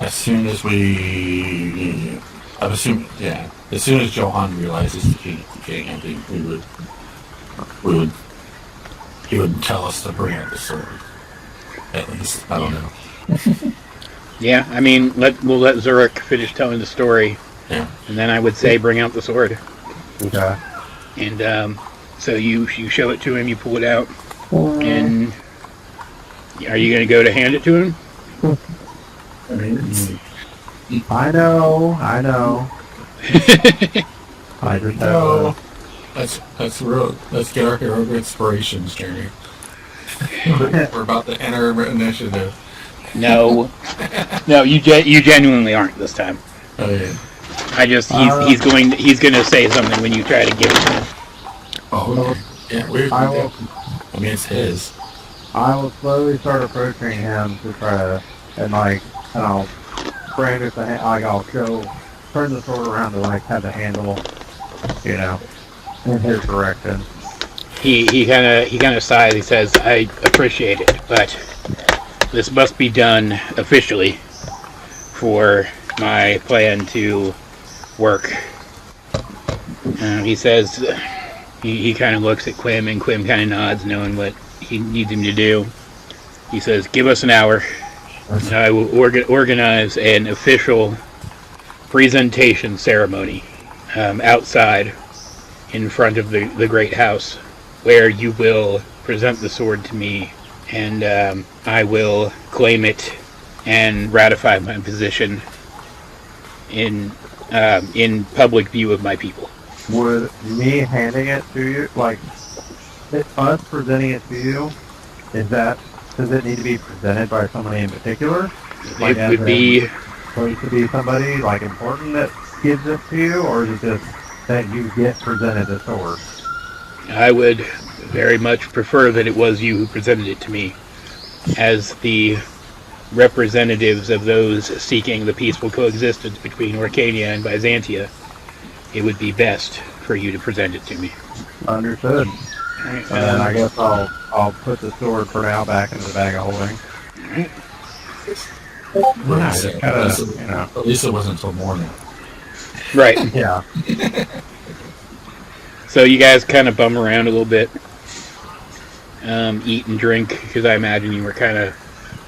as soon as as soon as Johan realizes the king, I think he would tell us to bring out the sword. At least, I don't know. Yeah, I mean, we'll let Zurich finish telling the story. Yeah. And then I would say bring out the sword. Okay. And so you show it to him, you pull it out, and are you going to go to hand it to him? I know. I just No. Let's get our hero inspirations, Jerry. We're about to enter initiative. No, you genuinely aren't this time. Oh yeah. He's going to say something when you try to give it to him. Oh yeah. I mean, it's his. I will slowly start approaching him to try to, and I'll brandish the hand, I'll turn the sword around to have the handle, in his direction. He kind of sighs. He says, "I appreciate it, but this must be done officially for my plan to work." He says, he kind of looks at Quim, and Quim kind of nods, knowing what he needs him to do. He says, "Give us an hour, and I will organize an official presentation ceremony outside in front of the great house, where you will present the sword to me, and I will claim it and ratify my position in public view of my people." Would me handing it to you, us presenting it to you, does it need to be presented by somebody in particular? It would be supposed to be somebody important that gives this to you, or is it just that you get presented the sword? I would very much prefer that it was you who presented it to me. As the representatives of those seeking the peaceful coexistence between Orkania and Byzantia, it would be best for you to present it to me. Understood. And then I guess I'll put the sword for now back into the bag of holding. At least it wasn't until morning. Right. Yeah. So you guys kind of bum around a little bit, eat and drink, because I imagine you were kind of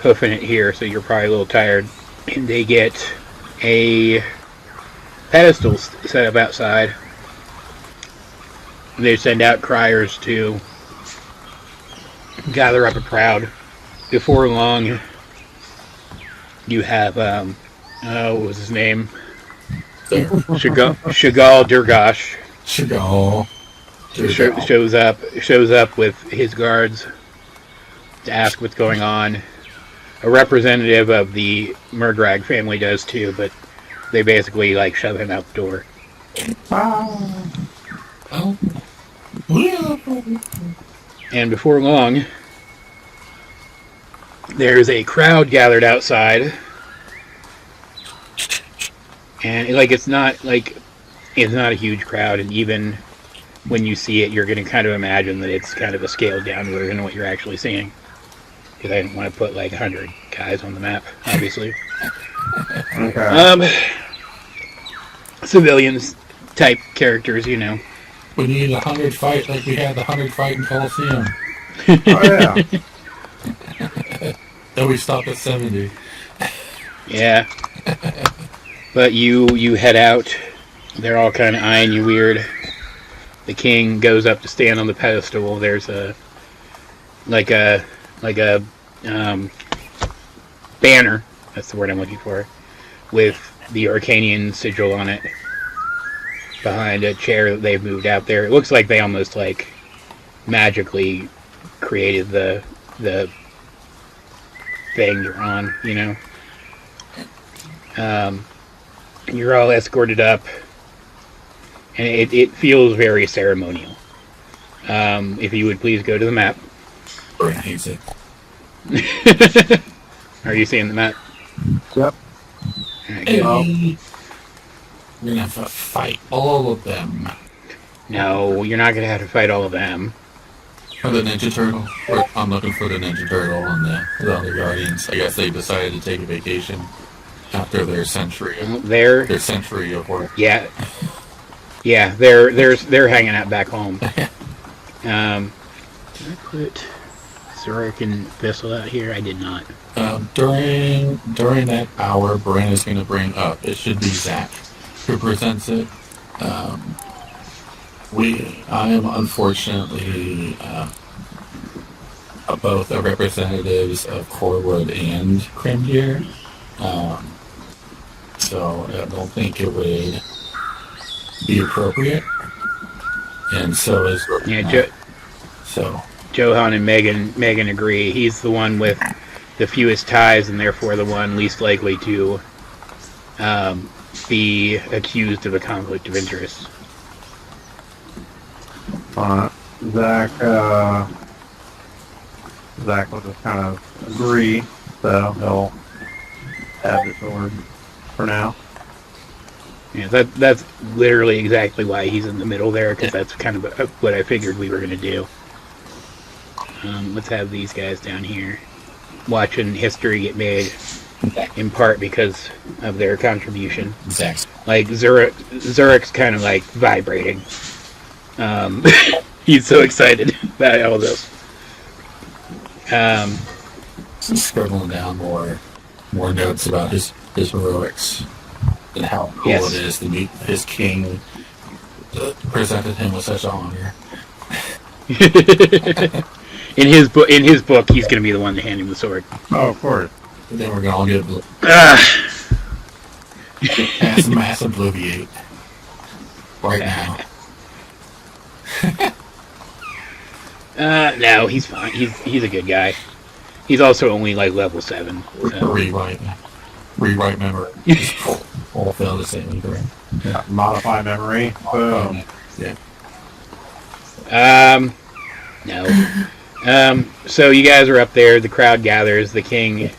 hoofing it here, so you're probably a little tired. And they get a pedestal set up outside. They send out criers to gather up a crowd. Before long, you have, what was his name? Shagal Durgash. Shagal. Shows up with his guards to ask what's going on. A representative of the Murdrag family does too, but they basically shove him out the door. And before long, there's a crowd gathered outside, and it's not a huge crowd, and even when you see it, you're going to kind of imagine that it's kind of a scaled down version of what you're actually seeing. Because I didn't want to put 100 guys on the map, obviously. Okay. Civilians type characters, We need 100 fight like we had the 100 fight in Coliseum. Oh yeah. Then we stopped at 70. Yeah. But you head out. They're all kind of eyeing you weird. The king goes up to stand on the pedestal. There's a banner. That's the word I'm looking for. With the Orkanian sigil on it. Behind a chair that they've moved out there. It looks like they almost magically created the thing you're on, You're all escorted up, and it feels very ceremonial. If you would please go to the map. Brynn hates it. Are you seeing the map? Yep. Right, We're gonna have to fight all of them. no, you're not gonna have to fight all of them. For the Ninja Turtle? I'm looking for the Ninja Turtle on the Guardians. I guess they decided to take a vacation. after their century They're century of work. yeah, they're hanging out back home. Did I put Zurich and Vessel out here? I did not. During that hour, Brynn is going to bring up. It should be Zack who presents it. I am unfortunately both the representatives of Corwood and Crimgear, so I don't think it would be appropriate. And so is Johan and Megan agree. He's the one with the fewest ties, and therefore the one least likely to be accused of a conflict of interest. Zack will just kind of agree, so he'll have the sword for now. Yeah, that's literally exactly why he's in the middle there, because that's kind of what I figured we were going to do. Let's have these guys down here watching history get made, in part because of their contribution. Zack's. Like Zurich's kind of like vibrating. He's so excited about all this. Scribbling down more notes about his heroics and how cool it is to meet his king that presented him with such honor. In his book, he's going to be the one to hand him the sword. Oh, of course. And then we're going to get mass obliviate right now. No, he's fine. He's a good guy. He's also only like level 7. So. Rewrite memory. All fail the same thing. Yeah. Modify memory. Boom. Yeah. No. So you guys are up there. The crowd gathers. The king.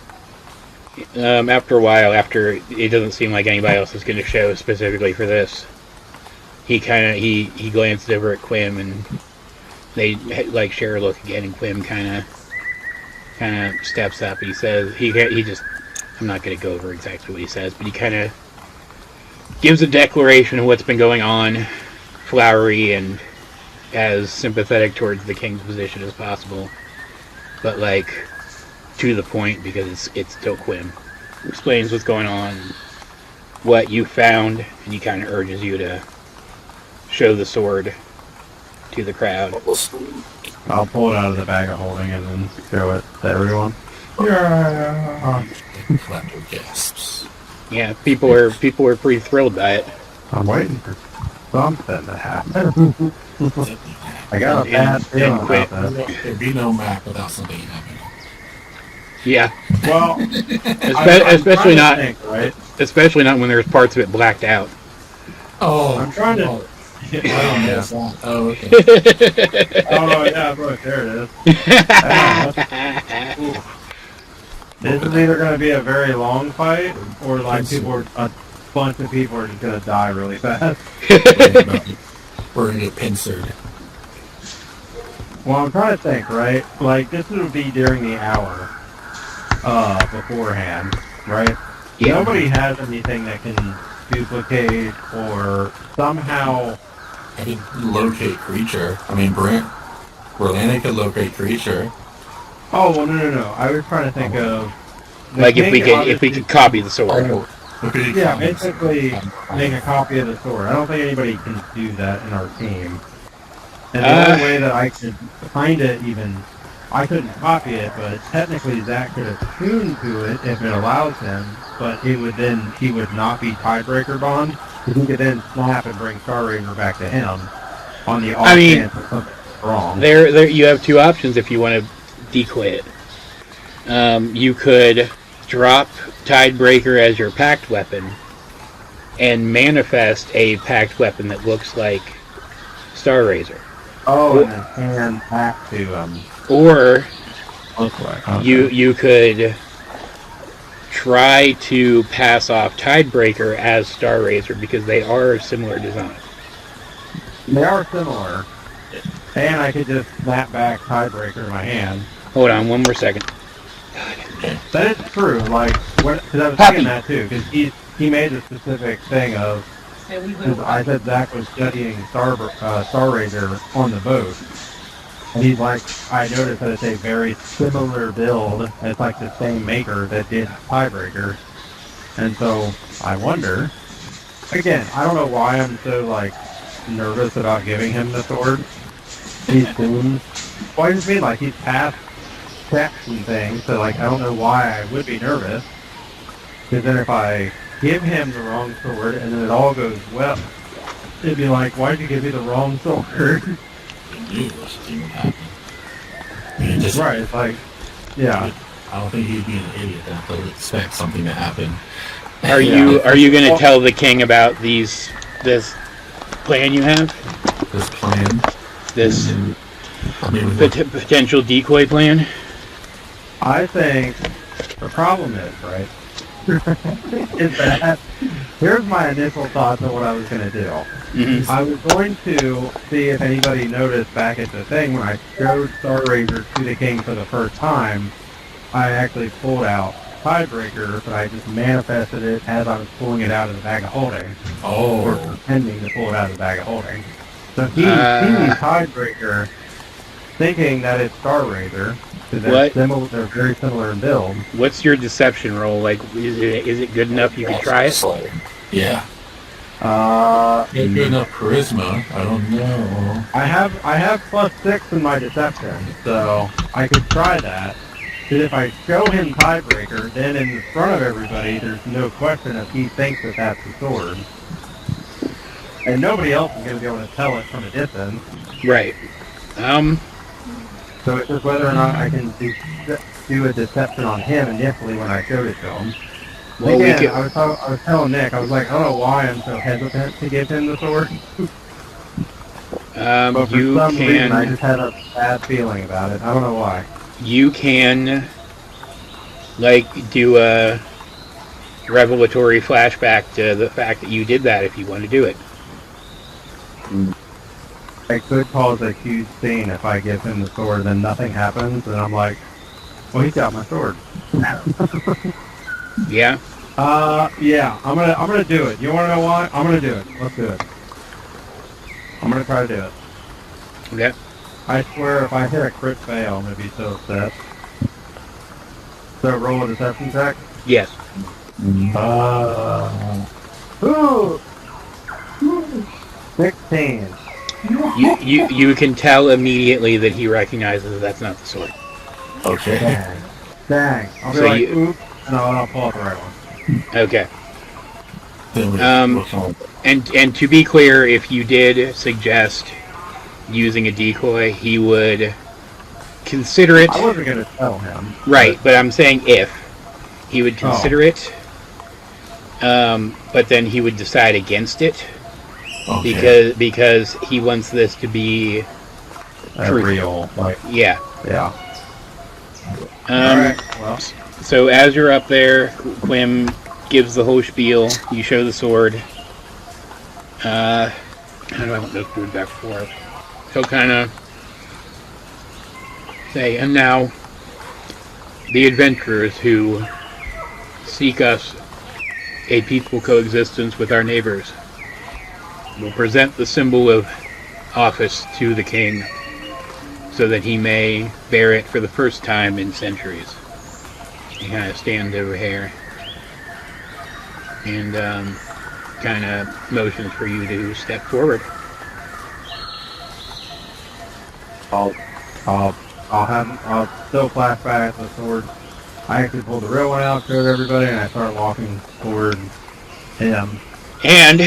After a while, after it doesn't seem like anybody else is going to show specifically for this, he glances over at Quim, and they like share a look again. And Quim kind of steps up. He says he just. I'm not going to go over exactly what he says, but he kind of gives a declaration of what's been going on, flowery and as sympathetic towards the king's position as possible, but like to the point, because it's still Quim. Explains what's going on, what you found, and he kind of urges you to show the sword to the crowd. I'll pull it out of the bag of holding and then show it to everyone. Yeah. Clapper gasps. Yeah, people are pretty thrilled by it. I'm waiting for something to happen. I got a bad feeling about that. There'd be no map without something happening. Yeah. Well, especially not think, right? Especially not when there's parts of it blacked out. Oh, I'm trying to. Oh, Yeah. oh okay. Oh yeah, look, there it is. This is either going to be a very long fight, or like a bunch of people are just going to die really fast. We're going to get pincered. Well, I'm trying to think, right? Like, this would be during the hour beforehand, right? Yeah. Nobody has anything that can duplicate or somehow... I mean, locate creature. I mean, Berlana could locate creature. Oh, well, no. I was trying to think of... Like if we could copy the sword. Yeah, basically make a copy of the sword. I don't think anybody can do that in our team. And the only way that I could find it even... I couldn't copy it, but technically Zack could attune to it if it allows him, but he would not be tiebreaker bond. He could then snap and bring Star Ranger back to him on the off chance that something's wrong. There, you have two options if you want to decoy it. You could drop Tidebreaker as your packed weapon and manifest a packed weapon that looks like Star Razor. Oh, and then hand back to him. Or Okay. you could try to pass off Tidebreaker as Star Razor because they are similar design. They are similar. And I could just snap back Tidebreaker in my hand. Hold on one more second. That is true. Like, Because I was thinking that too, because he made the specific thing of, because I said Zack was studying Star Razor on the boat, and he's like, I noticed that it's a very similar build. It's like the same maker that did Tiebreaker, and so I wonder. Again, I don't know why I'm so like nervous about giving him the sword. He's soon. Well, I just mean like he's past checks and things, so like I don't know why I would be nervous. Because then if I give him the wrong sword and then it all goes well, it'd be like, why'd you give me the wrong sword? I knew this was even happening. I mean, just, Right, it's like, yeah. I don't think he'd be an idiot that would expect something to happen. Are you going to tell the king about this plan you have? This plan? This I mean, potential decoy plan? I think the problem is, right, is that, here's my initial thoughts on what I was going to do. Mm-hmm. I was going to see if anybody noticed back at the thing when I showed Star Razor to the king for the first time, I actually pulled out Tiebreaker, but I just manifested it as I was pulling it out of the bag of holding. Or oh, pretending to pull it out of the bag of holding. So he sees Tiebreaker thinking that it's Star Razor, because they're very similar in build. What's your deception roll? Like, is it good enough you can try it? yeah. Good enough charisma. I don't know. I have +6 in my deception, so I could try that. But if I show him Tiebreaker, then in front of everybody, there's no question if he thinks that that's the sword. And nobody else is going to be able to tell it from a distance. Right. So it's just whether or not I can do a deception on him initially when I showed it to him. Well, Again, I was telling Nick, I was like, I don't know why I'm so hesitant to give him the sword. But for you some reason, I can. just had a bad feeling about it. I don't know why. You can, like, do a revelatory flashback to the fact that you did that if you want to do it. It could cause a huge scene if I give him the sword, then nothing happens, and I'm like, well, he's got my sword. Yeah. Yeah, I'm gonna do it. You wanna know why? I'm gonna do it. Let's do it. I'm gonna try to do it. Okay. I swear, if I hit a crit fail, I'm gonna be so upset. So roll a deception check. Yes. Ooh, 16. You can tell immediately that he recognizes that that's not the sword. Okay. Dang. I'll be So like, you- oops, and I'll pull out the right one. Okay. Then we'll call it. And to be clear, if you did suggest using a decoy, he would consider it. I wasn't gonna tell him. Right, but I'm saying if he would consider it, but then he would decide against it Okay. because he wants this to be true. Real, like, Yeah. yeah. Alright. Well, So as you're up there, Quim gives the whole spiel. You show the sword. How do I want this dude back for? He'll kind of say, and now the adventurers who seek us a peaceful coexistence with our neighbors will present the symbol of office to the king so that he may bear it for the first time in centuries. He kind of stands over here and kind of motions for you to step forward. I'll still flash back the sword. I actually pulled the real one out, showed everybody, and I start walking toward him. And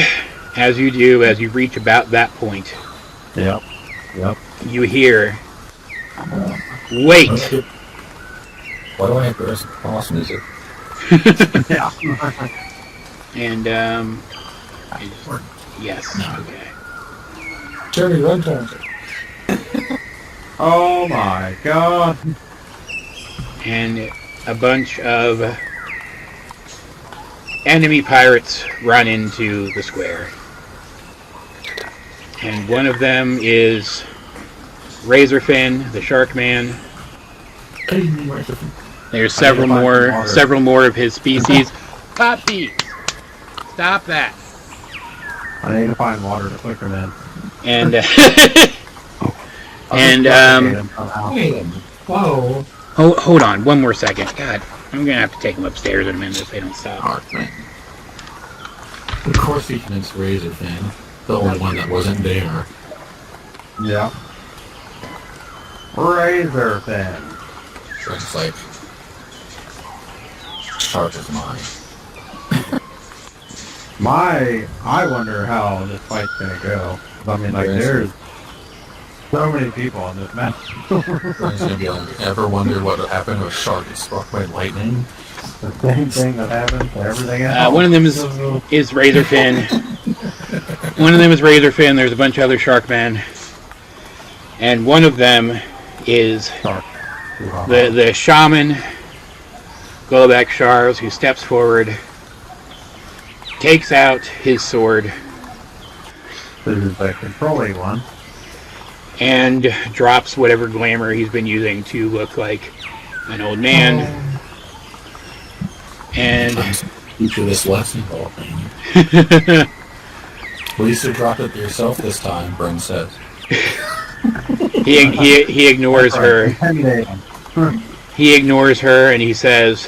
as you do, as you reach about that point, Yep. you hear, "Wait!" Why do I have to boss music? Yeah. And yes, okay. Jeremy, run time. Oh my god. And a bunch of enemy pirates run into the square. And one of them is Razorfin, the Shark Man. Hey, Razorfin. There's I need to find some water. several more of his species. Puppy! Stop that. I need to find water to put them in. And, I'll and, just replicate them somehow. Wait a minute. Whoa. hold on, one more second. God, I'm gonna have to take them upstairs in a minute if they don't stop. Hard thing. Of course he convinced Razorfin, the only one that wasn't there. Yeah. Razor fin. It's like, shark is mine. I wonder how this fight's gonna go. I mean, like, there's so many people on this map. It's gonna be like, ever wonder what would happen if a shark is struck by lightning? The same thing that happens to everything else. One of them is Razorfin. One of them is Razorfin. There's a bunch of other Sharkmen, and one of them is Shark. the shaman, Glowback Shards, who steps forward, takes out his sword, This is the controlling one. and drops whatever glamour he's been using to look like an old man. And Teach you this lesson, whole thing. At least you dropped it yourself this time, Brynn says. he ignores her. Intimidating. He ignores her and he says,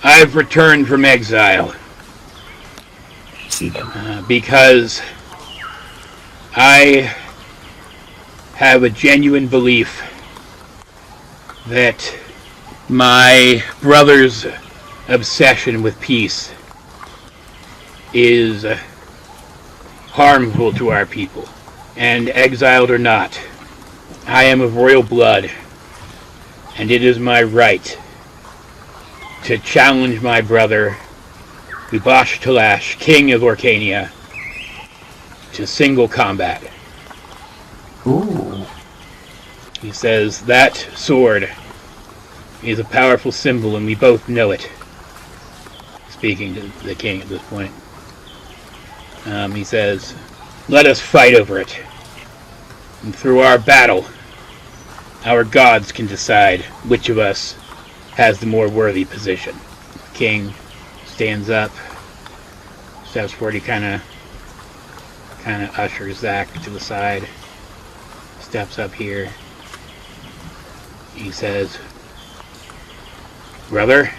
I've returned from exile See them. because I have a genuine belief that my brother's obsession with peace is harmful to our people. And exiled or not, I am of royal blood, and it is my right to challenge my brother, Ubash Talash, king of Orkania, to single combat. Ooh. He says, that sword is a powerful symbol and we both know it. Speaking to the king at this point. He says, let us fight over it. And through our battle, our gods can decide which of us has the more worthy position. The king stands up, steps forward, he kind of ushers Zack to the side, steps up here. He says, brother,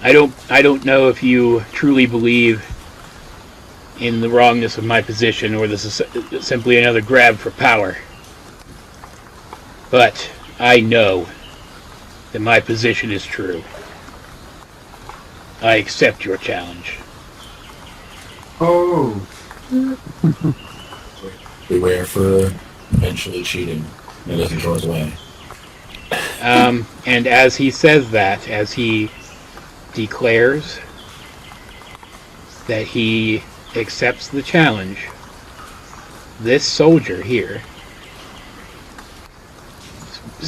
I don't know if you truly believe in the wrongness of my position or this is simply another grab for power. But I know that my position is true. I accept your challenge. Oh. Beware for eventually cheating. It doesn't go his way. And as he says that, as he declares that he accepts the challenge, this soldier here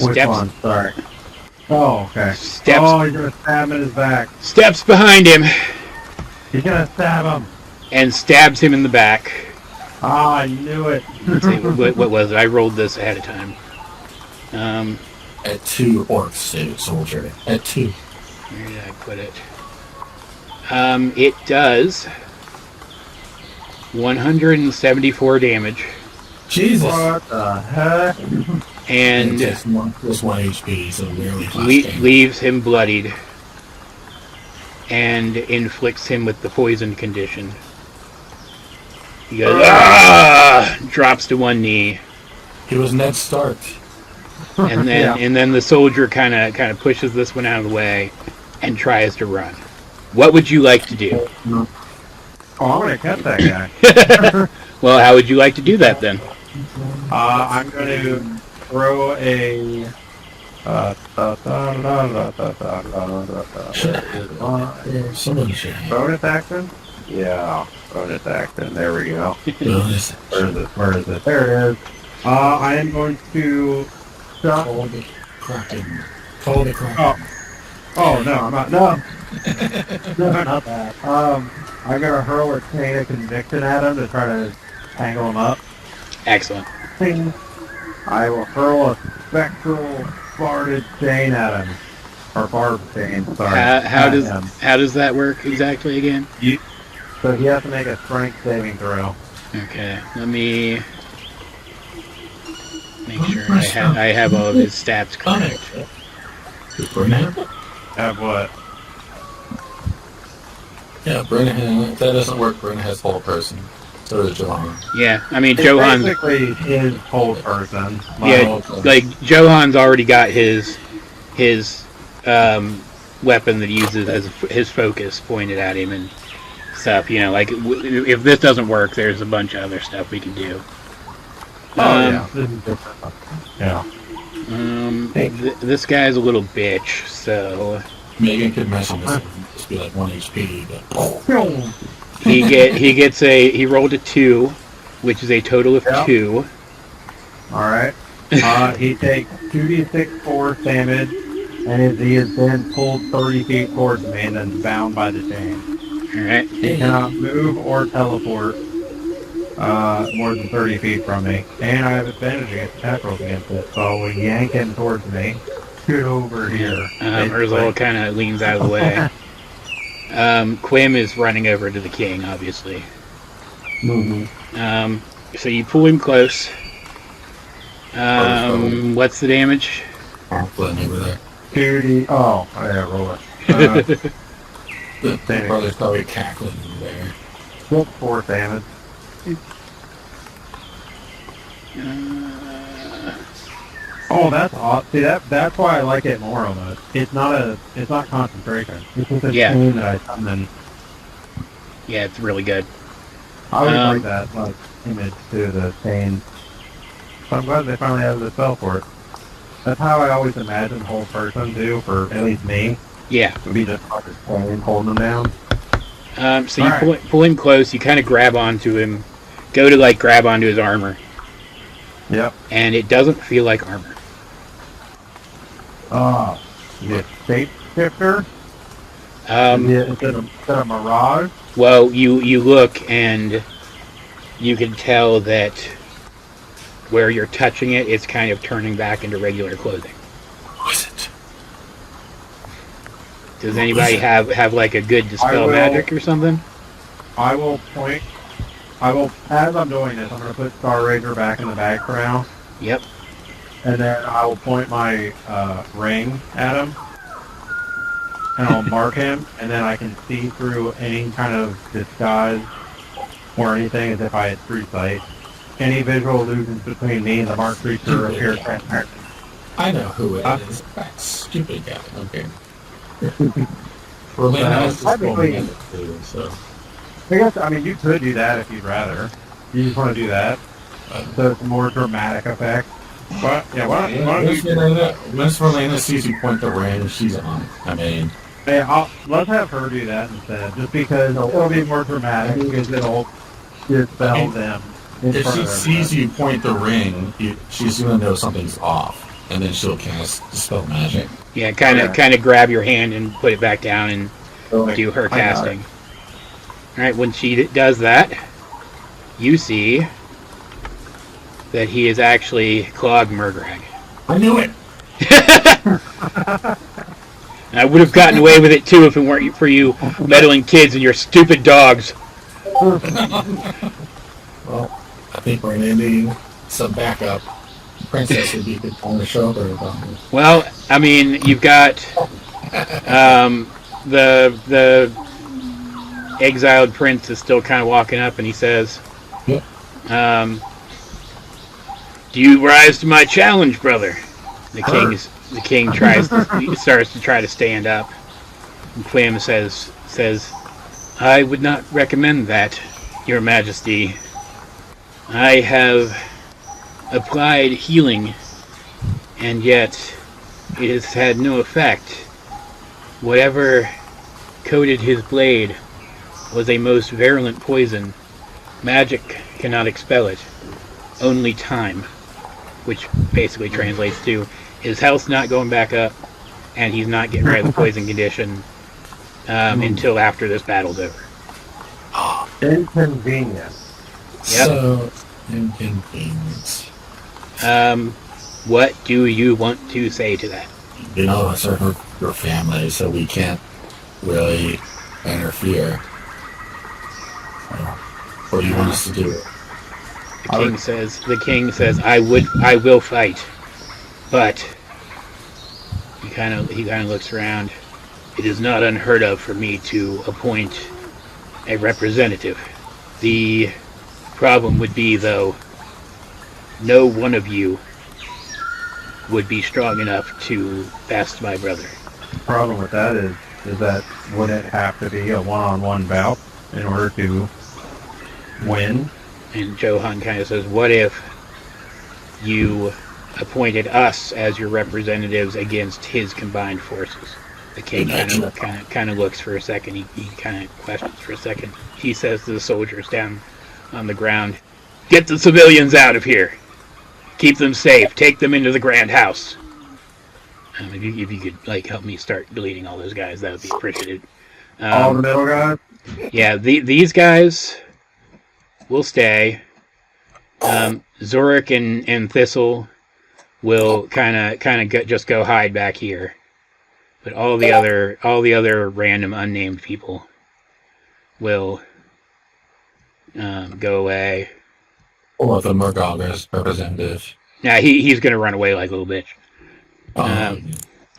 Which one? Sorry. Oh, okay. Steps- Oh, he's gonna stab him in his back. steps behind him He's gonna stab him. and stabs him in the back. Ah, I knew it. Let's see, what was it? I rolled this ahead of time. At 2 orcs, soldier. At 2. Where did I put it? It does 174 damage, Jesus! What the heck? and Just 1 HP, so nearly class game. leaves him bloodied, and inflicts him with the poison condition. He goes, drops to one knee, He was Ned Stark. and then the soldier kind of pushes this one out of the way and tries to run. What would you like to do? Oh, I'm gonna cut that guy. Well, how would you like to do that then? I'm gonna throw a. Somebody should have. Bonus action? Yeah, bonus action. There we go. Bonus. Where is it? Where is it? There it is. I am going to. Call the Kraken. Call the Kraken. Oh no, I'm not. No, no, not that. I'm gonna hurl a chain of conviction at him to try to tangle him up. Excellent. I will hurl a spectral barded chain at him. Or barbed chain, sorry. How him. does that work exactly again? So he has to make a strength saving throw. Okay, let me make sure I have all of his stats correct. Does Brynn Have what? Yeah, Brynn. If that doesn't work, Brynn has whole person. So does Johan. Yeah, I mean It's Johan's basically his whole person. like Johan's already got his weapon that he uses as his focus pointed at him and stuff. You know, like if this doesn't work, there's a bunch of other stuff we can do. Yeah. This is different. Yeah. This guy's a little bitch, so Megan could mention this and just be like 1 HP, but he rolled a 2, which is a total of 2. Alright. He takes 2d6 force damage, and he is then pulled 30 feet towards me and then bound by the chain. Alright. He cannot move or teleport more than 30 feet from me. And I have advantage against attack rolls against it, so I will yank him towards me. Scoot over here. Ursula kind of leans out of the way. Quim is running over to the king, obviously. Mm-hmm. So you pull him close. What's the damage? Flynn over there. 2d... Oh, yeah, roll it. The brother's probably cackling over there. 6 force damage. Oh, that's awesome. See, that's why I like it more almost. It's not concentration. It's just a chain that I summon. Yeah, it's really good. I always like that image too, the chain. So I'm glad they finally have the spell for it. That's how I always imagine whole person do, for at least me. Yeah. Would be just like a chain holding them down. So you pull him close, you kind of grab onto him, go to like grab onto his armor. Yep. And it doesn't feel like armor. The shapeshifter? Is it a mirage? Well, you look and you can tell that where you're touching it, it's kind of turning back into regular clothing. Who is it? Does anybody have like a good dispel magic or something? I will, as I'm doing this, I'm going to put Star Rager back in the bag for now. Yep. And then I will point my ring at him. And I'll mark him, and then I can see through any kind of disguise or anything as if I had true sight. Any visual illusions between me and the marked creature appear transparent. I know who it is. That stupid guy. Okay. Rolena has this going in it too, so. I guess, you could do that if you'd rather. You just want to do that. So it's a more dramatic effect. But, yeah, why don't you... Once Rolena sees you point the ring, she's on. Hey, let's have her do that instead, just because it'll be more dramatic, because it'll dispel them. If she sees you point the ring, she's going to know something's off, and then she'll cast Dispel Magic. Yeah, kind of grab your hand and put it back down and do her casting. Alright, when she does that, you see that he is actually Clog Murgrag. I knew it! I would have gotten away with it too if it weren't for you meddling kids and your stupid dogs. Well, I think we're needing some backup. Princess would be good on the shoulder. Well, you've got the exiled prince is still kind of walking up, and he says, "Yep. Do you rise to my challenge, brother?" The king starts to try to stand up. And Quim says, "I would not recommend that, Your Majesty. I have applied healing, and yet it has had no effect. Whatever coated his blade was a most virulent poison. Magic cannot expel it. Only time," which basically translates to his health's not going back up, and he's not getting rid of the poison condition until after this battle's over. Inconvenient. Yep. So, In things. What do you want to say to that? You know, it's our family, so we can't really interfere. What do you want us to do? The king says, I will fight, but he kind of looks around. It is not unheard of for me to appoint a representative. The problem would be, though, no one of you would be strong enough to best my brother. The problem with that is that would it have to be a one-on-one bout in order to win? And Johan kind of says, what if you appointed us as your representatives against his combined forces? The king kind of looks for a second. He kind of questions for a second. He says to the soldiers down on the ground, get the civilians out of here. Keep them safe. Take them into the grand house. If you could help me start deleting all those guys, that would be appreciated. All the middle guys? Yeah, these guys will stay. Zorik and Thistle will kind of just go hide back here. But all the other random unnamed people will go away. Or the Murgaga's representative. Now he's gonna run away like a little bitch.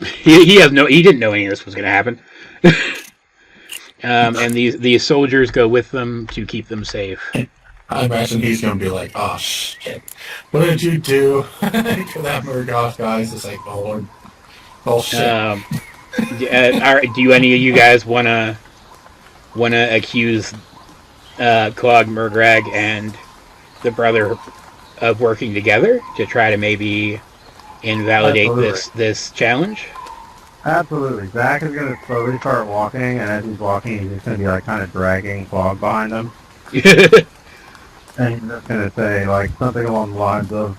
He didn't know any of this was gonna happen. And these soldiers go with them to keep them safe. I imagine he's gonna be like, oh shit, what did you do? To that Murgash guy's just like, oh shit. Do any of you guys wanna accuse Clog, Murgrag, and the brother of working together to try to maybe invalidate this challenge? Absolutely. Zack is going to slowly start walking, and as he's walking, he's just going to be kind of dragging Clog behind him. And he's just going to say something along the lines of,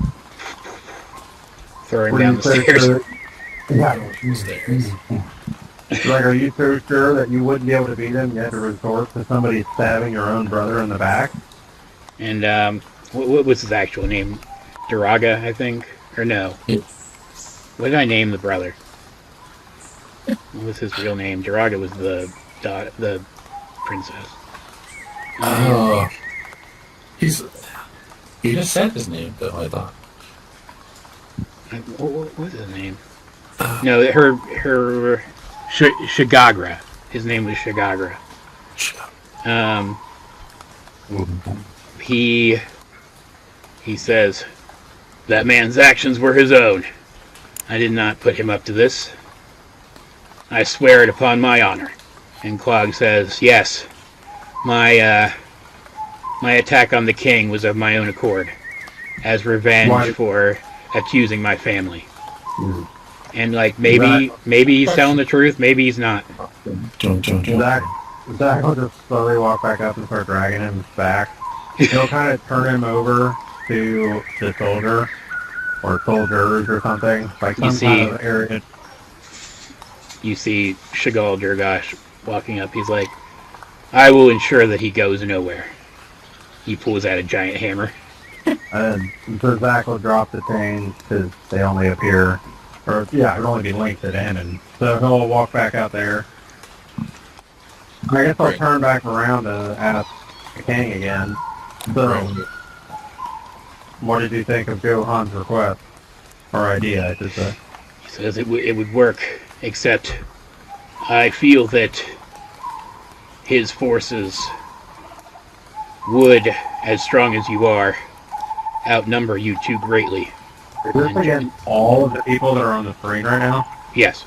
throw him down the stairs. Are you so sure that you wouldn't be able to beat him? You had to resort to somebody stabbing your own brother in the back? And what was his actual name? Duraga, I think? Or no? What did I name the brother? What was his real name? Duraga was the princess. Oh. He just said his name, though, I thought. What was his name? No, her Shagagra. His name was Shagagra. He says, that man's actions were his own. I did not put him up to this. I swear it upon my honor. And Clog says, yes, my attack on the king was of my own accord, as revenge for accusing my family. And maybe he's telling the truth, maybe he's not. Zack will just slowly walk back up and start dragging him back. He'll kind of turn him over to the soldier, or soldiers or something. Kind of arrogant. You see Shagal Durgash walking up. He's like, I will ensure that he goes nowhere. He pulls out a giant hammer. And so Zack will drop the chains because they only appear, it'll only be linked at the end. And so he'll walk back out there. I guess I'll turn back around to ask the king again. So, what did you think of Johan's request? Or idea, I should say. He says it would work, except I feel that his forces would, as strong as you are, outnumber you too greatly. Is this against all of the people that are on the screen right now? Yes.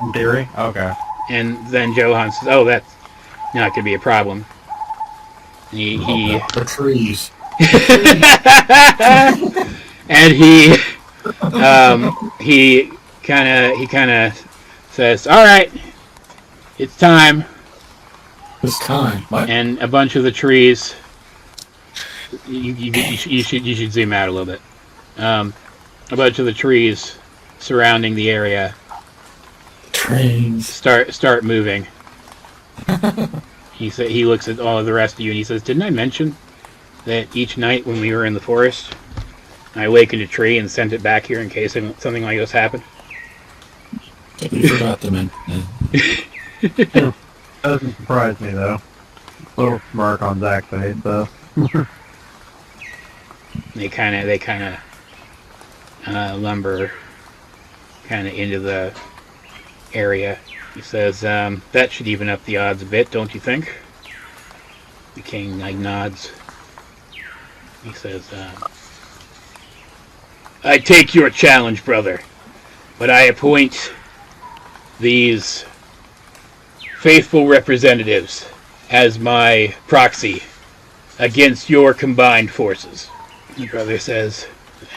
In theory? Okay. And then Johan says, oh, that's not going to be a problem. He the trees. And he kind of says, all right, it's time. It's time. What? And a bunch of the trees. You should zoom out a little bit. A bunch of the trees surrounding the area. Trains start moving. He looks at all of the rest of you and he says, "Didn't I mention that each night when we were in the forest, I awakened a tree and sent it back here in case something like this happened? You forgot to mention it. Doesn't surprise me though. Little smirk on Zack's face though. They kind of lumber kind of into the area. He says, that should even up the odds a bit, don't you think? The king nods. He says, I take your challenge, brother, but I appoint these faithful representatives as my proxy against your combined forces. The brother says,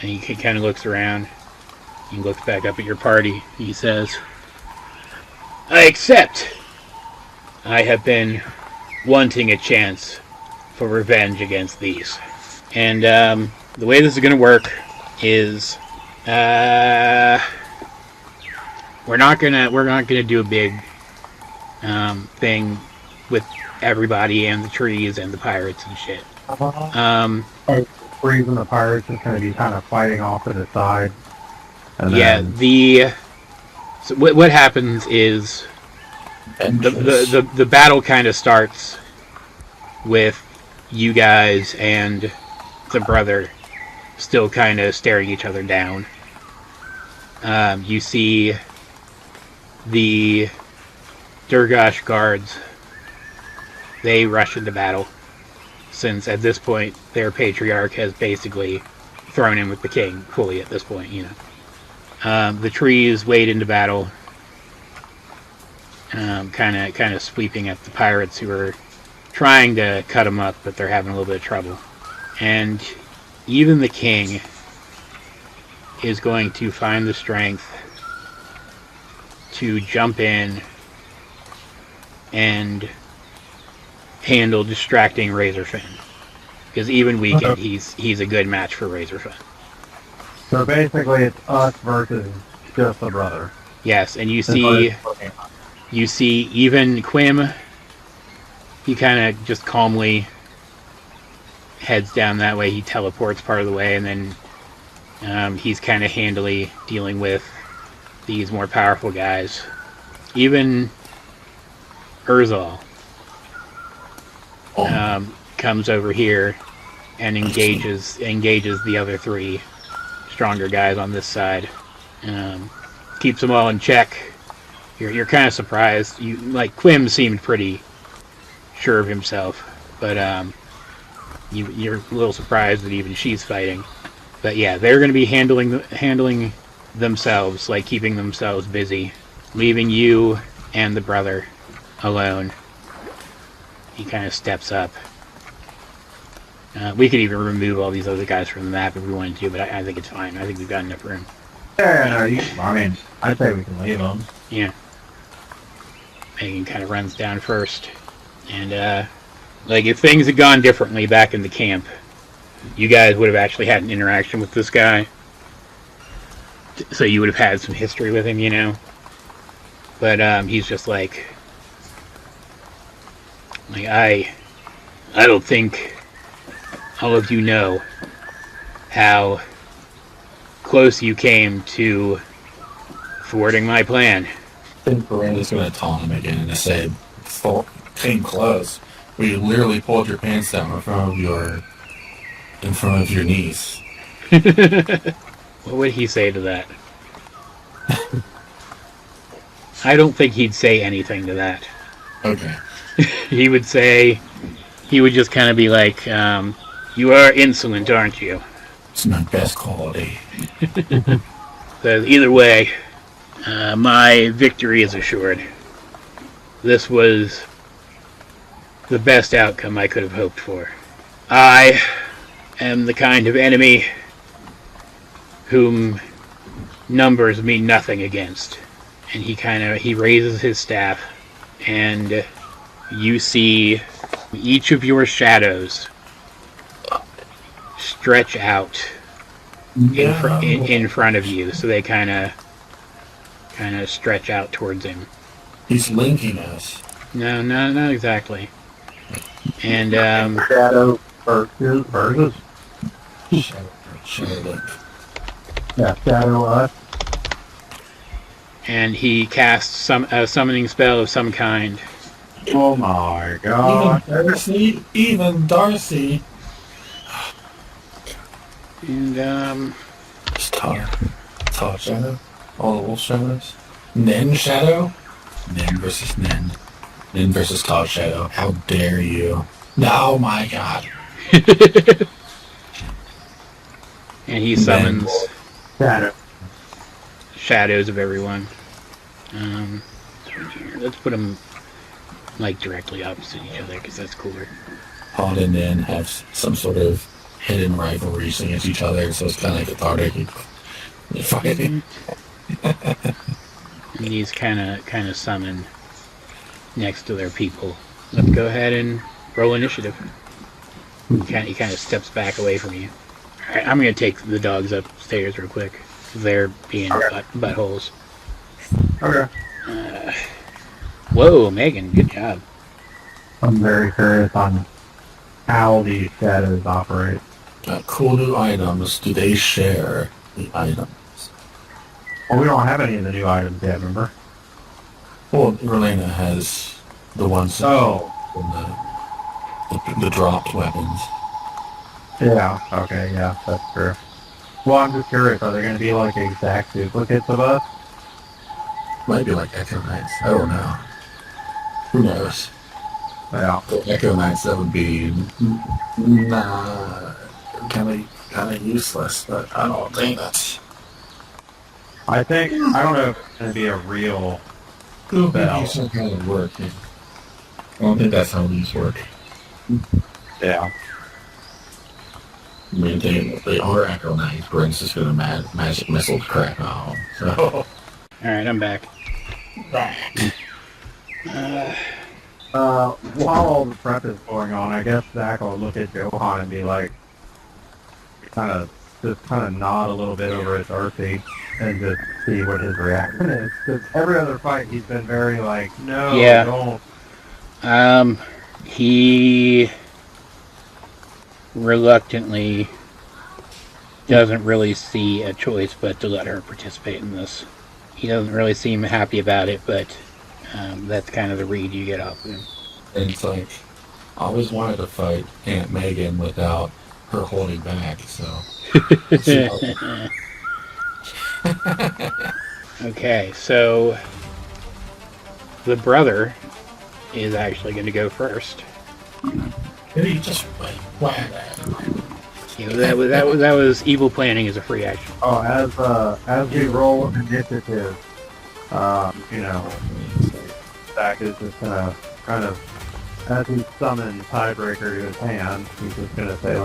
and he kind of looks around. He looks back up at your party. He says, I accept. I have been wanting a chance for revenge against these. And the way this is going to work is we're not gonna do a big thing with everybody and the trees and the pirates and shit. Trees and the pirates is going to be kind of fighting off to the side. And yeah, then... so what happens is the battle kind of starts with you guys and the brother still kind of staring each other down. You see the Durgash guards, they rush into battle, since at this point their patriarch has basically thrown in with the king fully at this point, you know. The trees wade into battle, kind of sweeping at the pirates who are trying to cut them up, but they're having a little bit of trouble. And even the king is going to find the strength to jump in and handle distracting Razorfin, because even weakened, he's a good match for Razorfin. So basically, it's us versus just the brother. Yes, and you see even Quim. He kind of just calmly heads down that way. He teleports part of the way, and then he's kind of handily dealing with these more powerful guys. Even Urzal comes over here and engages the other three stronger guys on this side. Keeps them all in check. You're kind of surprised. Quim seemed pretty sure of himself, but you're a little surprised that even she's fighting. But yeah, they're going to be handling themselves, keeping themselves busy, leaving you and the brother alone. He kind of steps up. We could even remove all these other guys from the map if we wanted to, but I think it's fine. I think we've got enough room. Yeah, I'd say we can leave them. Yeah. Megan kind of runs down first. And, if things had gone differently back in the camp, you guys would have actually had an interaction with this guy. So you would have had some history with him, you know? But, he's just I don't think all of you know how close you came to thwarting my plan. I think Brynn is going to taunt him again and say, came close. We literally pulled your pants down in front of your knees. What would he say to that? I don't think he'd say anything to that. Okay. He would just kind of be like, you are insolent, aren't you? It's my best quality. So either way, my victory is assured. This was the best outcome I could have hoped for. I am the kind of enemy whom numbers mean nothing against. And he raises his staff, and you see each of your shadows stretch out in front of you, so they kind of stretch out towards him. He's linking us. No, not exactly. And Shadow Versus. Shadow. Yeah, shadow us. And he casts a summoning spell of some kind. Oh my god. Even Darcy. And, Just Tar Shadow. All the wolf shadows. Nen Shadow? Nen versus Nen. Nen versus Tar Shadow. How dare you? Oh my god. and he summons Shadow. shadows of everyone. Let's put them, like, directly opposite each other, because that's cooler. Pod and Nen have some sort of hidden rivalries against each other, so it's kind of cathartic. Fighting. And these kind of summon next to their people. Let's go ahead and roll initiative. He kind of steps back away from you. Alright, I'm going to take the dogs upstairs real quick. They're being buttholes. Okay. Whoa, Megan, good job. I'm very curious on how these shadows operate. Cool new items. Do they share the items? Well, we don't have any of the new items yet, remember? Well, Relena has the ones Oh. from the dropped weapons. Yeah, okay, yeah, that's true. Well, I'm just curious, are they going to be like exact duplicates of us? Might be like Echo Knights. I don't know. Who knows? Yeah. The Echo Knights, that would be kind of useless, but I don't think that's. I don't know if it's going to be a real It'll spell. be some kind of work. I don't think that's how these work. Yeah. I mean, they are Echo Knights. Brynn's just gonna magic missile the crap out of them. So. Alright, I'm back. While all the prep is going on, I guess Zack will look at Johan and be like, kind of nod a little bit over at Darcy and just see what his reaction is. Because every other fight, he's been very like, no, Yeah. don't. He reluctantly doesn't really see a choice but to let her participate in this. He doesn't really seem happy about it, but that's kind of the read you get off of him. And it's like, I always wanted to fight Aunt Megan without her holding back, so. Okay, so the brother is actually going to go first. Can you just whack that? You know, that was evil planning as a free action. Oh, as we roll initiative, Zack is just gonna kind of, as he summons Tiebreaker to his hand, he's just gonna say,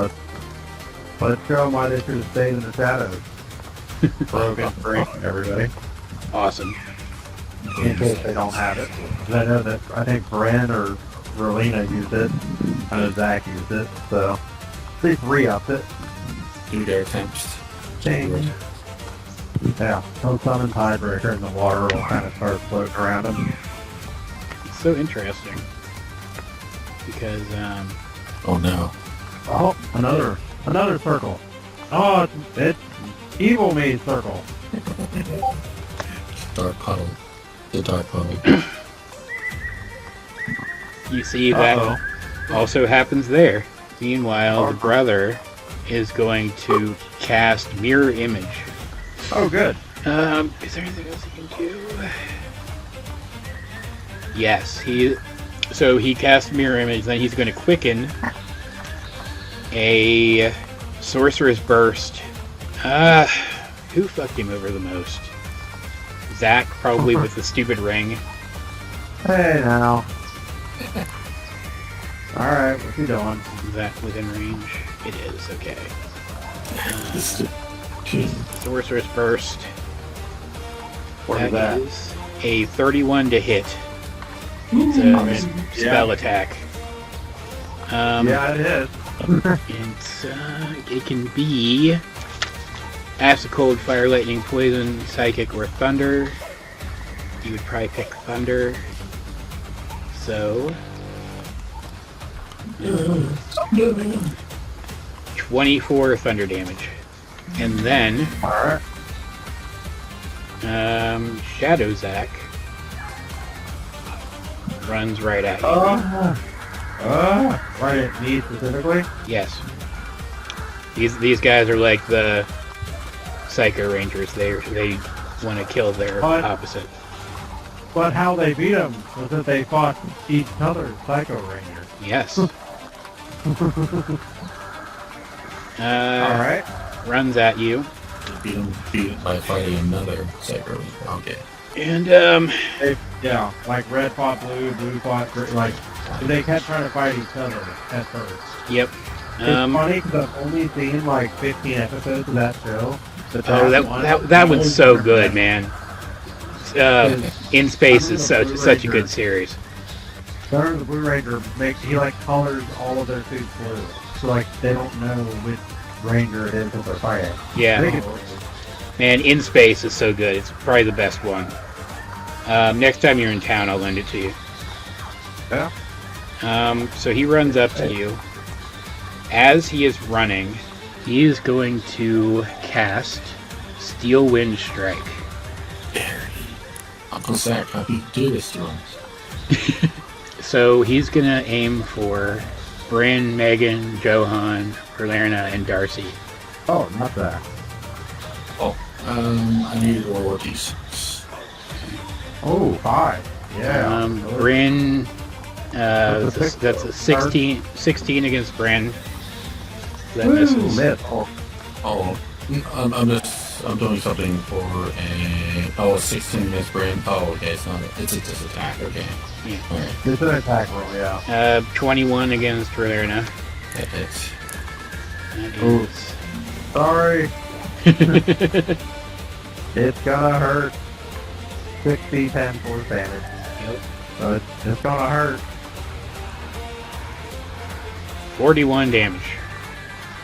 let's show them why they should have stayed in the shadows. Broken break, everybody. Awesome. In case they don't have it. I know that, I think Brynn or Relena used it. I know Zack used it, so they re-upped it. Do their attempts. Change. Yeah, he'll summon Tiebreaker and the water will kind of start floating around him. It's so interesting. Because, Oh no. Oh, another circle. Oh, it's evil maze circle. Dark puddle. The dark puddle. you see that also happens there. Meanwhile, the brother is going to cast Mirror Image. Oh, good. Is there anything else he can do? Yes, he casts Mirror Image, then he's going to quicken a Sorcerer's Burst. Who fucked him over the most? Zack, probably with the stupid ring. Hey, now. Alright, what's he doing? Is that within range? It is, okay. Okay. Sorcerer's Burst. What is that? Is a 31 to hit. It's a spell attack. Yeah, it is. It can be Acid, Cold, Fire, Lightning, Poison, Psychic, or Thunder. You would probably pick Thunder. So 24 thunder damage. And then, Alright. Shadow Zack runs right at you. Right at me specifically? Yes. These guys are like the Psycho Rangers. They want to kill their opposite. But how they beat them was that they fought each other's Psycho Rangers. Yes. Alright. Runs at you. Beat it by fighting another Psycho. Okay. And, Yeah, like red fought blue, blue fought green, like, they kept trying to fight each other at first. yep. It's funny because I've only seen like 15 episodes of that show. Oh, that one's so good, man. In Space is such a good series. The Blue Ranger he like colors all of their suits blue, so like they don't know which Ranger it is that they're fighting. Yeah. Man, In Space is so good. It's probably the best one. Next time you're in town, I'll lend it to you. Yeah. So he runs up to you. As he is running, he is going to cast Steel Wind Strike. Uncle Zack, how do you do this to him? So he's going to aim for Brynn, Megan, Johan, Orkania, and Darcy. Oh, not that. Oh, I need more rookies. Oh, 5. Yeah. Brynn, that's a 16 against Brynn. That misses. Oh, I'm doing something for a 16 Miss Brynn. Oh, okay, it's just attack. Okay. Yeah. All right. It's an attack roll, yeah. 21 against Orkania. That hits. That is... Sorry. It's gonna hurt. 60, 10 force damage. Yep. So it's gonna hurt. 41 damage.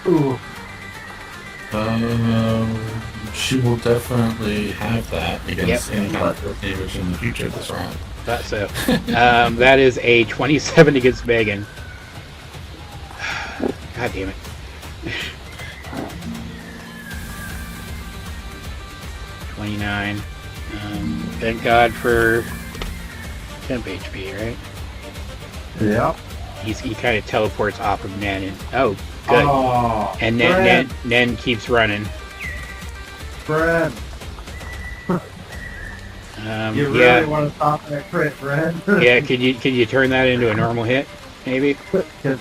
Ooh. She will definitely have that against Yep. any kind of damage in the future this round. Thought so. That is a 27 against Megan. God damn it. 29. Thank God for temp HP, right? Yep. He kind of teleports off of Nen and good. Oh, And Nen keeps running. Brynn, you really Yeah, want to stop that crit, Brynn? yeah. Can you turn that into a normal hit, maybe? Because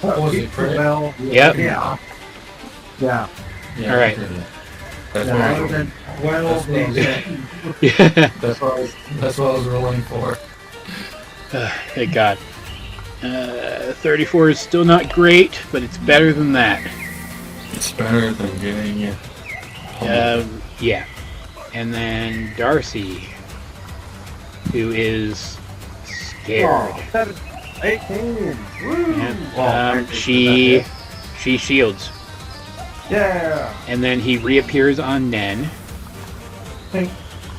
Was it crit? well, Yep. yeah. Yeah. Yeah, All right. That's Yeah, what I other was, than 12 D6. Yeah. that's what I was rolling for. Thank God. 34 is still not great, but it's better than that. It's better than getting you. Yeah. And then Darcy, who is scared. Oh, 18. Woo. And, she shields. Yeah. And then he reappears on Nen, Think.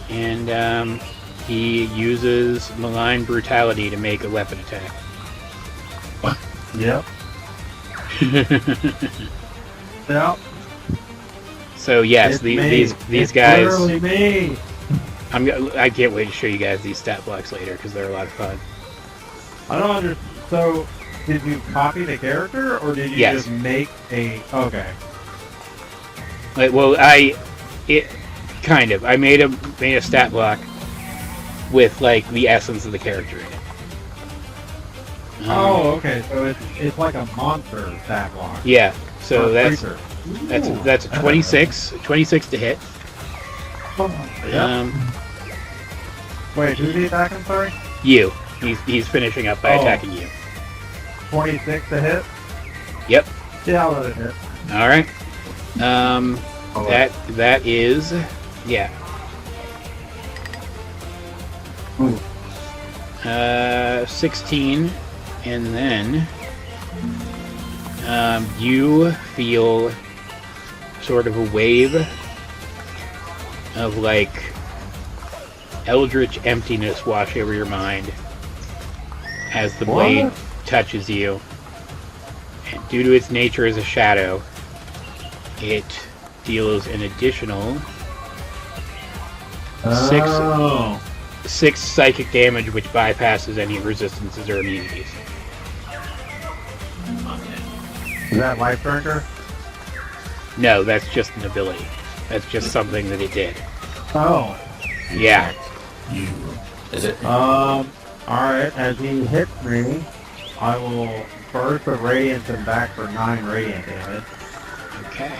and he uses malign brutality to make a weapon attack. Yep. Yep. So yes, It's me. these It's guys. literally me. I can't wait to show you guys these stat blocks later because they're a lot of fun. I don't understand. So, did you copy the character, or did you Yes. just make a? Okay. Like, well, kind of. I made a stat block with like the essence of the character in it. Oh, okay. So it's like a monster stat block. Yeah. So Or that's creature. a 26 to hit. Yeah. Wait, who's he attacking? Sorry. You. He's finishing up by attacking you. 26 to hit. Yep. Yeah, I'll let it hit. All right. That is, yeah. Ooh. 16, and then you feel sort of a wave of like eldritch emptiness wash over your mind as the blade touches you. And due to its nature as a shadow, it deals an additional Oh. 6 psychic damage, which bypasses any resistances or immunities. Is that life drinker? No, that's just an ability. That's just something that it did. Oh. Yeah. You. Is it? Alright, as he hits me, I will burst of radiance and back for 9 radiant damage. Okay.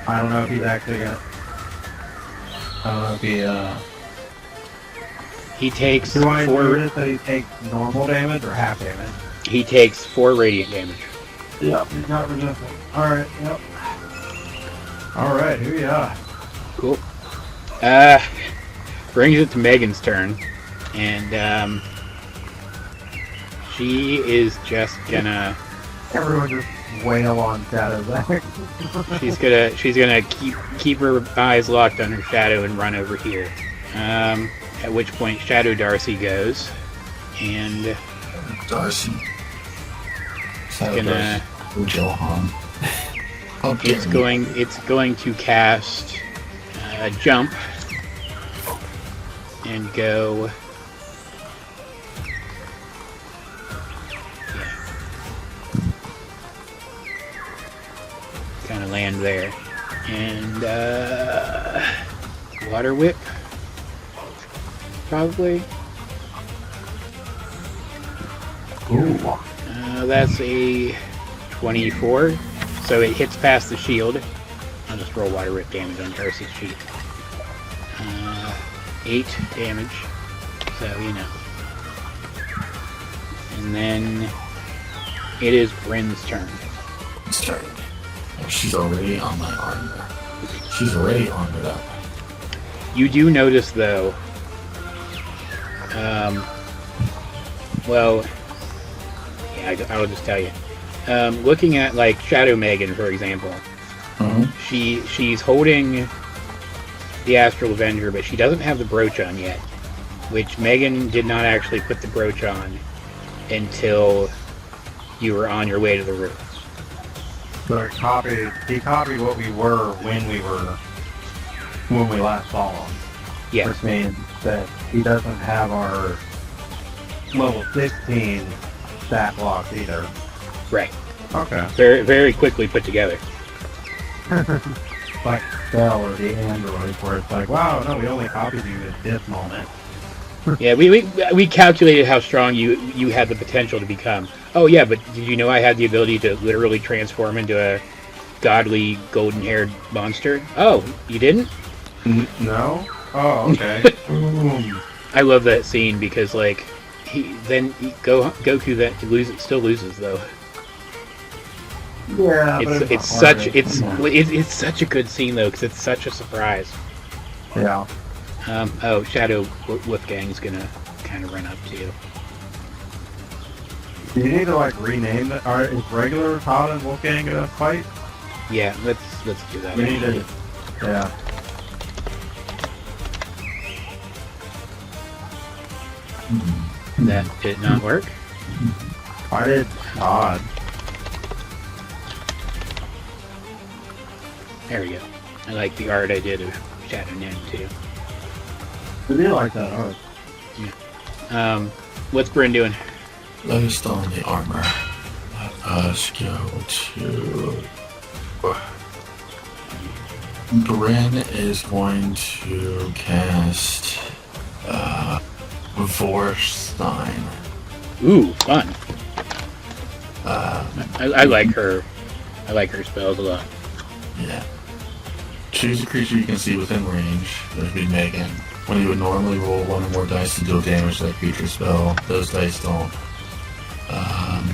I don't know if he's actually gonna... I don't know if he, He takes Do I 4. notice that he takes normal damage or half damage? He takes 4 radiant damage. Yep, he's not resistant. Alright, yep. Alright, here we are. Cool. Brings it to Megan's turn, and she is just gonna. Everyone just wail on Shadow Zack. She's gonna keep her eyes locked on her shadow and run over here. At which point Shadow Darcy goes, and Darcy. Shadow gonna. Darcy. Johan. How dare It's you. going to cast jump and go. Kind of land there, and water whip, probably. Ooh. That's a 24, so it hits past the shield. I'll just roll water whip damage on Darcy's sheet. 8 damage, so you know. And then it is Brynn's turn. It's turn. She's already on my armor. She's already armored up. You do notice, though, well, yeah, I'll just tell you. Looking at, like, Shadow Megan, for example, she's holding the Astral Avenger, but she doesn't have the brooch on yet, which Megan did not actually put the brooch on until you were on your way to the roof. So he copied what we were when we last saw him. Yeah. Which means that he doesn't have our level 16 stat blocks either. Right. Okay. Very, very quickly put together. Like Bell or the android, where it's like, wow, no, we only copied you at this moment. Yeah, we calculated how strong you had the potential to become. Oh yeah, but did you know I had the ability to literally transform into a godly golden-haired monster? Oh, you didn't? No? Oh, okay. I love that scene because like Goku that still loses though. Yeah, but It's such a good scene though because it's such a surprise. Yeah. Shadow Wolfgang's gonna kind of run up to you. Do you need to like rename it? Is regular Todd and Wolfgang gonna fight? Yeah, let's do that. We need to. Yeah. That did not work. I did Todd. There we go. I like the art I did of Shadow Nen too. I do like that art. What's Brynn doing? Based on the armor, let us go to. Brynn is going to cast Vorstein. Ooh, fun. I like her. I like her spells a lot. Yeah. Choose a creature you can see within range. That would be Megan. When you would normally roll one or more dice to deal damage to that creature spell, those dice don't.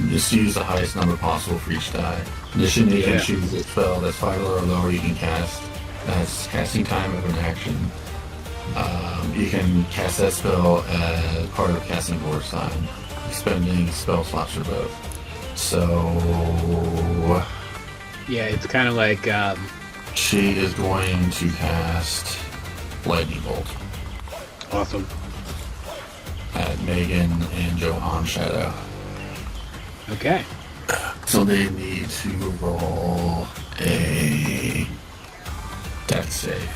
Just use the highest number possible for each die. In addition, you can choose a spell that's 5 or lower you can cast. That's casting time of an action. You can cast that spell as part of casting Vorstein, spending spell slots for both. So Yeah, it's kind of like she is going to cast Lightning Bolt awesome. at Megan and Johan Shadow. Okay. So they need to roll a death save.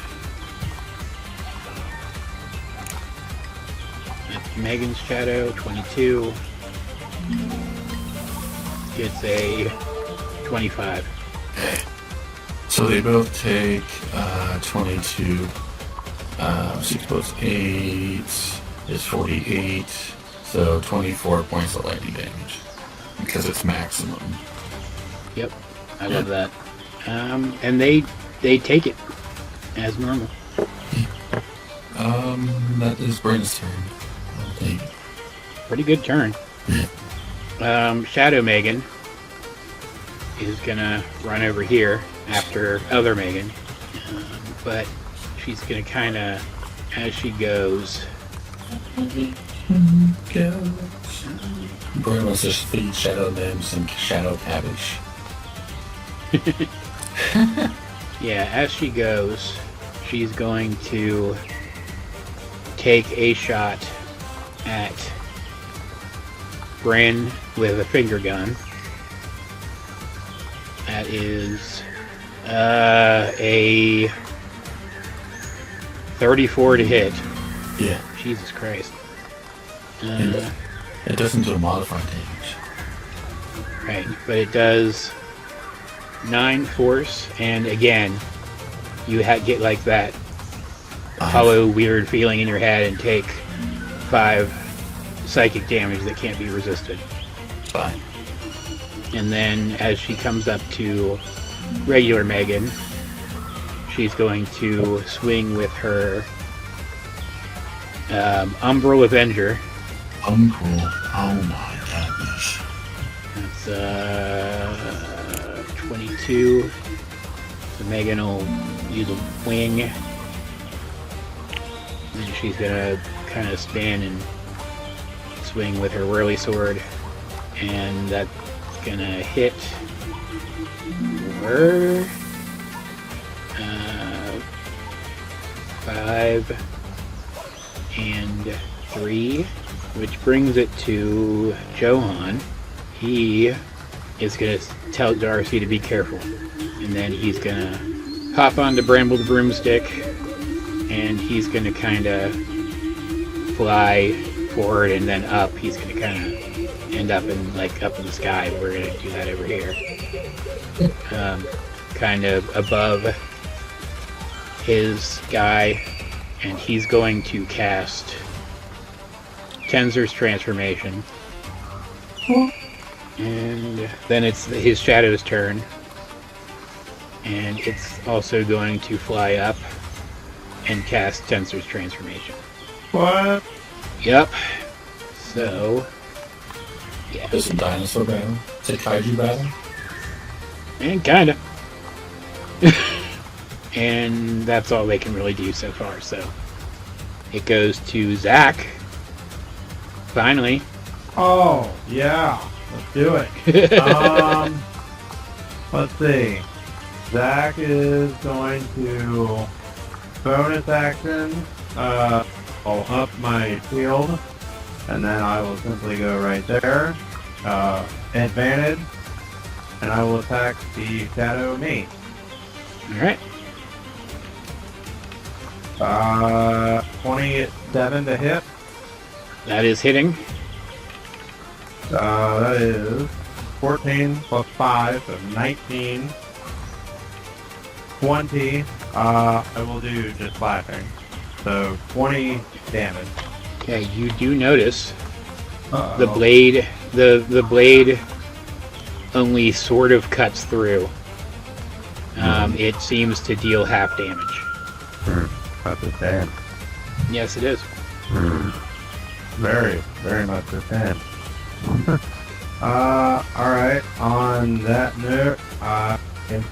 That's Megan's shadow, 22. Gets a 25. Okay. So they both take 22. 6 plus 8 is 48. So 24 points of lightning damage. Because it's maximum. Yep, I love that. And they take it as normal. That is Brynn's turn. I think. Pretty good turn. Shadow Megan is gonna run over here after other Megan, but she's gonna kind of, as she goes. Brynn wants to feed Shadow them some shadow cabbage. Yeah, as she goes, she's going to take a shot at Brynn with a finger gun. That is a 34 to hit. Yeah. Jesus Christ. It doesn't do a modified damage. Right, but it does 9 force, and again, you get like that hollow, weird feeling in your head and take 5 psychic damage that can't be resisted. Fine. And then as she comes up to regular Megan, she's going to swing with her Umbral Avenger. Umbral? Oh my goodness. That's 22. So Megan will use a wing. And she's gonna kind of stand and swing with her whirly sword. And that's gonna hit her 5 and 3, which brings it to Johan. He is gonna tell Darcy to be careful, and then he's gonna hop onto Bramble the broomstick, and he's gonna kind of fly forward and then up. He's gonna kind of end up in up in the sky. We're gonna do that over here, kind of above his guy, and he's going to cast Tensor's transformation. And then it's his shadow's turn, and it's also going to fly up and cast Tensor's transformation. What? Yep. So, yeah. Is it dinosaur battle? Is it kaiju battle? And kinda. And that's all they can really do so far, so it goes to Zack. Finally. Oh, yeah. Let's do it. Let's see. Zack is going to bonus action. I'll up my shield, and then I will simply go right there. Advantage, and I will attack the shadow mate. Alright. 27 to hit. That is hitting. That is 14 plus 5, so 19. 20. I will do just slashing. So 20 damage. Okay, you do notice Uh-oh. the blade the blade only sort of cuts through. It seems to deal half damage. That's a 10. Yes, it is. Very, very much a 10. Alright, on that note, it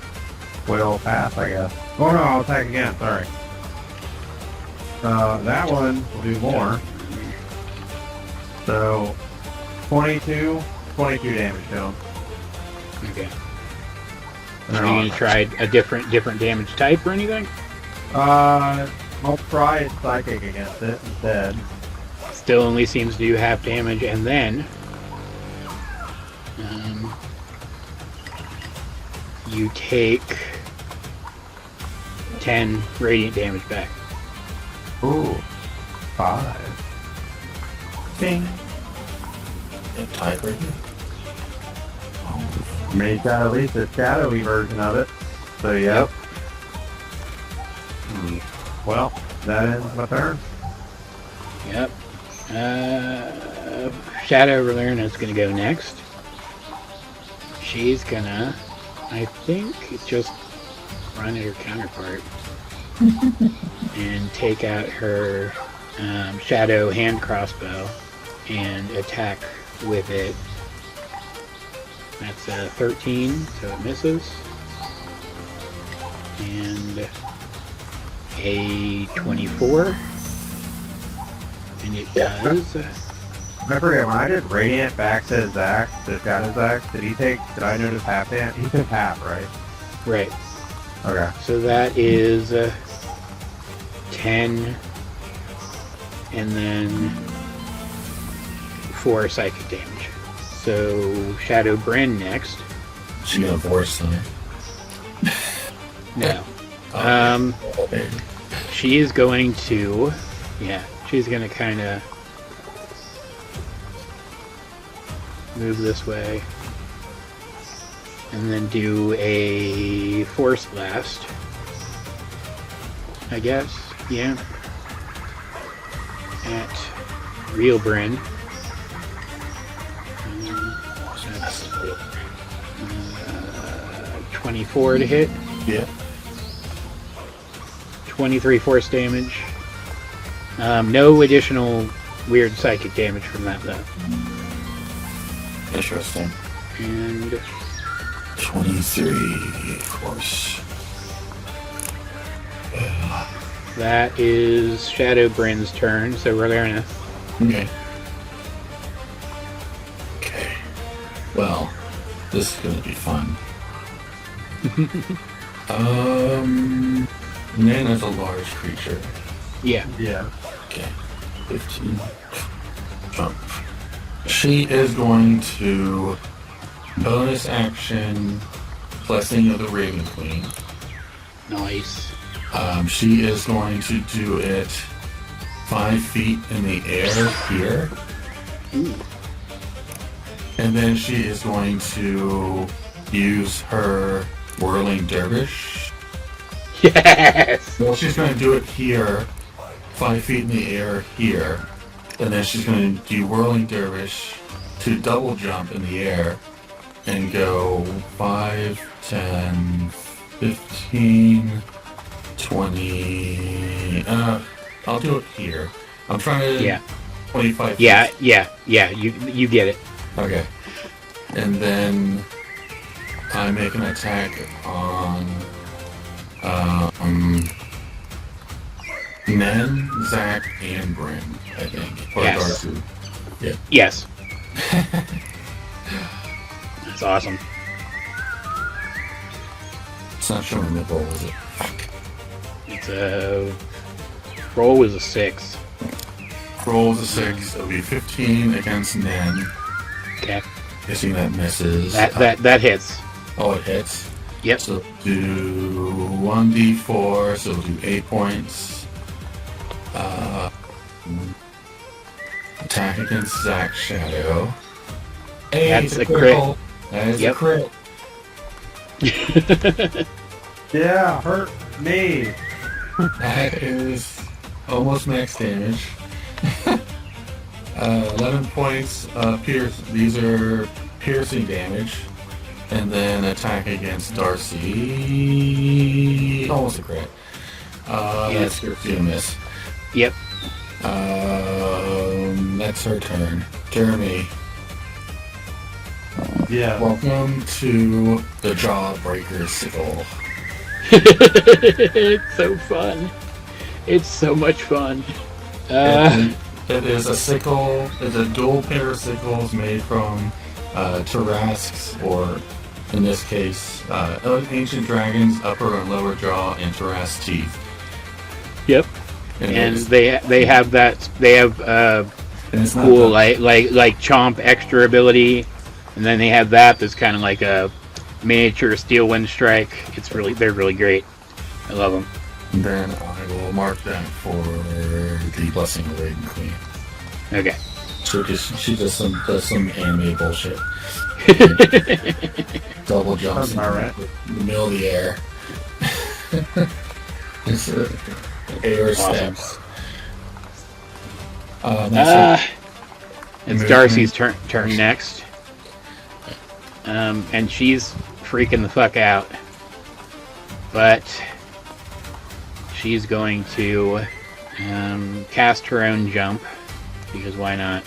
will pass, I guess. Oh no, I'll attack again, sorry. That one will do more. So, 22 damage to him. Okay. And Are then you gonna try a different damage type or anything? I'll try psychic against it instead. Still only seems to do half damage, and then you take 10 radiant damage back. Ooh. 5. Bing. A tiebreaker. Oh. I mean, he's got at least a shadowy version of it. So, yeah. Yep. Well, that ends my turn. Yep. Shadow Relerna's gonna go next. She's gonna, I think, just run at her counterpart and take out her shadow hand crossbow and attack with it. That's a 13, so it misses. And a 24. And it does. I forget, when I did Radiant back to Zack, the Shadow Zack, did I notice half damage? He took half, right? Right. Okay. So that is 10 and then 4 psychic damage. So Shadow Brynn next. She got a voice on her. No. Okay. She is going to, she's going to kind of move this way and then do a force blast, I guess. Yeah. At real Brynn. So that's 24 to hit. Yeah. 23 force damage. No additional weird psychic damage from that though. Interesting. And 23, of course. that is Shadow Brynn's turn, so Relerna. Okay. Okay. Well, this is gonna be fun. Nana's a large creature. Yeah. Yeah. Okay. 15. Jump. She is going to bonus action Blessing of the Raven Queen. Nice. She is going to do it 5 feet in the air here. Ooh. And then she is going to use her Whirling Dervish. Yes! Well, she's going to do it here, 5 feet in the air here. And then she's going to do Whirling Dervish to double jump in the air and go 5, 10, 15, 20. I'll do it here. I'm trying to. Yeah. 25 feet. Yeah. You get it. Okay. And then I make an attack on Nen, Zack, and Brynn, I think. Or Yes. Darcy. Yeah. Yes. That's awesome. It's not showing the roll, is it? Fuck. It's a roll was a 6. Rolls a 6. It'll be 15 against Nen. Okay. Guessing that misses. That hits. Oh, it hits. Yep. So do 1d4, so we'll do 8 points. Attack against Zack Shadow. Hey, That's it's a crit. That is Yep. a crit. Yeah, hurt me. That is almost max damage. 11 points pierce. These are piercing damage. And then attack against Darcy. Almost a crit. That's your miss. Yep. That's her turn. Jeremy, Yeah. welcome to the Jawbreaker Sickle. It's so fun. It's so much fun. It is a sickle. It's a dual pair of sickles made from Tarrasques, or in this case, ancient dragons' upper and lower jaw and Tarrasque teeth. Yep. And they have and it's not cool the- like chomp extra ability, and then they have that's kind of like a miniature steel wind strike. They're really great. I love them. Then I will mark that for the Blessing of the Raven Queen. Okay. She does some anime bullshit. Double jumps in the middle of the air. It's air Awesome. steps. It's Darcy's turn next. And she's freaking the fuck out. But she's going to cast her own jump, because why not?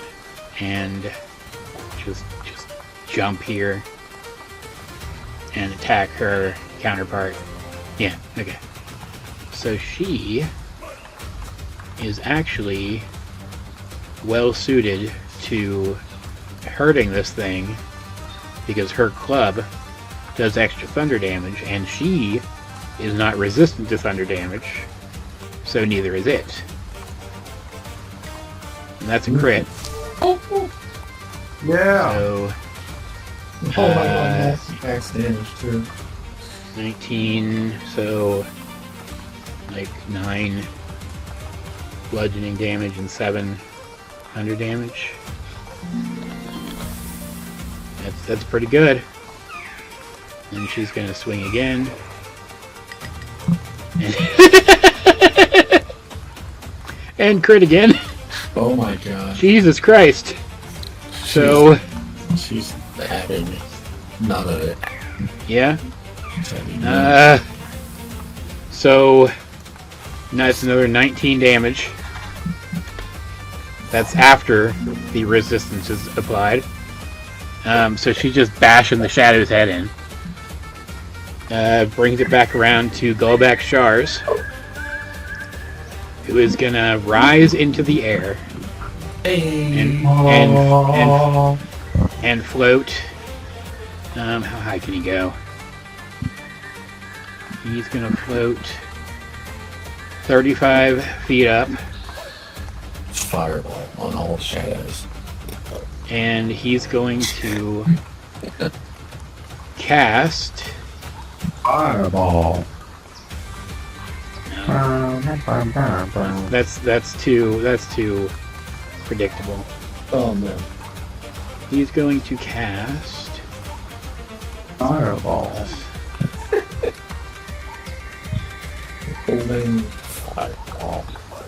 And just jump here and attack her counterpart. Yeah, okay. So she is actually well suited to hurting this thing, because her club does extra thunder damage, and she is not resistant to thunder damage, so neither is it. And that's a crit. Yeah. So Oh my god, max damage too. 19, so like 9 bludgeoning damage and 7 thunder damage. That's pretty good. And she's gonna swing again. And crit again. Oh my god. Jesus Christ. So She's having none of it. yeah. She's having none. So now it's another 19 damage. That's after the resistance is applied. So she's just bashing the Shadow's head in. Brings it back around to Gullback Shars, who is gonna rise into the air and float. How high can he go? He's gonna float 35 feet up, Fireball on all the shadows. and he's going to cast. Fireball. That's too predictable. Oh no. He's going to cast. Fireball. Holding fireball.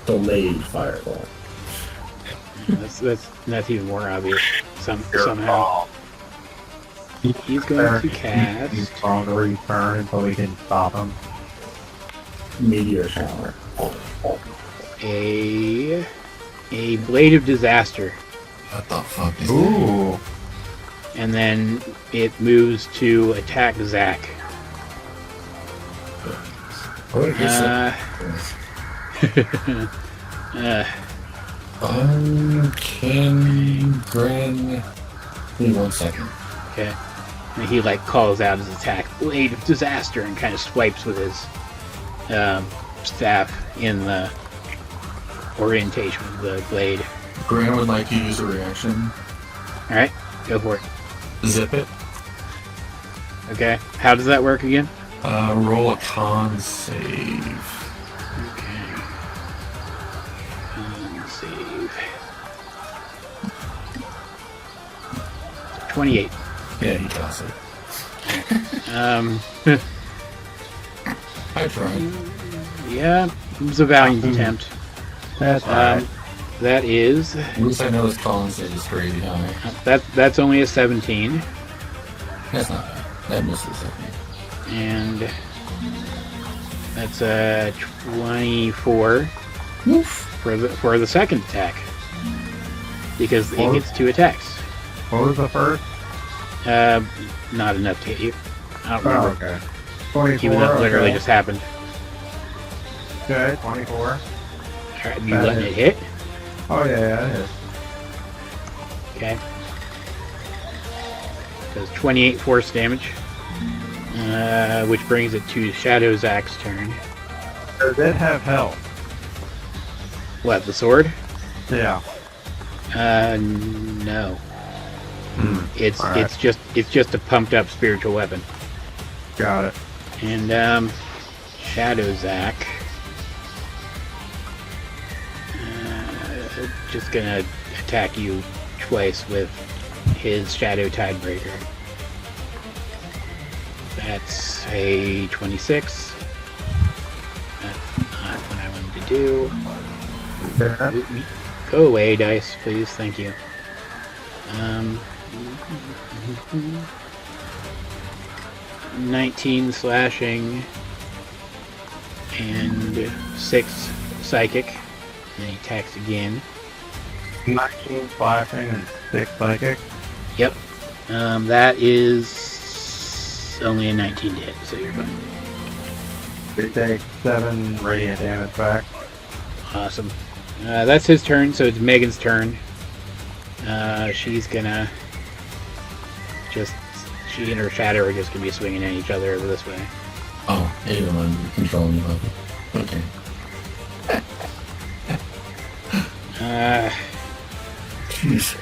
Delayed fireball. That's even more obvious. Somehow. He's going to cast On the return until we can stop him. Meteor shower. a Blade of Disaster, What the fuck is Ooh. and then it moves to attack Zack. that? What did he say? Brynn. Give me 1 second. Okay. And he calls out his attack, Blade of Disaster, and kind of swipes with his staff in the orientation of the blade. Brynn would like to use a reaction. Alright, go for it. Zip it. Okay. How does that work again? Roll a con save. Okay. Save. 28. Yeah, he does it. I tried. Yeah, it was a valiant attempt. That's right. That is, At least I know his con save is crazy high. that's only a 17, That's not bad. That misses, I think. and that's a 24 Woof. for the second attack, because it gets 2 attacks. What was the first? Not enough to hit you. I don't Oh, remember. okay. 24. Even though it literally okay. just happened. Okay, 24. Alright, you letting it hit? Oh, yeah, it is. Okay. Does 28 force damage, which brings it to Shadow Zack's turn. Does it have health? What, the sword? Yeah. No. It's Alright. it's just a pumped up spiritual weapon. Got it. And Shadow Zack. Just gonna attack you twice with his Shadow Tidebreaker. That's a 26. That's not what I wanted to do. Go away, dice, please. Thank you. 19 slashing and 6 psychic. And he attacks again. 19 slashing and 6 psychic. Yep. That is only a 19 to hit, so you're fine. You take 7 radiant damage back. Awesome. That's his turn, so it's Megan's turn. She's gonna she and her Shadow are just gonna be swinging at each other over this way. Oh, either one controlling you. Okay. Jeez.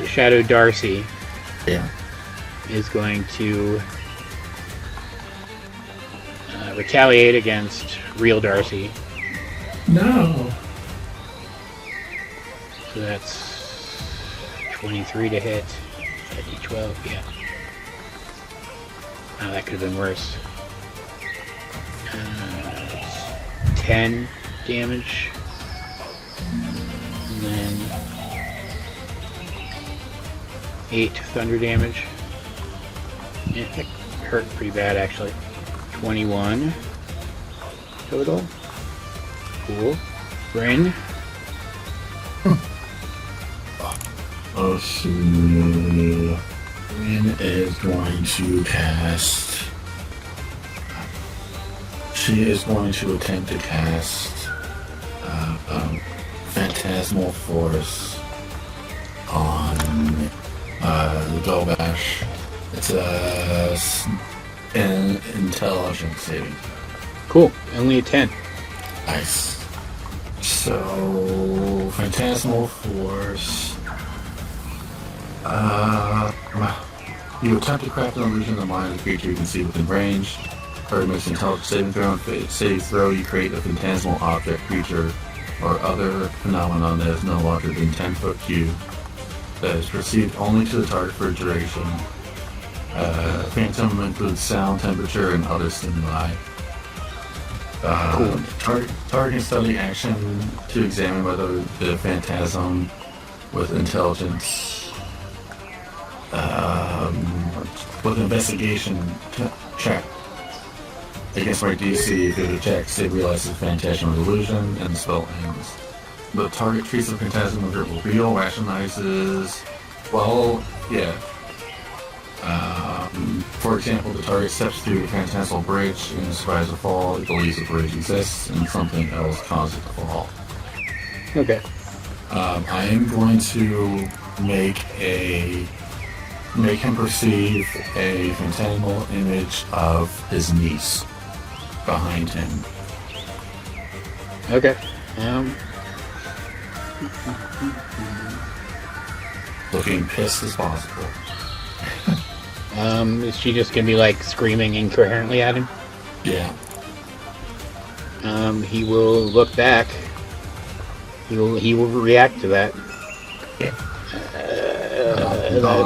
Shadow Darcy Yeah. is going to retaliate against real Darcy. No. So that's 23 to hit. At D12, yeah. Oh, that could have been worse. 10 damage. And then 8 thunder damage. Yeah, it hurt pretty bad actually. 21 total. Cool. Brynn. Oh, so Brynn is going to cast. She is going to attempt to cast Phantasmal Force on the Golbash. It's an intelligence saving. Cool. Only a 10. Nice. So, Phantasmal Force. You attempt to craft an illusion of the mind of the creature you can see within range. Target makes an intelligence saving throw. And saves throw, you create a phantasmal object, creature, or other phenomenon that is no larger than 10-foot cube that is perceived only to the target for a duration. Phantom includes sound, temperature, and other stimuli. Cool. Target study action to examine whether the phantasm with intelligence with investigation check against my DC. If it checks, it realizes the phantasm is illusion and the spell ends. The target treats the phantasm as real, rationalizes. Well, yeah. For example, the target steps through the phantasmal bridge and survives a fall. It believes the bridge exists and something else caused it to fall. Okay. I am going to make him perceive a phantasmal image of his niece behind him. Okay. Looking pissed as possible. Is she just gonna be like screaming incoherently at him? Yeah. He will look back. He will react to that. Yeah.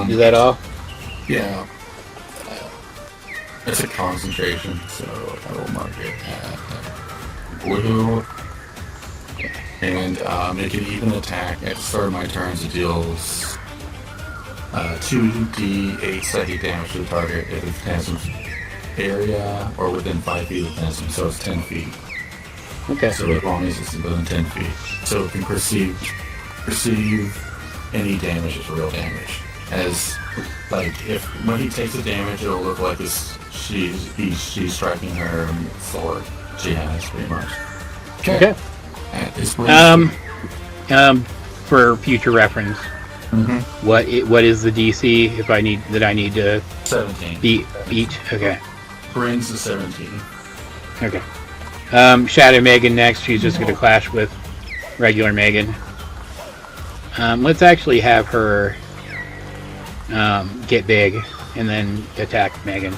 Is that all? Yeah. It's a concentration, so I will mark it at blue. And it can even attack at the start of my turns. It deals 2d8 psychic damage to the target if it has some area or within 5 feet of the phantasm, so it's 10 feet. Okay. So as long as it's within 10 feet. So it can perceive any damage as real damage. As, like, if when he takes the damage, it'll look like she's striking her sword. She has, pretty much. Okay. For future reference, what is the DC if I need to 17. beat? Okay. Brynn's the 17. Okay. Shadow Megan next. She's just going to clash with regular Megan. Let's actually have her get big and then attack Megan.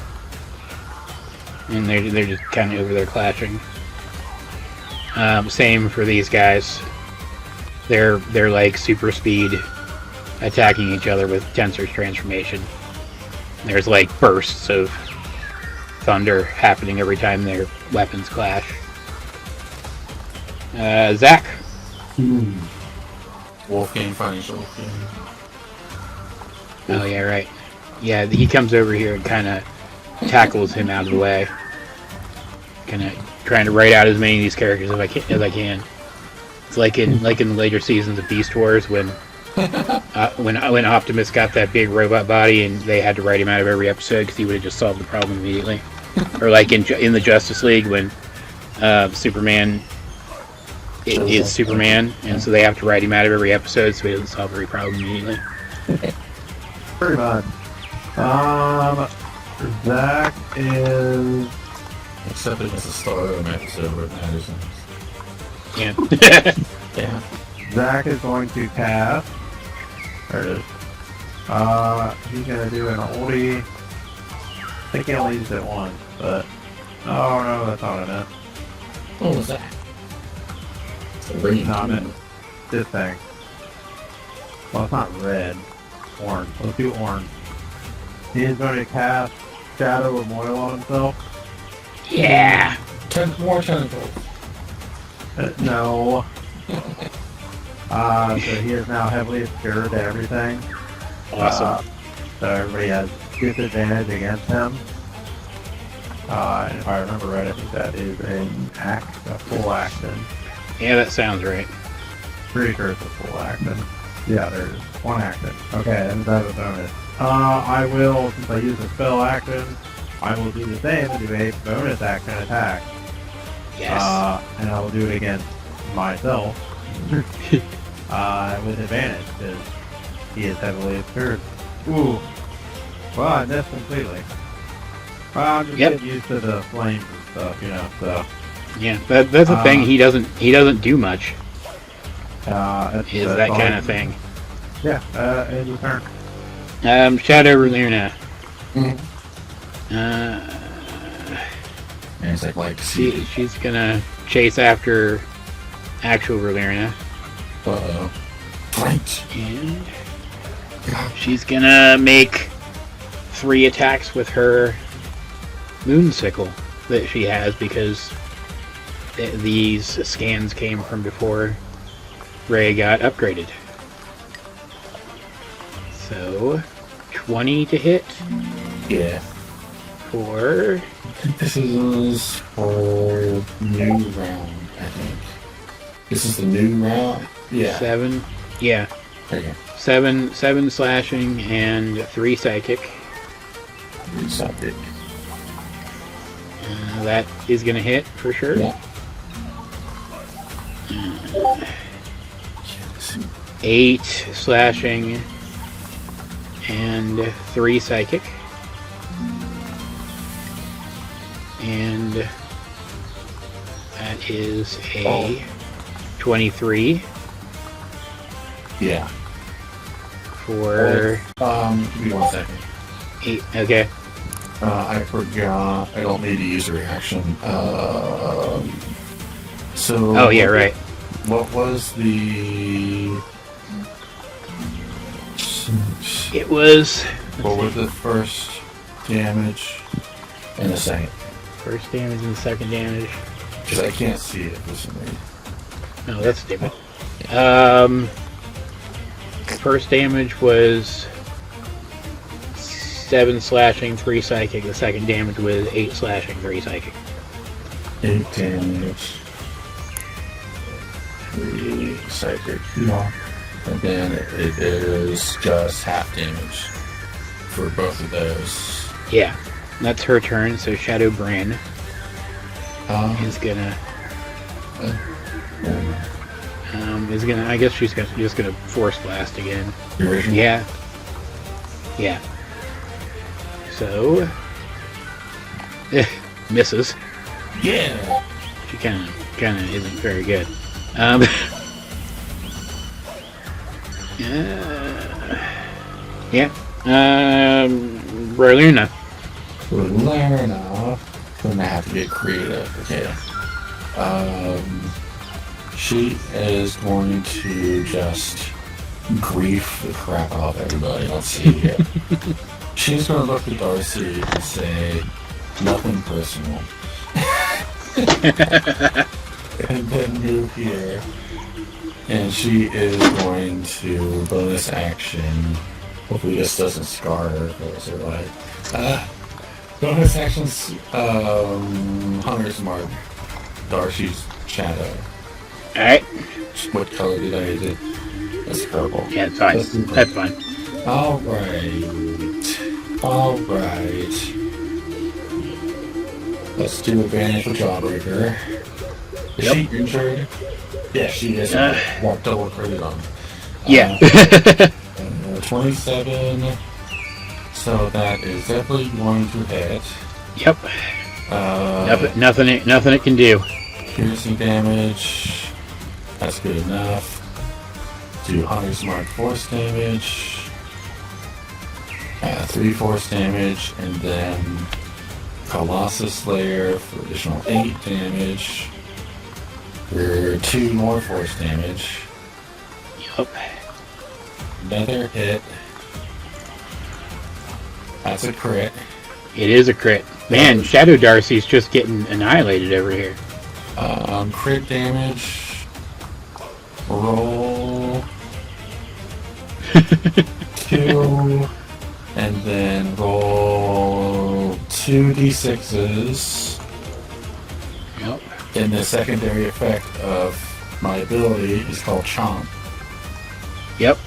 and they're just kind of over there clashing. Same for these guys. They're like super speed, attacking each other with Tensor's transformation. There's like bursts of thunder happening every time their weapons clash. Zack. Wolfgang fighting Wolfgang. Oh yeah, right. Yeah, he comes over here and kind of tackles him out of the way. Kind of trying to write out as many of these characters as I can. It's like in the later seasons of Beast Wars when Optimus got that big robot body and they had to write him out of every episode because he would have just solved the problem immediately. Or like in the Justice League when Superman is Superman, and so they have to write him out of every episode so he doesn't solve every problem immediately. Pretty much. Zack is... Except against the start of an episode where it matters. Yeah. Yeah. Zack is going to cast. There it is. He's gonna do an oldie. I think he only used it once, but oh no, that's not what I meant. What was that? It's a ring. No, I meant this thing. Well, it's not red. Orange. Let's do orange. He is going to cast Shadow of Moil on himself. Yeah. More tentacles. No. So he is now heavily obscured to everything. Awesome. So everybody has disadvantage against him. And if I remember right, I think that is a full action. Yeah, that sounds right. Pretty sure it's a full action. Yeah, there's one action. Okay, and that's a bonus. I will, since I use a spell action, I will do the same and do a bonus action attack. Yes. And I will do it against myself. With advantage, because he is heavily obscured. Ooh. Well, I missed completely. Well, I'm just getting used to the flames and stuff, so. Yeah, that's a thing. He doesn't do much. Is that kind of thing. Yeah, end your turn. Shadow Reluna. Mm-hmm. And it's like she's gonna chase after actual Reluna. Uh-oh. Right. And she's gonna make 3 attacks with her moon sickle that she has because these scans came from before Ray got upgraded. So 20 to hit. Yeah. For I think this is for new round, I think. This is the new round? Yeah. 7. Yeah. Okay. 7 slashing and 3 psychic. Psychic. That is gonna hit for sure. Yeah. 8 slashing and 3 psychic. And that is a 23 Yeah. for give me 1 second. 8. Okay. I forgot. I don't need to use a reaction. So. Oh yeah, right. What was the? It was. What was the first damage and the second? First damage and second damage. Because I can't see it for some reason. Oh, that's stupid. First damage was 7 slashing, 3 psychic. The second damage was 8 slashing, 3 psychic. 8 damage. 3 psychic. Yeah. And then it is just half damage for both of those. Yeah. That's her turn, so Shadow Brynn is gonna... I guess she's just gonna Force Blast again. The original? Yeah. Yeah. So... misses. Yeah! She kinda isn't very good. Yeah. Bryluna. Luna. gonna have to get creative. Okay. She is going to just grief the crap out of everybody. Let's see here. She's gonna look at Darcy and say, nothing personal. And then move here. And she is going to bonus action. Hopefully this doesn't scar her or like. Bonus actions, Hunter's Mark, Darcy's Shadow. Alright. What color did I use it? That's purple. Yeah, it's fine. That's fine. Alright. Let's do advantage for Jawbreaker. Is she injured? Yeah, she is. Double credit on. Yeah. 27. So that is definitely going to hit. Yep. Nothing it can do. Piercing damage. That's good enough. Do Hunter's Mark force damage. 3 force damage, and then Colossus Slayer for additional 8 damage. For 2 more force damage. Yep. Another hit. That's a crit. It is a crit. Man, Shadow Darcy's just getting annihilated over here. Crit damage. Roll 2, and then roll 2d6s. Yep. And the secondary effect of my ability is called Chomp. Yep.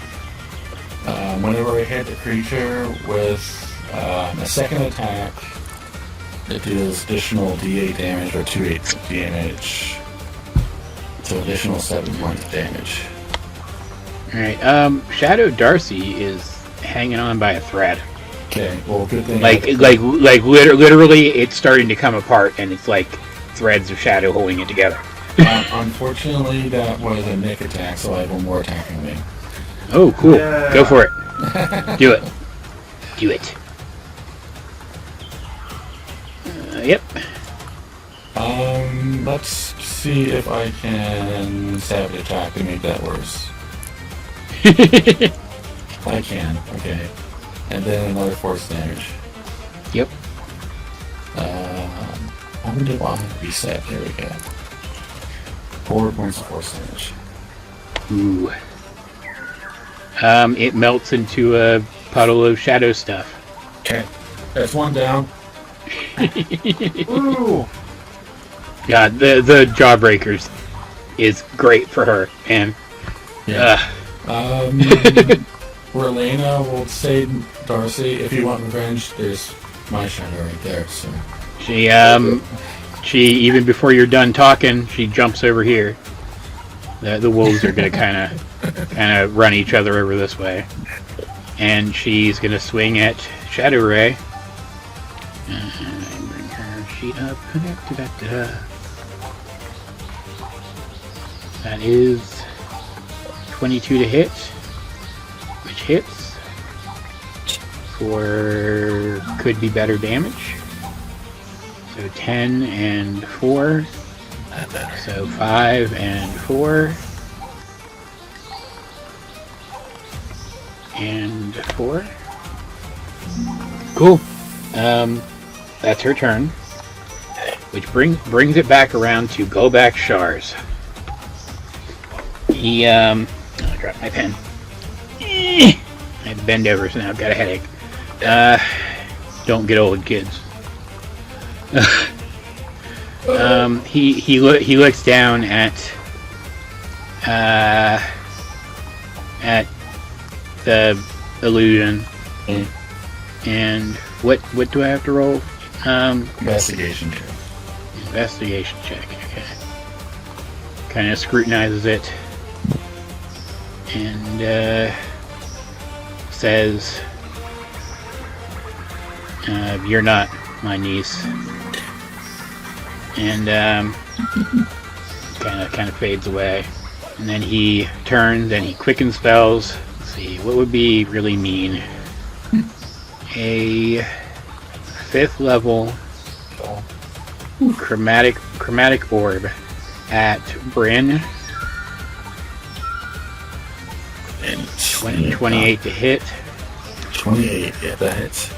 Whenever I hit a creature with a second attack, it deals additional d8 damage or 2d8 damage. So additional 7 points of damage. Alright, Shadow Darcy is hanging on by a thread. Okay, well, good thing. Literally, it's starting to come apart, and it's like threads of shadow holding it together. Unfortunately, that was a Nick attack, so I have one more attacking me. Oh, cool. Yeah. Go for it. Do it. Do it. Yep. Let's see if I can savage attack to make that worse. I can, okay. And then another force damage. Yep. Only do I reset, there we go. 4 points of force damage. Ooh. It melts into a puddle of shadow stuff. Okay, that's one down. Ooh! God, the Jawbreakers is great for her, and Yeah. Relena will say, Darcy, if you want revenge, there's my shadow right there, so. she even before you're done talking, she jumps over here. The wolves are gonna kind of run each other over this way, and she's gonna swing at Shadow Ray. And bring her sheet up. That is 22 to hit, which hits for could be better damage. So 10 and 4. So 5 and 4. And 4. Cool. That's her turn. Which brings it back around to go back Shars. He I dropped my pen. I had to bend over, so now I've got a headache. Don't get old, kids. He looks down at the illusion. And what do I have to roll? Investigation check. Investigation check. Okay. Kind of scrutinizes it and says, "You're not my niece." And kind of fades away. And then he turns and he quicken spells. Let's see, what would be really mean? A 5th level chromatic orb at Brynn. And 28 to hit. 28, yeah, that hits.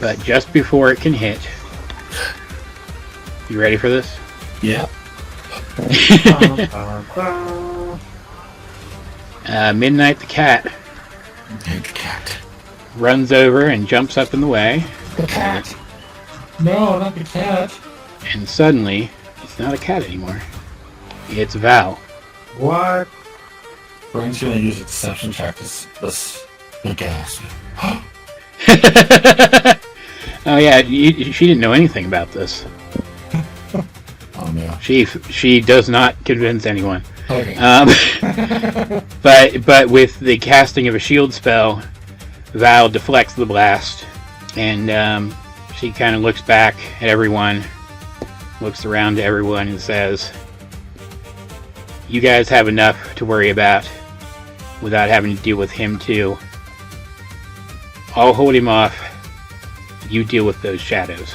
But just before it can hit, you ready for this? Yeah. Midnight the cat And the cat. runs over and jumps up in the way, The cat. No, not the cat. and suddenly, it's not a cat anymore. It's Val. What? Brynn's gonna use a deception check to gasp. Oh yeah, she didn't know anything about this. Oh no. She does not convince anyone. Okay. But with the casting of a shield spell, Val deflects the blast, and she kind of looks back at everyone, looks around to everyone, and says, "You guys have enough to worry about without having to deal with him too. I'll hold him off. You deal with those shadows."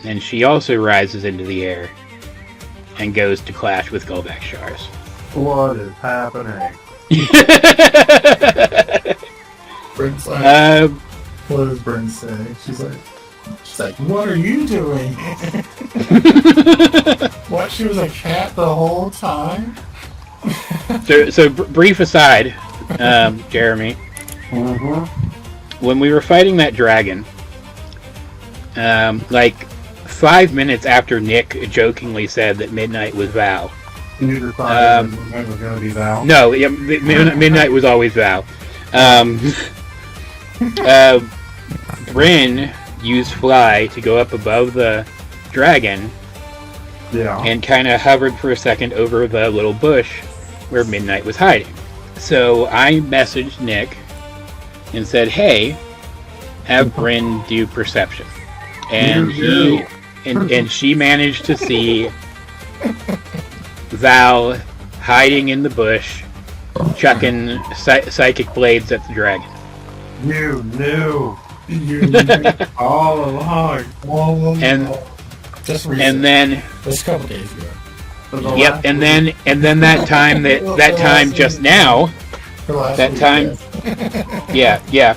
And she also rises into the air and goes to clash with Golbak Shars. What is happening? Brynn's like, Um, what does Brynn say? She's like, what are you doing? What, she was a cat the whole time? so brief aside, Jeremy, Mm-hmm. when we were fighting that dragon, like 5 minutes after Nick jokingly said that Midnight was Val. You decided that it was going to be Val? No, yeah, Midnight was always Val. Brynn used Fly to go up above the dragon Yeah. and kind of hovered for a second over the little bush where Midnight was hiding. So I messaged Nick and said, "Hey, have Brynn do perception," and and she managed to see Val hiding in the bush, chucking psychic blades at the dragon. You knew You knew all along. And just and then just a couple days ago. For the yep, last and then that time just now, For last that week, time, yes. yeah.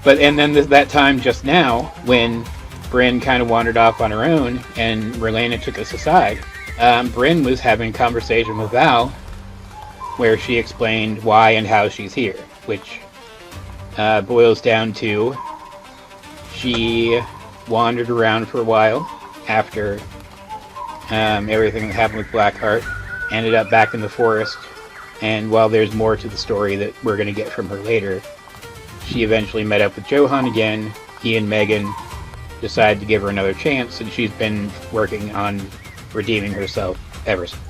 But and then that time just now when Brynn kind of wandered off on her own and Relena took us aside, Brynn was having a conversation with Val where she explained why and how she's here, which boils down to she wandered around for a while after everything that happened with Blackheart, ended up back in the forest, and while there's more to the story that we're going to get from her later, she eventually met up with Johan again. He and Megan decided to give her another chance, and she's been working on redeeming herself ever since.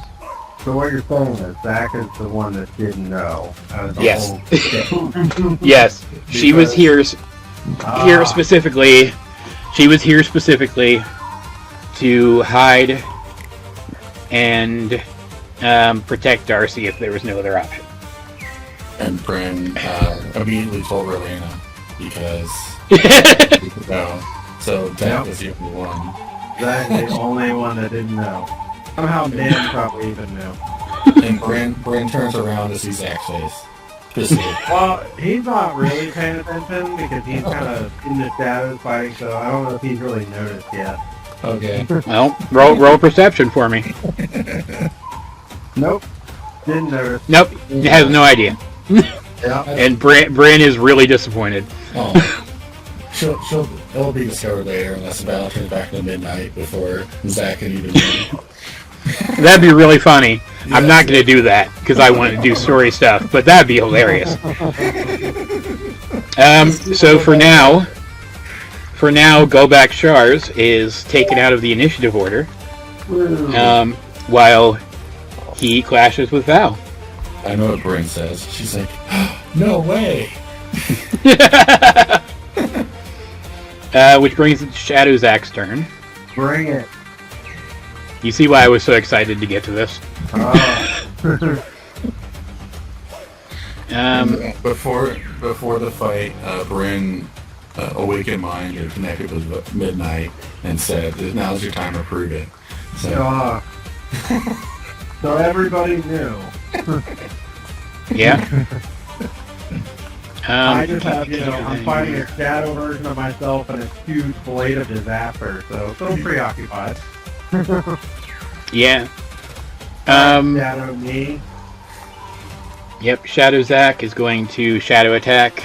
So what you're saying is Zack is the one that didn't know. Yes. Whole... Yes, she was here Ah. specifically. She was here specifically to hide and protect Darcy if there was no other option. And Brynn immediately told Relena because no. So that was the only one. Zack is the only one that didn't know. Somehow Nin probably even knew. And Brynn turns around to see Zack's face. Just Well, he's not really paying attention because he's kind of in the shadows fighting, so I don't know if he's really noticed yet. okay. Well, roll perception for me. Nope. Didn't notice. Nope, he has no idea. Yeah. And Brynn is really disappointed. Oh. It'll be discovered later unless the battle turns back to midnight before Zack can even That'd be really funny. I'm not going to do that because I want to do story stuff, but that'd be hilarious. So for now, Golbak Shars is taken out of the initiative order, while he clashes with Val. I know what Brynn says. She's like, no way. Which brings it to Shadow Zack's turn. Bring it. You see why I was so excited to get to this. Before the fight, Brynn awakened mind or connected with midnight and said, "Now's your time to prove it." So, So everybody knew. Yeah. I just have, I'm fighting a shadow version of myself and a huge blade of disaster, so still preoccupied. Yeah. Shadow me. Yep. Shadow Zack is going to shadow attack.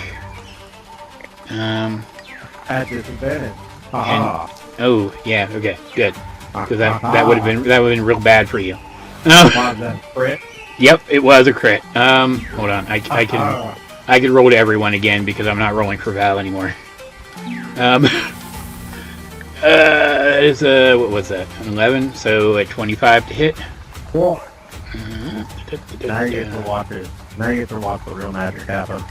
At disadvantage. Oh, yeah. Okay. Good. Because that would have been real bad for you. Was that crit? Yep. It was a crit. Hold on. I can roll to everyone again because I'm not rolling for Val anymore. It's what was that? 11, so at 25 to hit. Cool. Now you get to watch it. Now you get to watch the real magic happen.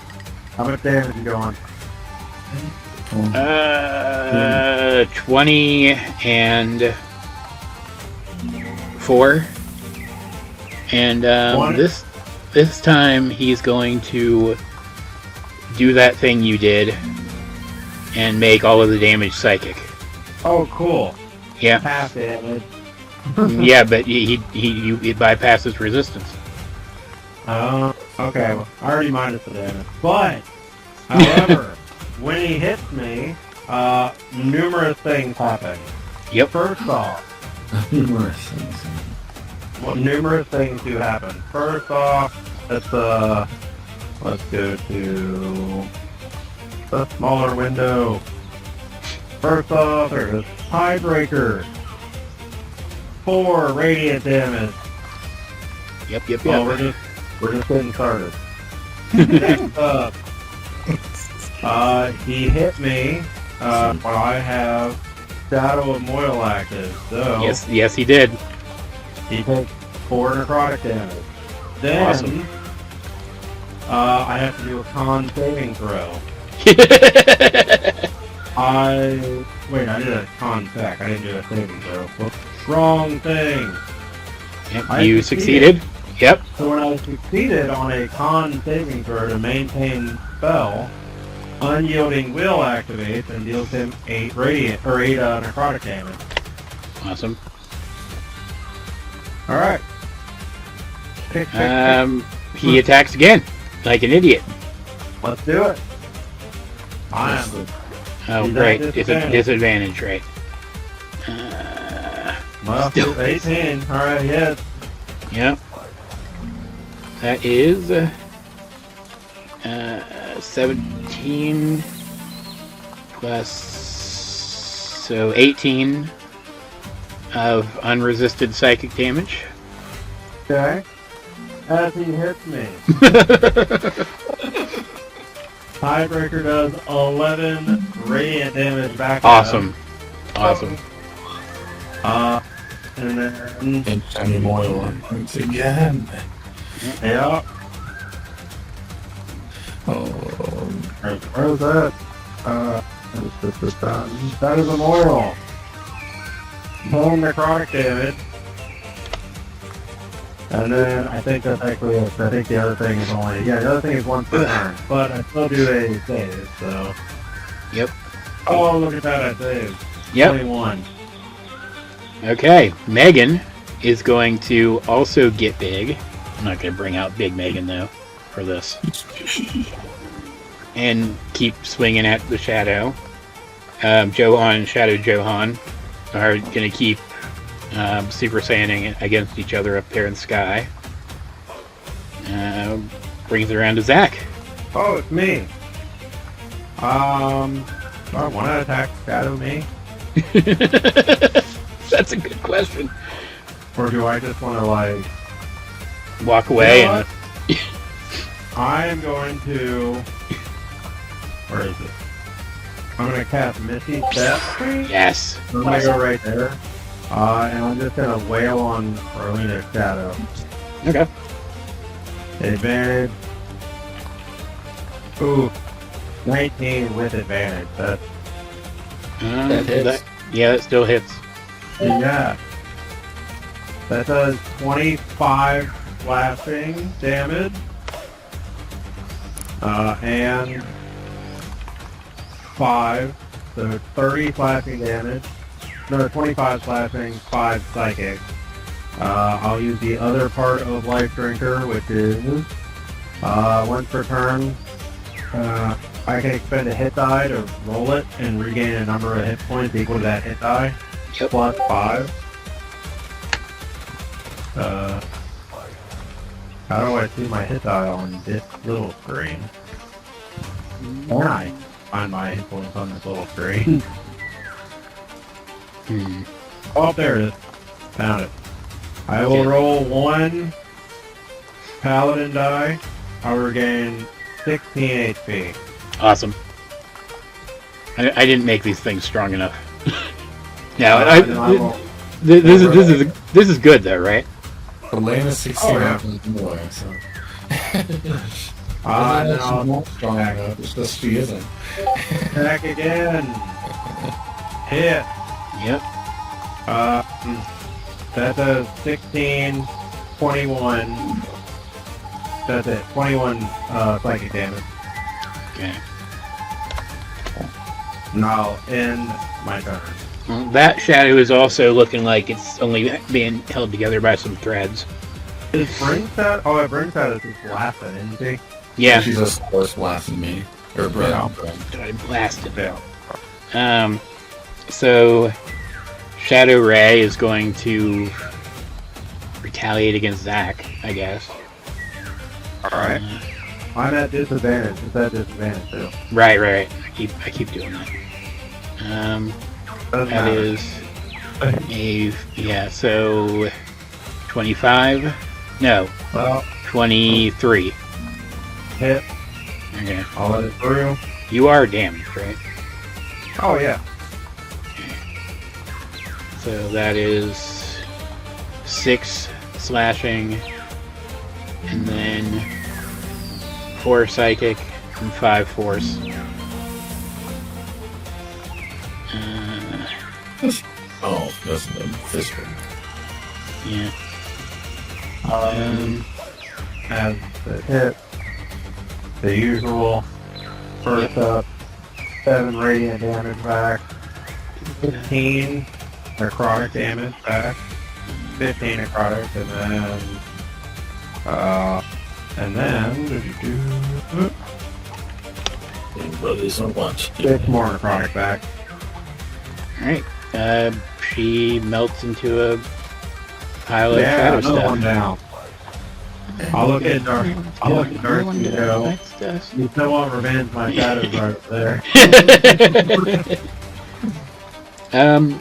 How much damage you going? 20 and 4. And this time he's going to do that thing you did and make all of the damage psychic. Oh, cool. Yeah. Half damage. Yeah, but it bypasses resistance. Oh, okay. Well, I already minus the damage. But, however, when he hits me, numerous things happen. Yep. First off, numerous things. well, numerous things do happen. First off, let's go to the smaller window. First off, there's Tiebreaker. 4 radiant damage. Yep. Oh, we're just getting started. Next up, he hit me while I have Shadow of Moil active. So Yes, he did. he takes 4 necrotic damage. Then Awesome. I have to do a con saving throw. I did a con sack. I didn't do a saving throw. Whoops. Wrong thing. Yep, I you succeeded. Yep. So when I succeeded on a con saving throw to maintain spell, Unyielding Will activates and deals him 8 necrotic damage. Awesome. All right. Pick. He attacks again, like an idiot. Let's do it. I am. Oh, He's great. at It's a disadvantage, right? Well, Still 18. All right, yes. Yep. That is 17 plus, so 18 of unresisted psychic damage. Okay. As he hits me. Tiebreaker does 11 radiant damage back. Awesome. And then And Shiny Moil once again. yeah. Oh, Where's that? That is a Moil. 10 necrotic damage. And then I think that's actually it. I think the other thing is only the other thing is 1 per turn. But I still do a save, so. Yep. Oh, look at that! I saved. Yep. 21. Okay, Megan is going to also get big. I'm not going to bring out Big Megan, though, for this. And keep swinging at the shadow. Johan and Shadow Johan are going to keep Super Saiyaning against each other up there in the sky. Brings it around to Zack. Oh, it's me. Do I want to attack Shadow me? That's a good question. Or do I just want to, like... Walk away You know and... I'm going to... Where is it? I'm going to cast Misty Step. Yes. I'm going to go right there. And I'm just going to wail on Rowena Shadow. Okay. Advantage. Ooh. 19 with advantage. That's... That hits. Yeah, that still hits. Yeah. That does 25 slashing damage. And 5, so 30 slashing damage. No, 25 slashing, 5 psychic. I'll use the other part of Life Drinker, which is once per turn, I can expend a hit die to roll it and regain a number of hit points equal to that hit die. Yep. Plus 5. How do I see my hit die on this little screen? Or I find my hit points on this little screen. Oh, there it is. Found it. I will roll 1 paladin die. I'll regain 16 HP. Awesome. I didn't make these things strong enough. This is good though, right? Elena's 16 yeah. more, so. Now not strong enough, it's just she isn't. attack again. Hit. Yep. That does 16, 21. That's it. 21 psychic damage. Okay. And I'll end my turn. Well, that shadow is also looking like it's only being held together by some threads. Is Brynn set? Oh, Brynn set is just blasted, isn't she? Yeah. She's just force blasting me. Or Brynn. Yeah. I blasted. Yeah. So Shadow Ray is going to retaliate against Zack, I guess. Alright. I'm at disadvantage. It's at disadvantage too. Right. I keep doing that. Doesn't That matter. is so 25? No, Well, 23. hit. Okay. I'll let it through. You are damaged, right? Oh yeah. So that is 6 slashing, and then 4 psychic, and 5 force. Oh, that's the physical. Yeah. As the hit, the usual. First up, 7 radiant damage back. 15 necrotic damage back. 15 necrotic, and then Brothers on watch. 6 more necrotic back. Alright. She melts into a pile of Yeah, shadow another one stuff. down. I'll look at Dark. I'll look at Dark and go, Stuff. you still want revenge, my shadow's right up there.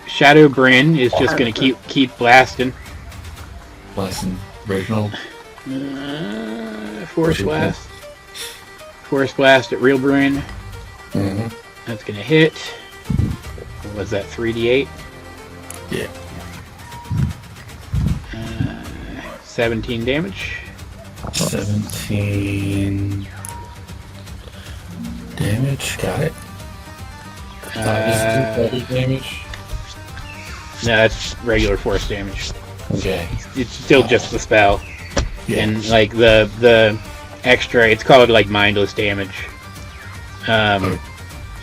Shadow Brynn is just gonna keep blasting. Blasting original. Force blast. Force blast at real Brynn. Mm-hmm. That's gonna hit. What was that, 3d8? Yeah. 17 damage. 17 damage. Got it. This is damage. No, that's regular force damage. Okay. It's still just the spell. Yeah. And like the extra, it's called like mindless damage.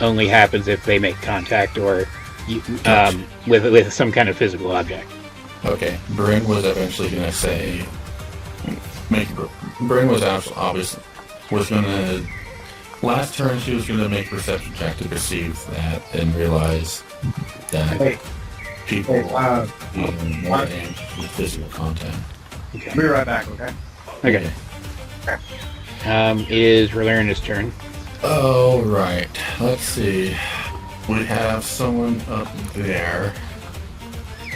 Only happens if they make contact or with some kind of physical object. Okay. Brynn was eventually gonna say, Brynn was obviously was gonna. Last turn, she was gonna make perception check to perceive that and realize that Hey, people hey, more damage with physical contact. Okay. I'll be right back, okay? Okay. It is Relerna's turn. Oh, right. Let's see. We have someone up there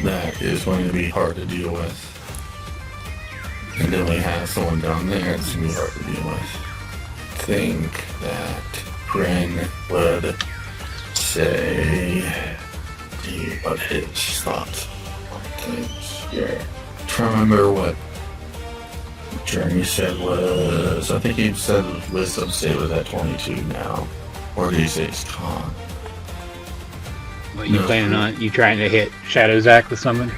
that is going to be hard to deal with. And then we have someone down there that's going to be hard to deal with. I think that Brynn would say what his thoughts here. Trying to remember what Journey said was. I think he said Wisdom save was at 22 now. Or did he say it's con? What you No. planning on? You trying to hit Shadow Zack with something?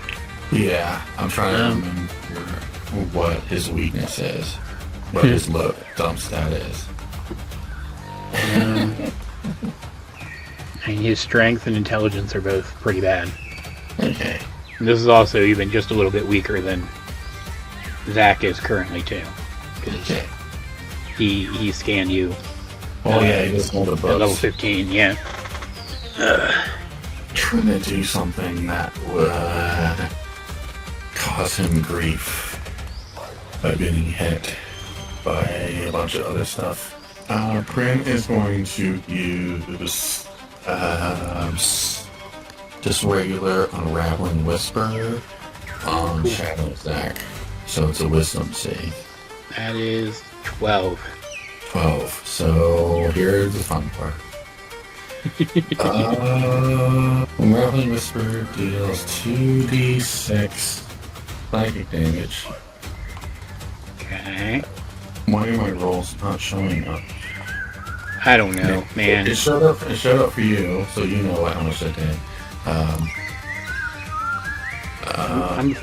Yeah, I'm trying to remember what his weakness is. What his low dump stat is. And his strength and intelligence are both pretty bad. Okay. And this is also even just a little bit weaker than Zack is currently too. Okay. He scanned you Oh yeah, he just hold the at level books. 15, yeah. Trying to do something that would cause him grief by getting hit by a bunch of other stuff. Brynn is going to use just regular unraveling whisper on Shadow Zack. So it's a wisdom save. That is 12. 12. So here's the fun part. Unraveling Whisper deals 2d6 psychic damage. Okay. Why are my rolls not showing up? I don't know, man. It showed up for you, so you know how much I did.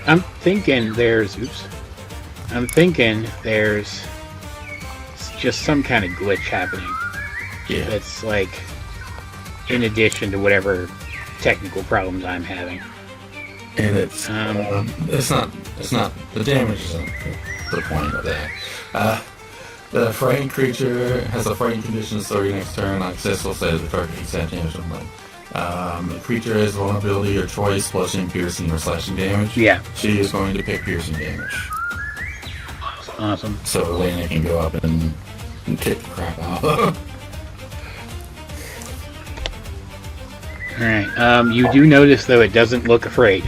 I'm thinking there's just some kind of glitch happening. Yeah. That's like in addition to whatever technical problems I'm having. And it's not the damage isn't the point of that. The frightened creature has a frightened condition starting next turn. On successful save, the target takes that damage from the creature has vulnerability or choice, bludgeoning, piercing, or slashing damage. Yeah. She is going to pick piercing damage. Awesome. So Elena can go up and kick the crap out. Alright, you do notice though it doesn't look afraid.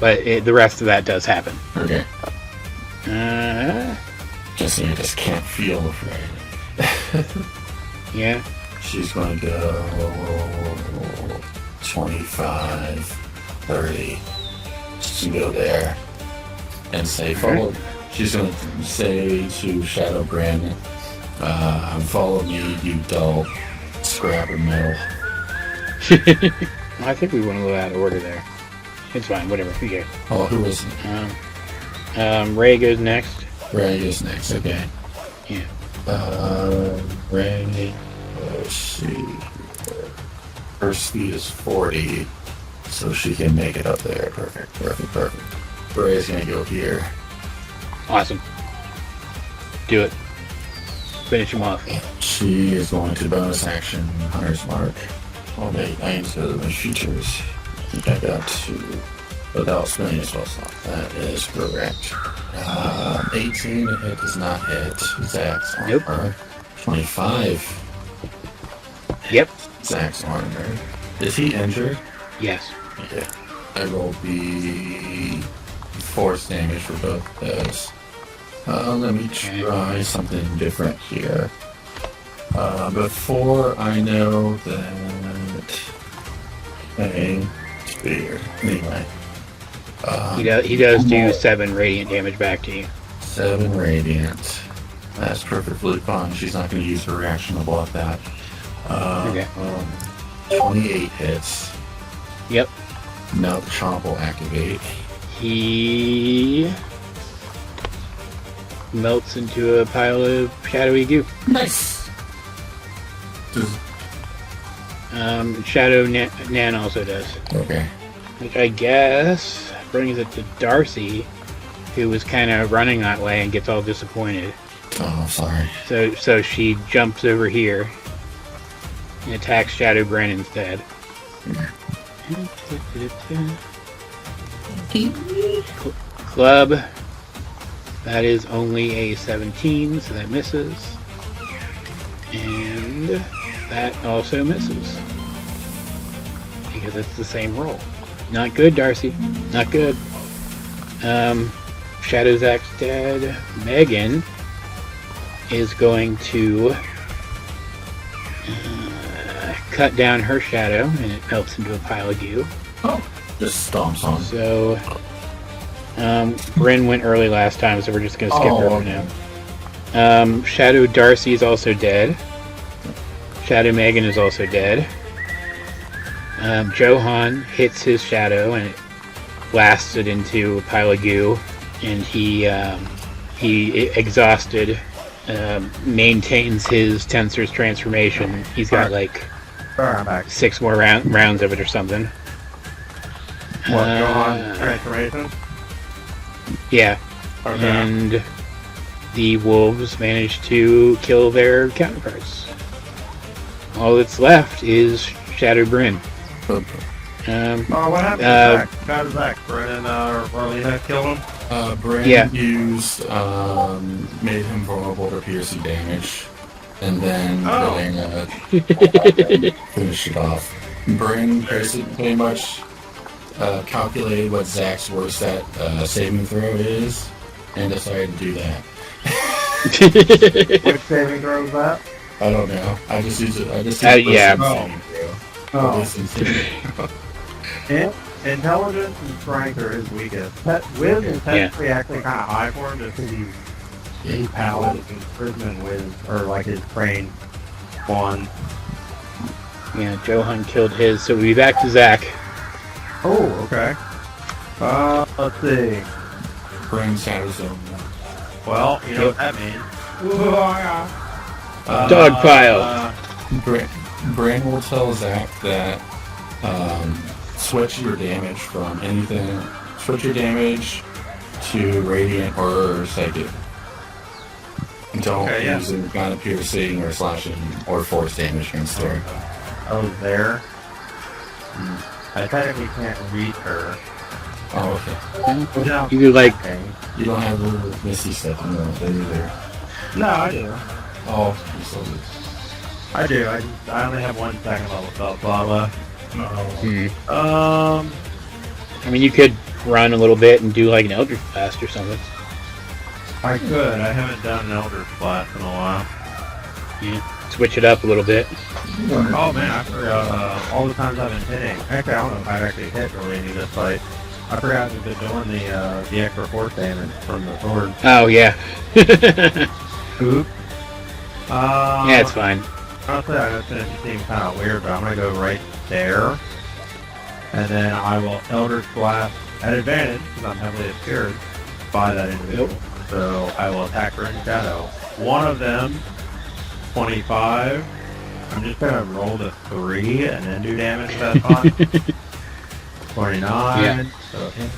But the rest of that does happen. Okay. Just you just can't feel afraid. Yeah. She's going to go 25, 30. She's going to go there and say follow. She's going to say to Shadow Brynn, follow me, you dull scrap of metal. I think we went a little out of order there. It's fine, whatever, who cares? Oh, who is it? Ray goes next. Ray is next, okay. Yeah. Ray, let's see. Her speed is 40, so she can make it up there. Perfect. Ray's gonna go here. Awesome. Do it. Finish him off. She is going to bonus action Hunter's Mark. Oh, wait, I need to go to my features. I think I got to without spinning a spell slot. That is correct. 18 to hit does not hit. Zack's armor. Nope. 25. Yep. Zack's armor. Is he injured? Yes. Yeah. I rolled the force damage for both those. Let me try something different here. Before I know that... Hey, it's weird. Anyway. He does do 7 radiant damage back to you. 7 radiant. That's perfectly fine. She's not going to use her reaction to block that. Okay. 28 hits. Yep. Now the chomp will activate. He melts into a pile of shadowy goo. Nice! Shadow Nan also does. Okay. Which I guess brings it to Darcy, who was kind of running that way and gets all disappointed. Oh, sorry. So she jumps over here and attacks Shadow Brynn instead. Club. That is only a 17, so that misses. And that also misses. Because it's the same roll. Not good, Darcy. Not good. Shadow Zack's dead. Megan is going to cut down her shadow, and it melts into a pile of goo. Oh, just stomps on. So, Brynn went early last time, so we're just going to skip her for now. Shadow Darcy is also dead. Shadow Megan is also dead. Johan hits his shadow, and it blasts it into a pile of goo, and he exhausted, maintains his Tensor's transformation. He's got like Sorry, I'm back. 6 more rounds of it or something. What, Johan transformation? Yeah. Okay. And the wolves managed to kill their counterparts. All that's left is Shadow Brynn. What happened to Zack? How did Zack? Brynn and Orlina killed him? Brynn used, made him vulnerable to piercing damage, and then Orlina finished it off. Brynn pretty much calculated what Zack's worst at saving throw is, and decided to do that. Which saving throw was that? I don't know. I just use it. I just use yeah. saving throw. Intelligence and strength are his weakest. Wiz is technically actually kind of high for him just because he's paladin and prisman Wiz, or like his trained one. Yeah, Johan killed his, so we'll be back to Zack. Oh, okay. Let's see. Brynn Shadow Zone. Well, you know what that means. Dog pile. Brynn will tell Zack that switch your damage from anything. Switch your damage to radiant or psychic. Don't use any kind of piercing or slashing or force damage against her. I was there. I technically can't read her. Oh, okay. You do like. You don't have the misty stuff in there either. No, I do. Oh, you still do. I do. I only have 1 second level spell slot left. I mean, you could run a little bit and do like an Eldritch Blast or something. I could. I haven't done an Eldritch Blast in a while. Yeah. Switch it up a little bit. Oh man, I forgot all the times I've been hitting. Actually, I don't know if I've actually hit really any of this fight. I forgot I've been doing the extra force damage from the sword. Oh yeah. Oop. Yeah, it's fine. Honestly, I know it's going to seem kind of weird, but I'm going to go right there. And then I will Eldritch Blast at advantage, because I'm heavily obscured by that individual. Nope. So I will attack her in shadow. One of them, 25. I'm just going to roll the 3 and then do damage that time. 29. Yeah. So hit.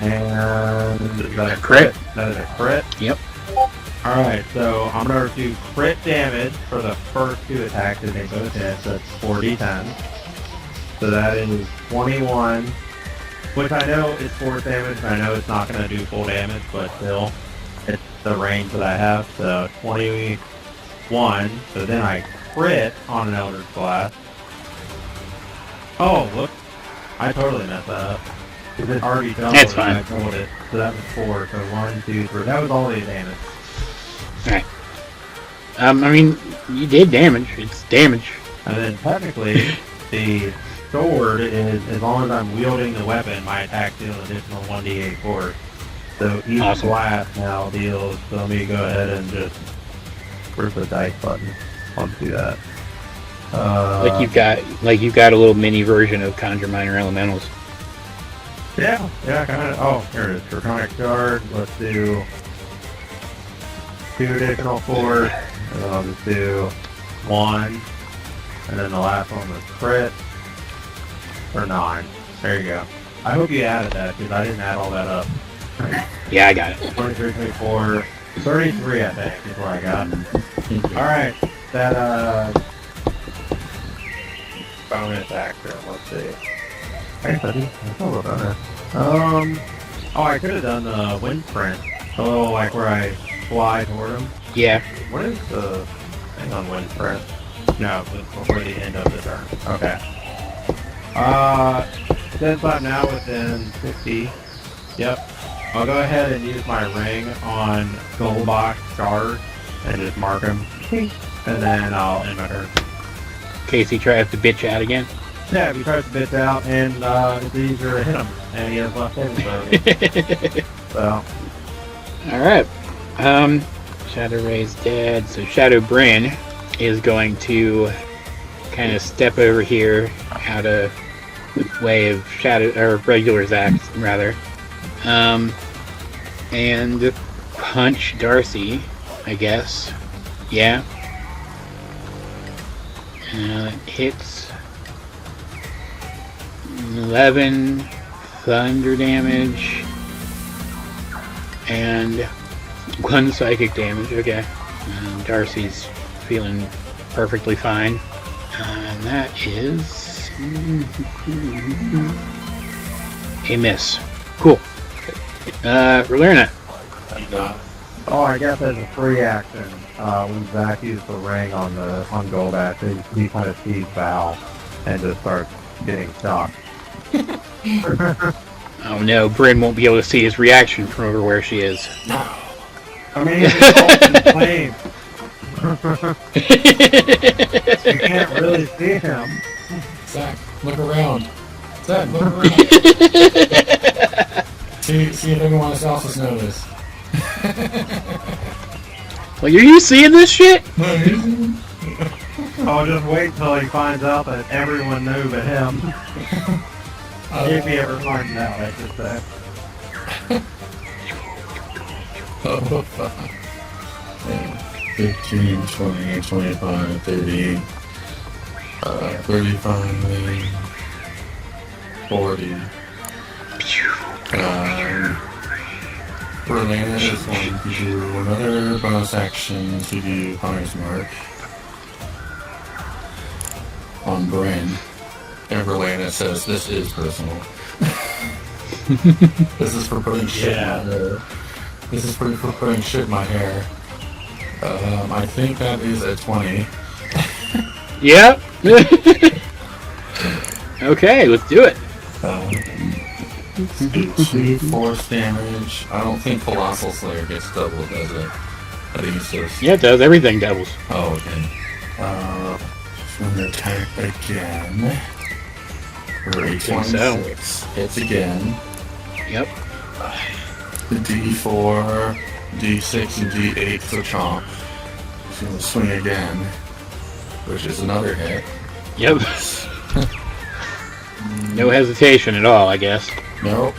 And is that a Crit. That is a crit. Yep. Alright, so I'm going to do crit damage for the first 2 attacks that they both hit, so it's 4d10. So that is 21, which I know is force damage, and I know it's not going to do full damage, but still, it's the range that I have, so 21, so then I crit on an Eldritch Blast. Oh, look, I totally messed that up. Because it already doubled. That's fine. I told it, so that was 4, so 1, 2, 3, that was all the damage. Alright. I mean, you did damage. It's damage. And then technically, the sword is, as long as I'm wielding the weapon, my attack deals an additional 1d8 force. So each blast now deals, so let me go ahead and just, where's the dice button? Let's do that. Like you've got a little mini version of Conjure Minor Elementals. Yeah, kind of. Oh, here it is. Draconic Shard. Let's do 2 additional force, and then I'll just do 1, and then the last one was crit, or 9. There you go. I hope you added that, because I didn't add all that up. Yeah, I got it. 23, 24, 33, I think, is where I got. Alright, that, bonus action, let's see. I guess I did a little bonus. Oh, I could have done the wind sprint. A little like where I fly toward him. Yeah. What is the thing on wind sprint? No, it's before the end of the turn. Okay. Since I'm now within 50, yep, I'll go ahead and use my ring on Goldbox Shard and just mark him. And then I'll end my turn. In case he tries to bitch out again. Yeah, if he tries to bitch out, and it's easier to hit him, and he has less saving throws. So. Alright. Shadow Ray's dead, so Shadow Brynn is going to kind of step over here out of the way of Shadow, or regular Zack, rather. And punch Darcy, I guess. Yeah. Hits 11 thunder damage and 1 psychic damage. Okay. Darcy's feeling perfectly fine. And that is a miss. Cool. Relerna. Oh, I guess as a free action, when Zack used the ring on Golbat, he kind of sees Val and just starts getting shocked. Oh no, Brynn won't be able to see his reaction from over where she is. No. I mean, it's all in flame. You can't really see him. Zack, look around. Zack, look around. see if anyone else has noticed. Like, are you seeing this shit? I'll just wait till he finds out that everyone knew but him. If he ever finds out, I should say. Oh, fuck. 15, 20, 25, 30, 35, 40. Orlando is going to do another bonus action to do Hunter's Mark on Brynn. And Orlando says, this is personal. This is for putting shit in my hair. This is for putting shit in my hair. I think that is a 20. Yep. Okay, let's do it. 2 force damage. I don't think Colossal Slayer gets double, does it? I think it's just... Yeah, it does. Everything doubles. Oh, okay. So I'm going to attack again. For a 26. Hits again. Yep. The D4, D6, and D8 for chomp. He's going to swing again. Which is another hit. Yep. No hesitation at all, I guess. Nope.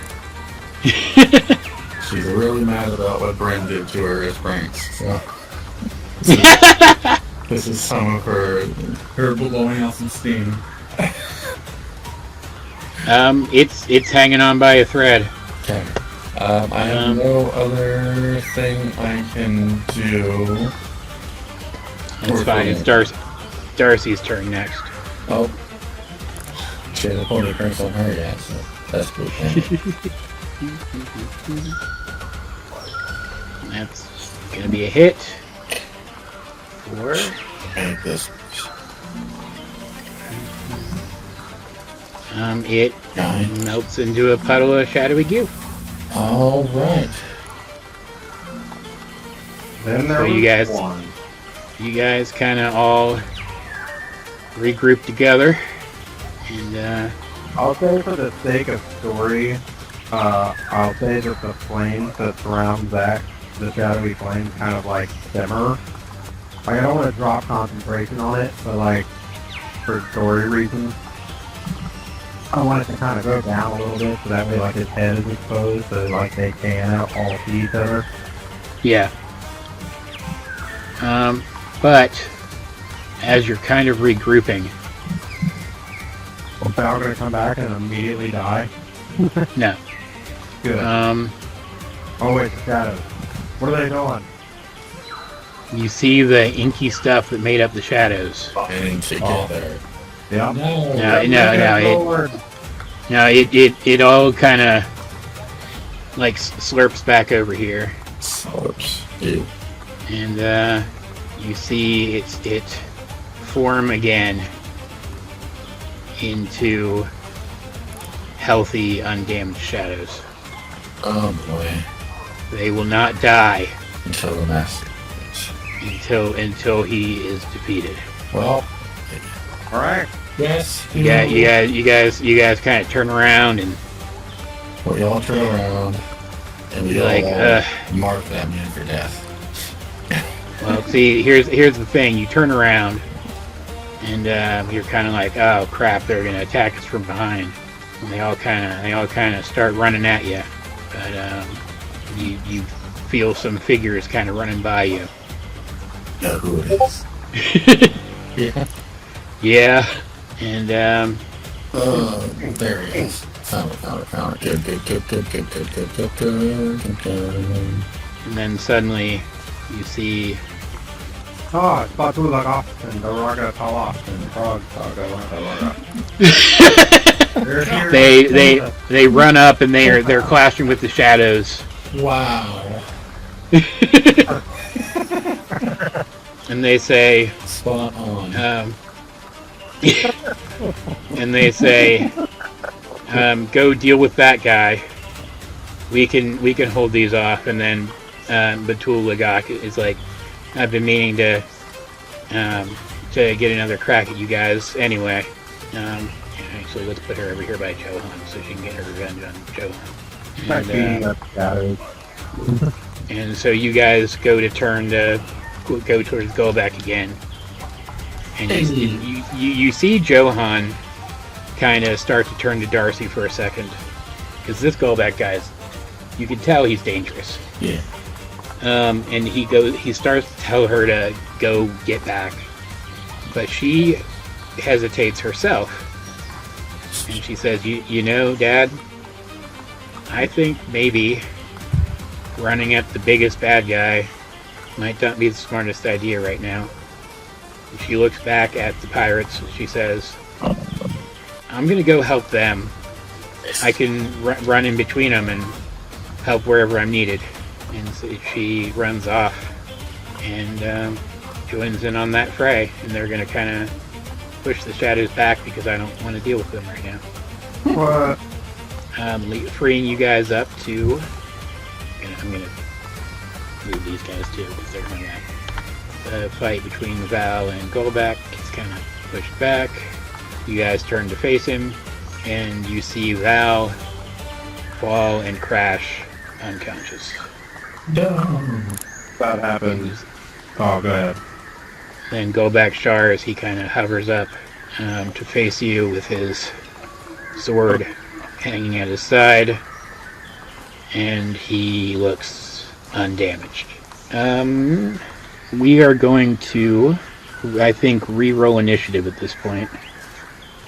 She's really mad about what Brynn did to her as pranks. So. This is some of her blowing out some steam. It's hanging on by a thread. Okay. I have no other thing I can do. It's fine. It's Darcy's turn next. Oh. She hasn't pulled any pranks on her yet, so that's cool. That's gonna be a hit. 4. Make this. It melts into a puddle of shadowy goo. All right. Then there So was you one. guys kind of all regroup together, and I'll say for the sake of story, I'll say that the flames that surround Zack, the shadowy flames, kind of like simmer. Like, I don't want to drop concentration on it, but like, for story reasons, I want it to kind of go down a little bit, so that way like his head is exposed, so like they can all see each other. yeah. But as you're kind of regrouping, Is Val gonna come back and immediately die? no. Good. Oh wait, the shadows. What are they doing? You see the inky stuff that made up the shadows. Getting together. Yeah. No, it all kind of like slurps back over here, Slurps. Ew. and you see it form again into healthy, undamaged shadows. Oh boy. They will not die Until the master. until he is defeated. Well, Alright. yes. You guys kind of turn around and We all turn around and we You're all like, mark that man for death. well, see, here's the thing. You turn around and you're kind of like, oh crap, they're gonna attack us from behind. And they all kind of start running at you, but you feel some figures kind of running by you. Know who it is. Yeah. Yeah, and There he is. Found it. Good. and then suddenly you see Oh, Spatula and the Raga Talas and Frog Saga. they run up and they're clashing with the shadows. Wow. And they say, Spot on. and they say, go deal with that guy. We can hold these off. And then Batul Lagak is like, I've been meaning to get another crack at you guys anyway. Actually, let's put her over here by Johan so she can get her revenge on Johan. And so you guys go towards Golback again. And you see Johan kind of start to turn to Darcy for a second. Because this Golback guy you can tell he's dangerous. Yeah. And he starts to tell her to go get back. But she hesitates herself. And she says, you know, Dad, I think maybe running at the biggest bad guy might not be the smartest idea right now. And she looks back at the pirates and she says, I'm going to go help them. I can run in between them and help wherever I'm needed. And so she runs off and joins in on that fray. And they're going to kind of push the shadows back because I don't want to deal with them right now. What? Freeing you guys up to... I'm going to move these guys too because they're going to fight between Val and Golback. He's kind of pushed back. You guys turn to face him and you see Val fall and crash unconscious. That happens. Oh, go ahead. Then Golback Shar, as he kind of hovers up to face you with his sword hanging at his side, and he looks undamaged. We are going to, I think, re-roll initiative at this point.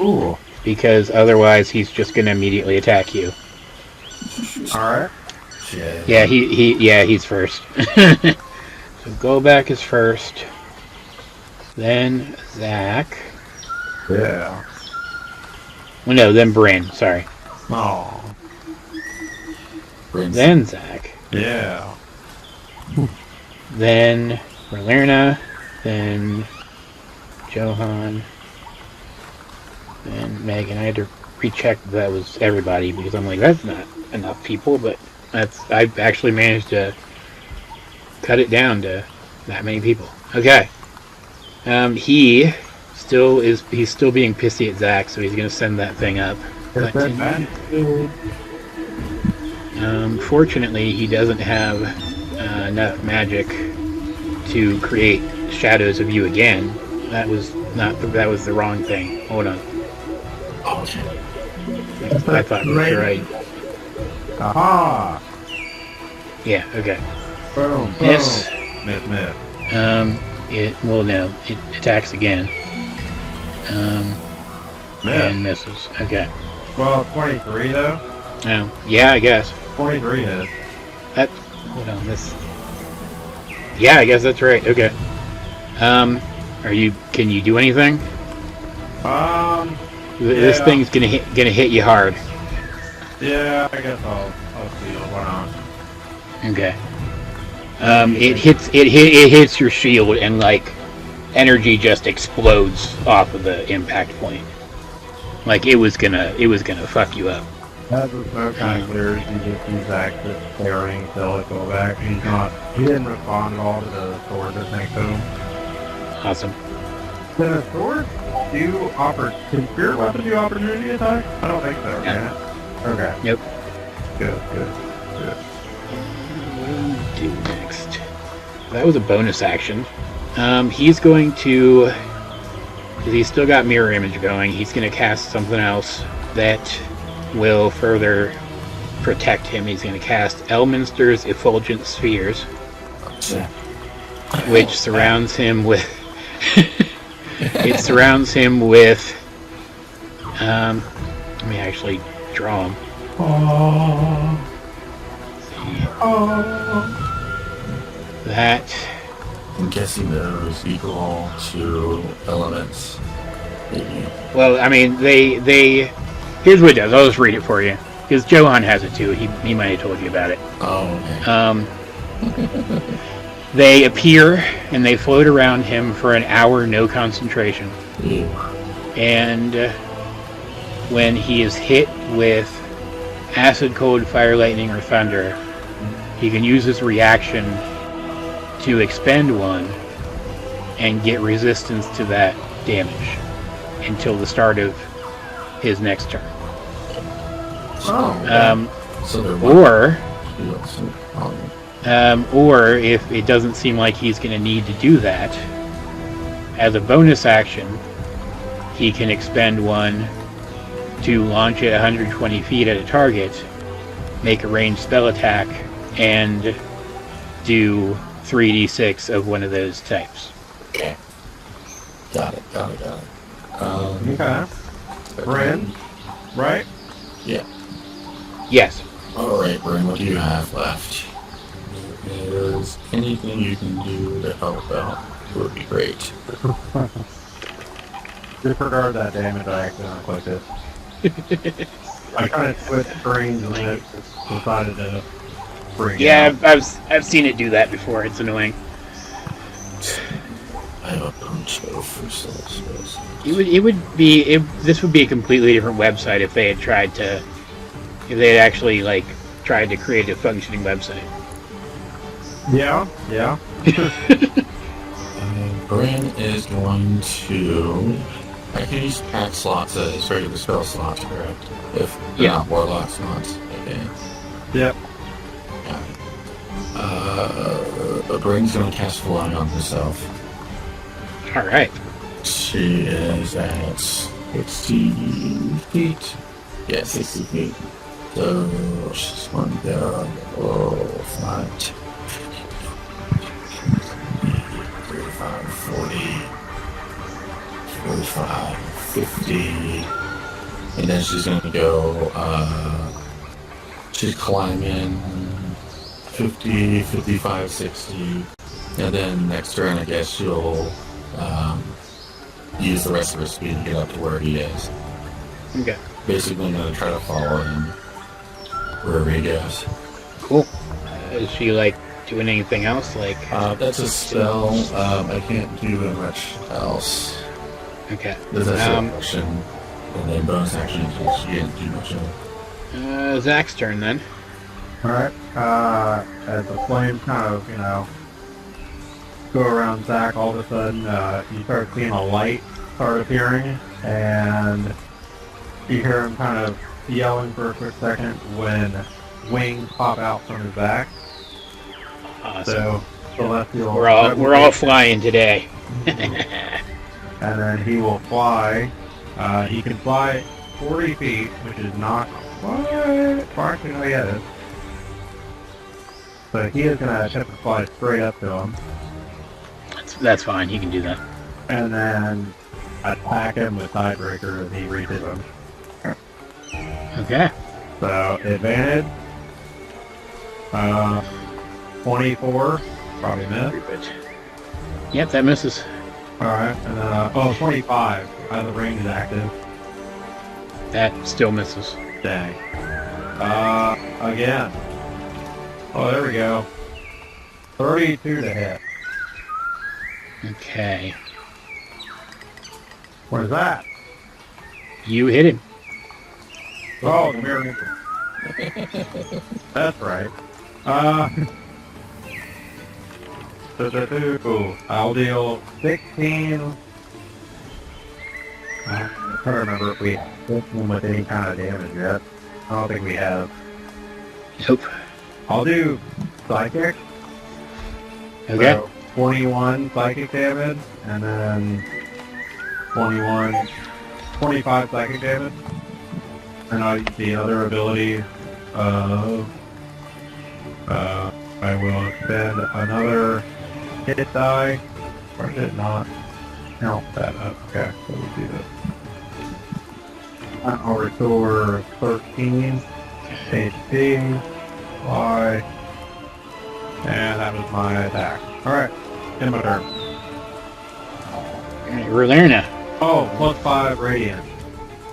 Ooh. Because otherwise he's just going to immediately attack you. Alright. Yeah, he's first. So Golback is first. Then Zack. Yeah. Well, no, then Brynn. Sorry. Oh. Then Zack. Yeah. Then Valerna. Then Johan. Then Megan. I had to recheck that was everybody because I'm like, that's not enough people, but I actually managed to cut it down to that many people. Okay. He's still being pissy at Zack, so he's gonna send that thing up. Fortunately, he doesn't have enough magic to create shadows of you again. That was the wrong thing. Hold on. Oh shit. I thought you were right. Aha! Yeah. Okay. Boom. Miss. Miss. It attacks again. And misses. Okay. Well, 23 though. Yeah, I guess. 23 is. Hold on. This. Yeah, I guess that's right. Okay. Can you do anything? This thing's gonna hit you hard. Yeah, I guess I'll see what's on. Okay. It hits your shield and like energy just explodes off of the impact point. Like it was gonna fuck you up. As the smoke kind of clears, you just use Zack just staring till it go back. He didn't respond at all to the sword that's next to him. Awesome. Can a sword can spirit weapon do opportunity attack? I don't think so, can it? Okay. Nope. Good. What do we do next? That was a bonus action. He's going to, because he's still got mirror image going, he's going to cast something else that will further protect him. He's going to cast Elminster's Effulgent Spheres, which surrounds him with It surrounds him with. Let me actually draw him. That. I'm guessing those equal to elements. Maybe. Well, I mean, they. Here's what it does. I'll just read it for you. Because Johan has it too. He might have told you about it. Oh, okay. They appear and they float around him for an hour, no concentration. Ew. And when he is hit with acid, cold, fire, lightning, or thunder, he can use his reaction to expend one and get resistance to that damage until the start of his next turn. So they're or if it doesn't seem like he's going to need to do that, as a bonus action, he can expend one to launch it 120 feet at a target, make a ranged spell attack, and do 3d6 of one of those types. Okay. Got it. Okay. Brynn, right? Yeah. Yes. Alright, Brynn, what do you have left? If there's anything you can do to help out, it would be great. Disregard that damage I accidentally clicked it. I kind of switched screens and it decided to bring it Yeah, out. I've seen it do that before. It's annoying. I have a bunch of spells. This would be a completely different website if they had actually tried to create a functioning website. Yeah. Brynn is going to... I can use pack slots as regular spell slots, correct? If they're not warlock slots. Okay. Yep. Got it. Brynn's going to cast Flying on herself. Alright. She is at 60 feet. Yeah, 60 feet. So she's going to go flat. 35, 40, 45, 50. And then she's going to go, she's climbing 50, 55, 60. And then next turn, I guess she'll use the rest of her speed to get up to where he is. Okay. Basically, I'm going to try to follow him wherever he goes. Cool. Is she doing anything else? That's a spell. I can't do much else. Okay. There's a action, and then bonus action, she didn't do much of it. Zack's turn then. Alright. As the flames kind of, go around Zack, all of a sudden, you start seeing a light start appearing, and you hear him kind of yelling for a quick second when wings pop out from his back. Awesome. So, celestial. We're all flying today. And then he will fly. He can fly 40 feet, which is not quite actually it is. So he is going to attempt to fly straight up to him. That's fine. He can do that. And then attack him with Tidebreaker as he reaches him. Okay. So, advantage. 24. Probably miss. Yep, that misses. Alright, and then, 25. The range is active. That still misses. Dang. Again. Oh, there we go. 32 to hit. Okay. What is that? You hit him. Oh, the mirror. That's right. I'll deal 16. I'm trying to remember if we hit him with any kind of damage yet. I don't think we have. Nope. I'll do psychic. Okay. So 21 psychic damage, and then 25 psychic damage. And I'll use the other ability of, I will expend another hit die, or is it not? count that up. Okay, so we'll do this. I'll restore 13 HP. Y. And that was my attack. Alright, end my turn. Alright, we're there now. Oh, plus 5 radiant.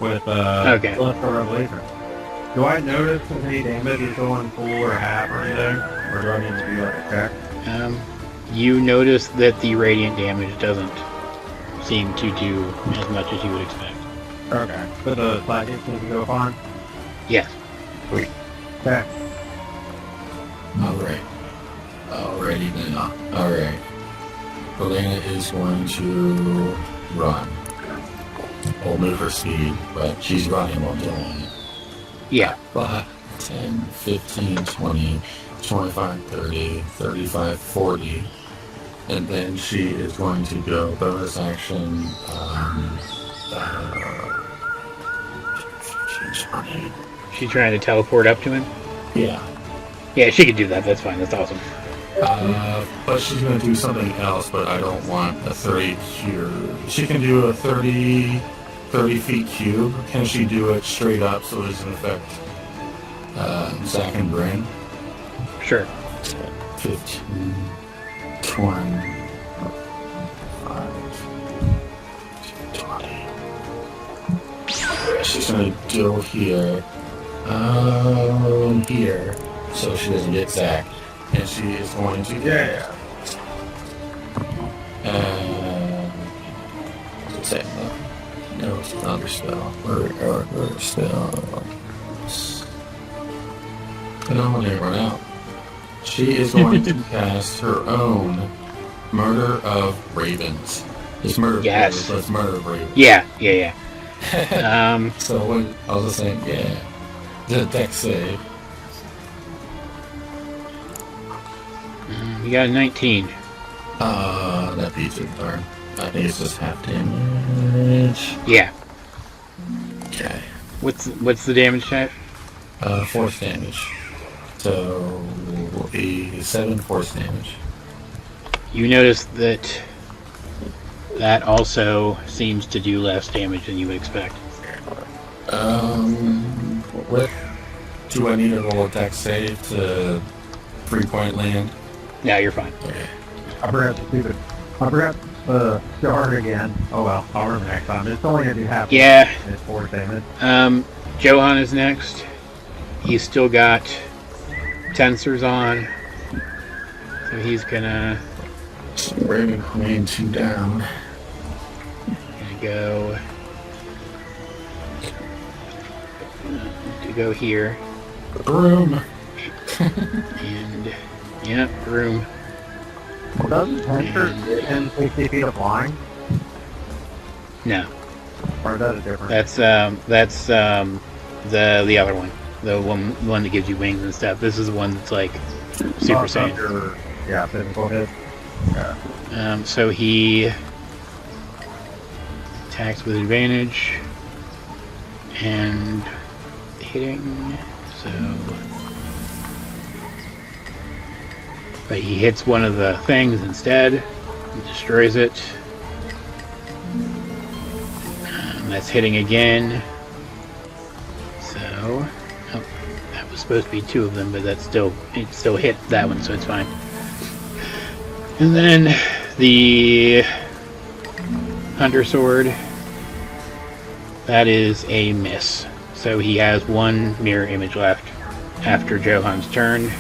With, Okay. Celestial Revelation. Do I notice if any damage is going full or half or anything? Or do I need to do like a check? You notice that the radiant damage doesn't seem to do as much as you would expect. Okay. But the psychic seems to go fine? Yes. Sweet. Okay. Alright. Alrighty then. Alright. Elena is going to run. We'll move her speed, but she's running while doing it. Yeah. 5, 10, 15, 20, 25, 30, 35, 40. And then she is going to go bonus action. 20. She's trying to teleport up to him? Yeah. Yeah, she could do that. That's fine. That's awesome. But she's going to do something else, but I don't want a 30 cube. She can do a 30 feet cube. Can she do it straight up so it doesn't affect Zack and Brynn? Sure. 15, 20, 5, 20. She's going to go here. Here. So she doesn't get Zack. And she is going to what's it say? No, it's another spell. Or spell. I don't want to run out. She is going to cast her own Murder of Ravens. It's Murder of Ravens, but it's Murder of Ravens. Yeah. So when I was just saying, the deck save. You got a 19. That beats it, darn. I think it's just half damage. Yeah. Okay. What's the damage type? Force damage. So will be 7 force damage. You notice that also seems to do less damage than you would expect. What do I need to roll attack save to 3-point land? No, you're fine. Okay. I forgot to hard again. Oh well, I'll remember next time. It's only going to do half. Yeah. It's force damage. Johan is next. He's still got tensors on. So he's gonna Raven Queen 2 down. go here. Broom. And room. Doesn't Tensor in 60 feet of flying? No. Or is that a different? That's the other one. The one that gives you wings and stuff. This is the one that's like Super Saiyan. Yeah, physical hit. Yeah. So he attacks with advantage and hitting. So, but he hits one of the things instead and destroys it. That's hitting again. So, that was supposed to be 2 of them, but it still hit that one, so it's fine. And then the Hunter Sword, that is a miss. So he has 1 mirror image left after Johan's turn.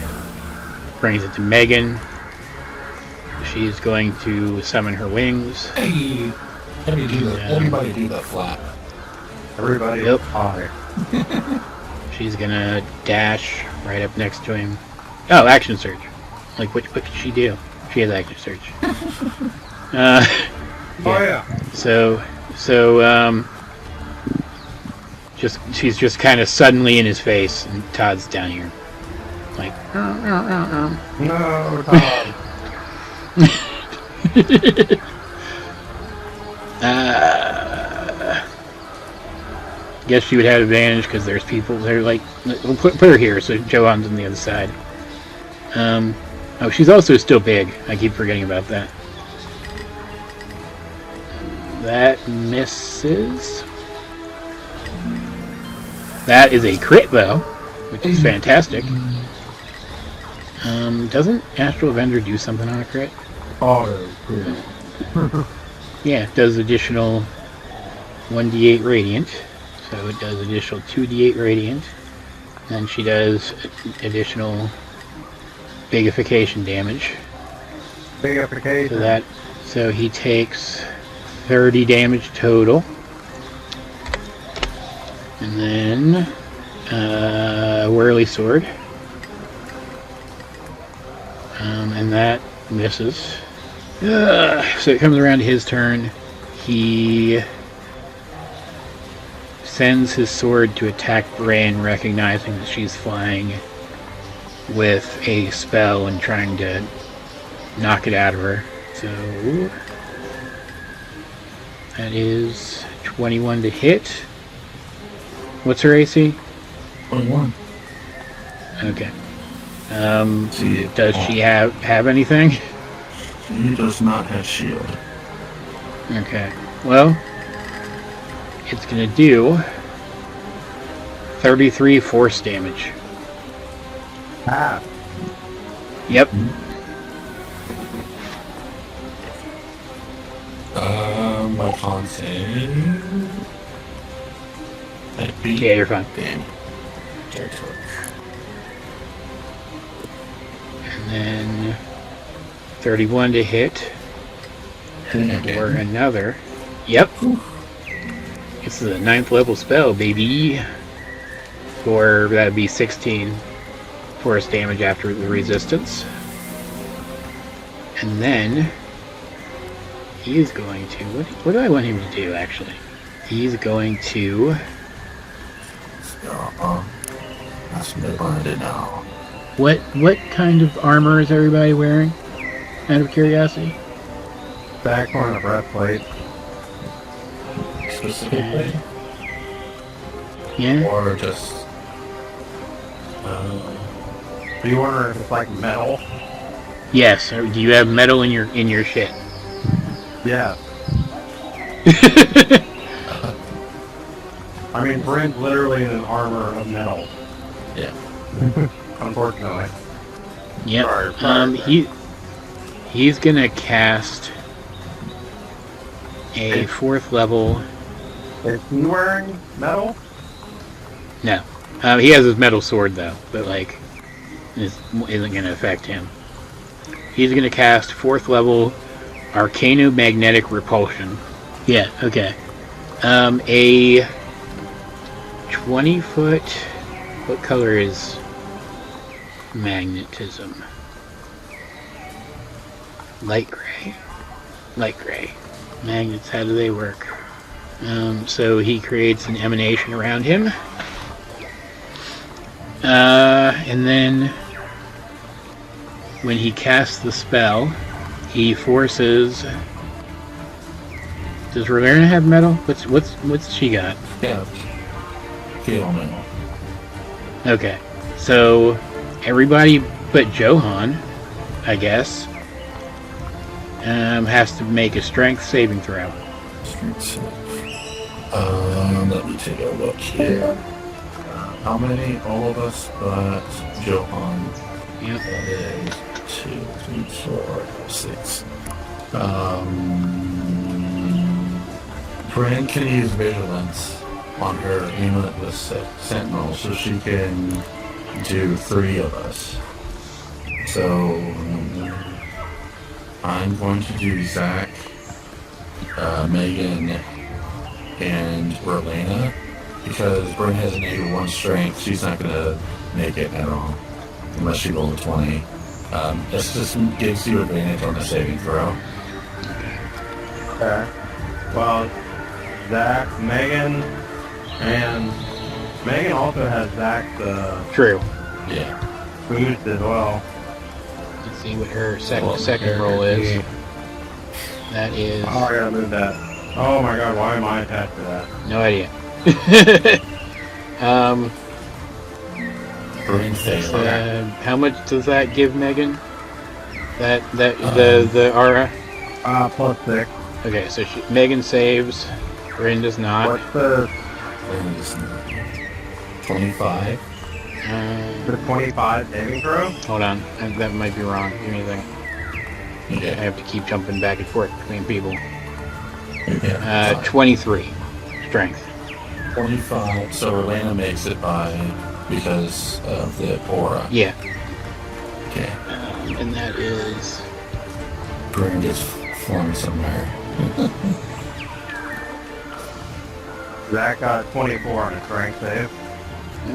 Brings it to Megan. She's going to summon her wings. Hey, everybody do that flap. Everybody. Yep. High. She's gonna dash right up next to him. Oh, action surge. Like, what could she do? She has action surge. Oh yeah. So, she's just kind of suddenly in his face, and Todd's down here, like. No, Todd. Guess she would have advantage because there's people. They're like, we'll put her here, so Johan's on the other side. Oh, she's also still big. I keep forgetting about that. That misses. That is a crit, though, which is fantastic. Doesn't Astral Avenger do something on a crit? Oh, yeah. Yeah, it does additional 1d8 radiant. So it does additional 2d8 radiant. And she does additional bigification damage. Bigification. So he takes 30 damage total. And then Whirly Sword. And that misses. So it comes around to his turn. He sends his sword to attack Brynn, recognizing that she's flying with a spell and trying to knock it out of her. So that is 21 to hit. What's her AC? 21. Okay. Does she have anything? She does not have shield. Okay. Well, it's gonna do 33 force damage. Ah. Yep. My con save. That'd be. Yeah, you're fine. Damn. And then 31 to hit. Or another. Yep. This is a 9th level spell, baby. Or that'd be 16 force damage after the resistance. And then he is going to. What do I want him to do, actually? He's going to. That's what I did now. What kind of armor is everybody wearing? Out of curiosity. Back on a breastplate. Specifically? Yeah. Or just. Do you wonder if it's like metal? Yes. Or do you have metal in your shit? Yeah. I mean, Brynn's literally in an armor of metal. Yeah. Unfortunately. Yep. Sorry. He's gonna cast a 4th level. Is he wearing metal? No. He has his metal sword though, but like, isn't gonna affect him. He's gonna cast 4th level Arcano-Magnetic Repulsion. Yeah. Okay. A 20-foot. What color is magnetism? Light gray. Light gray. Magnets, how do they work? So he creates an emanation around him. And then when he casts the spell, he forces. Does Raverna have metal? What's she got? Yeah. Feel metal. Okay, so everybody but Johan, I guess, has to make a strength saving throw. Let me take a look here. How many? All of us but Johan. Yep. That is 2, 3, 4, 6. Brynn can use vigilance on her limitless sentinel, so she can do 3 of us. So I'm going to do Zack, Megan, and Orlana, because Brynn has an 81 strength. She's not going to make it at all unless she rolls a 20. This just gives you advantage on the saving throw. Okay. Well, Zack, Megan, and Megan also has Zack's True. Yeah. boost as well. Let's see what her second roll is. That is. Oh, I gotta move that. Oh my god, why am I attached to that? No idea. How much does that give Megan? The aura? +6. Okay, so Megan saves. Brynn does not. What's the 25. the 25 saving throw? Hold on, that might be wrong. Give me a second. I Okay. have to keep jumping back and forth between people. Okay. 23 strength. 25. So Orlando makes it because of the aura. Yeah. Okay. And that is... Brynn gets flung somewhere. Zack got 24 on a strength save.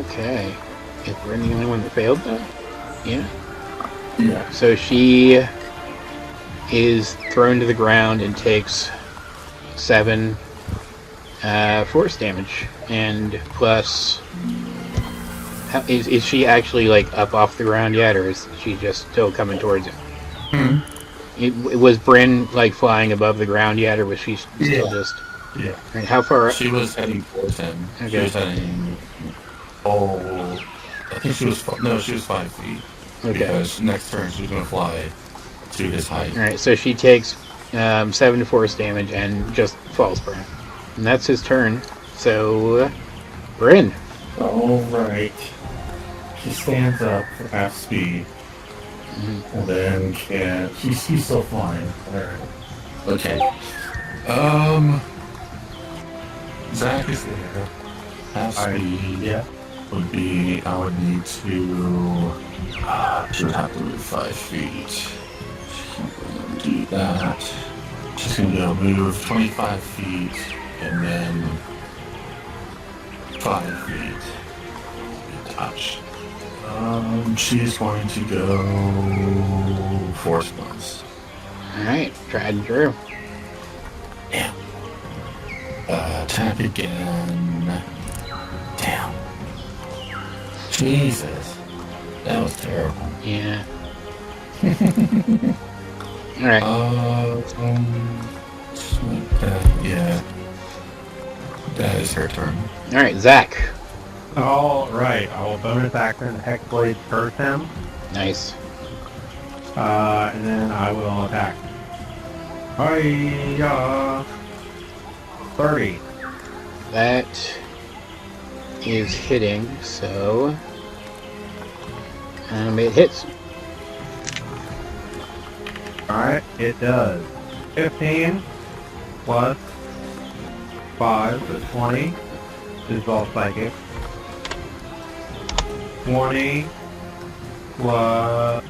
Okay. Is Brynn the only one that failed, though? Yeah. Yeah. So she is thrown to the ground and takes 7 force damage. And plus... Is she actually, like, up off the ground yet, or is she just still coming towards him? Was Brynn, like, flying above the ground yet, or was she still just... Yeah. And how far... She was heading towards him. She Okay. was heading... Oh... I think she was... No, she was 5 feet. Okay. Because next turn she was going to fly to his height. Alright, so she takes 7 force damage and just falls prone. And that's his turn. So, Brynn. Alright. She stands up for half speed. And then she's still flying. Alright. Okay. Zack is there. Half speed. Yeah. Would be, I would need to, she would have to move 5 feet. She can do that. She's going to move 25 feet and then 5 feet. Touch. She's going to go force blast. Alright, tried and true. Yeah. Attack again. Damn. Jesus. That was terrible. Yeah. Alright. Yeah. That is her turn. Alright, Zack. Alright, I will bonus action Hexblade curse him. Nice. And then I will attack. Hiya! 30. That is hitting, so... it hits. Alright, it does. 15 plus 5, so 20. Is all psychic. 20 plus...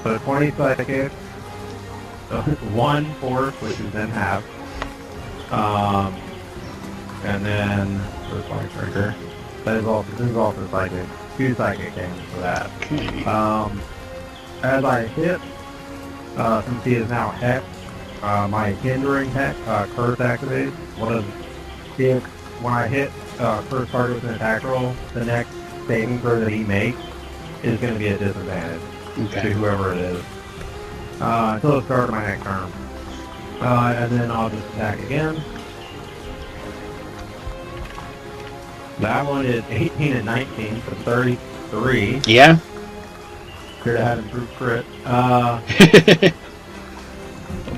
So 20 psychic. So 1 force, which is then half. And then... First line trigger. That is also, this is also psychic. 2 psychic damage for that. Okay. As I hit, since he is now hex, my hindering hex, curse activates. When I hit first target with an attack roll, the next saving throw that he makes is going to be a disadvantage to Okay. whoever it is. Until the start of my next turn. And then I'll just attack again. That one is 18 and 19 for 33. Yeah? Could have had improved crit. I'll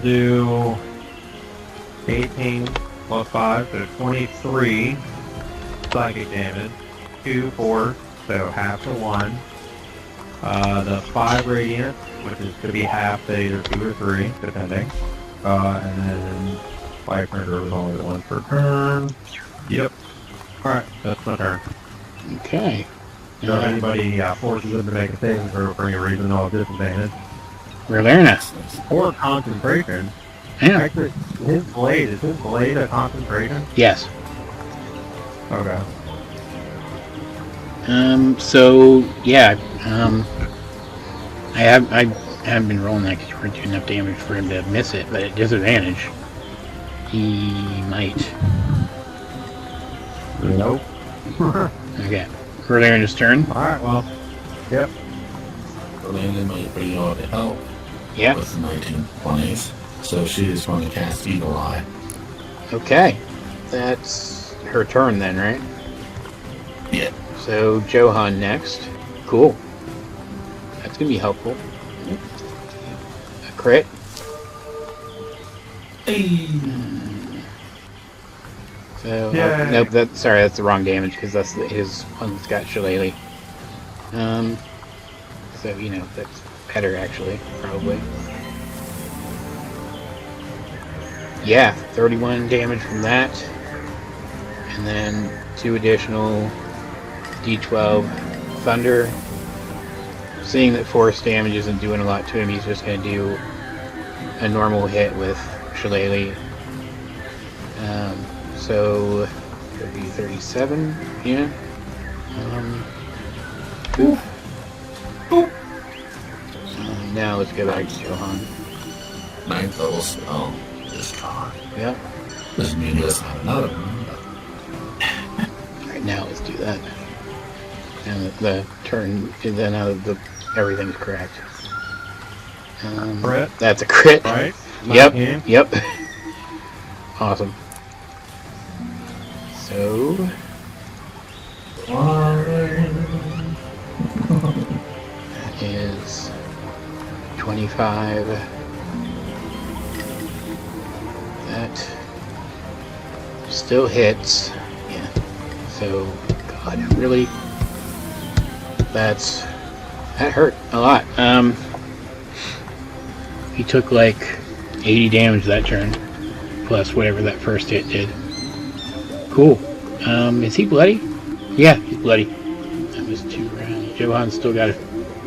do 18 plus 5, so 23 psychic damage. 2 force, so half to 1. The 5 radiant, which is going to be half to either 2 or 3, depending. And then 5 printer was only the 1 per turn. Yep. Alright, that's my turn. Okay. So if anybody forces them to make a saving throw for any reason, I'll have disadvantage. Ralerna. Or concentration. Yeah. Actually, is his blade a concentration? Yes. Okay. So, yeah. I haven't been rolling that because you weren't doing enough damage for him to miss it, but at disadvantage, he might. Nope. Okay. Ralerna's turn. Alright, well. Yep. Orlando might be able to help Yeah. with the 1920s. So she is going to cast Eagle Eye. Okay. That's her turn then, right? Yeah. So, Johan next. Cool. That's going to be helpful. A crit. Hey. So, Yay. nope, sorry, that's the wrong damage, because that's his one that's got Shillelagh. So, you know, that's better, actually, probably. Yeah, 31 damage from that. And then 2 additional D12 Thunder. Seeing that force damage isn't doing a lot to him, he's just going to do a normal hit with Shillelagh. So 30, 37, yeah. Now let's go back to Johan. 9th level spell is gone. Yep. Doesn't mean he doesn't have another one. Alright, now let's do that. And the turn, and then everything's correct. Crit? That's a crit. Right? Yep. 19? Yep. Awesome. So that is 25. That still hits. Yeah. So, God, really? That hurt a lot. He took like 80 damage that turn, plus whatever that first hit did. Cool. Is he bloody? Yeah, he's bloody. That was 2 rounds. Johan's still got a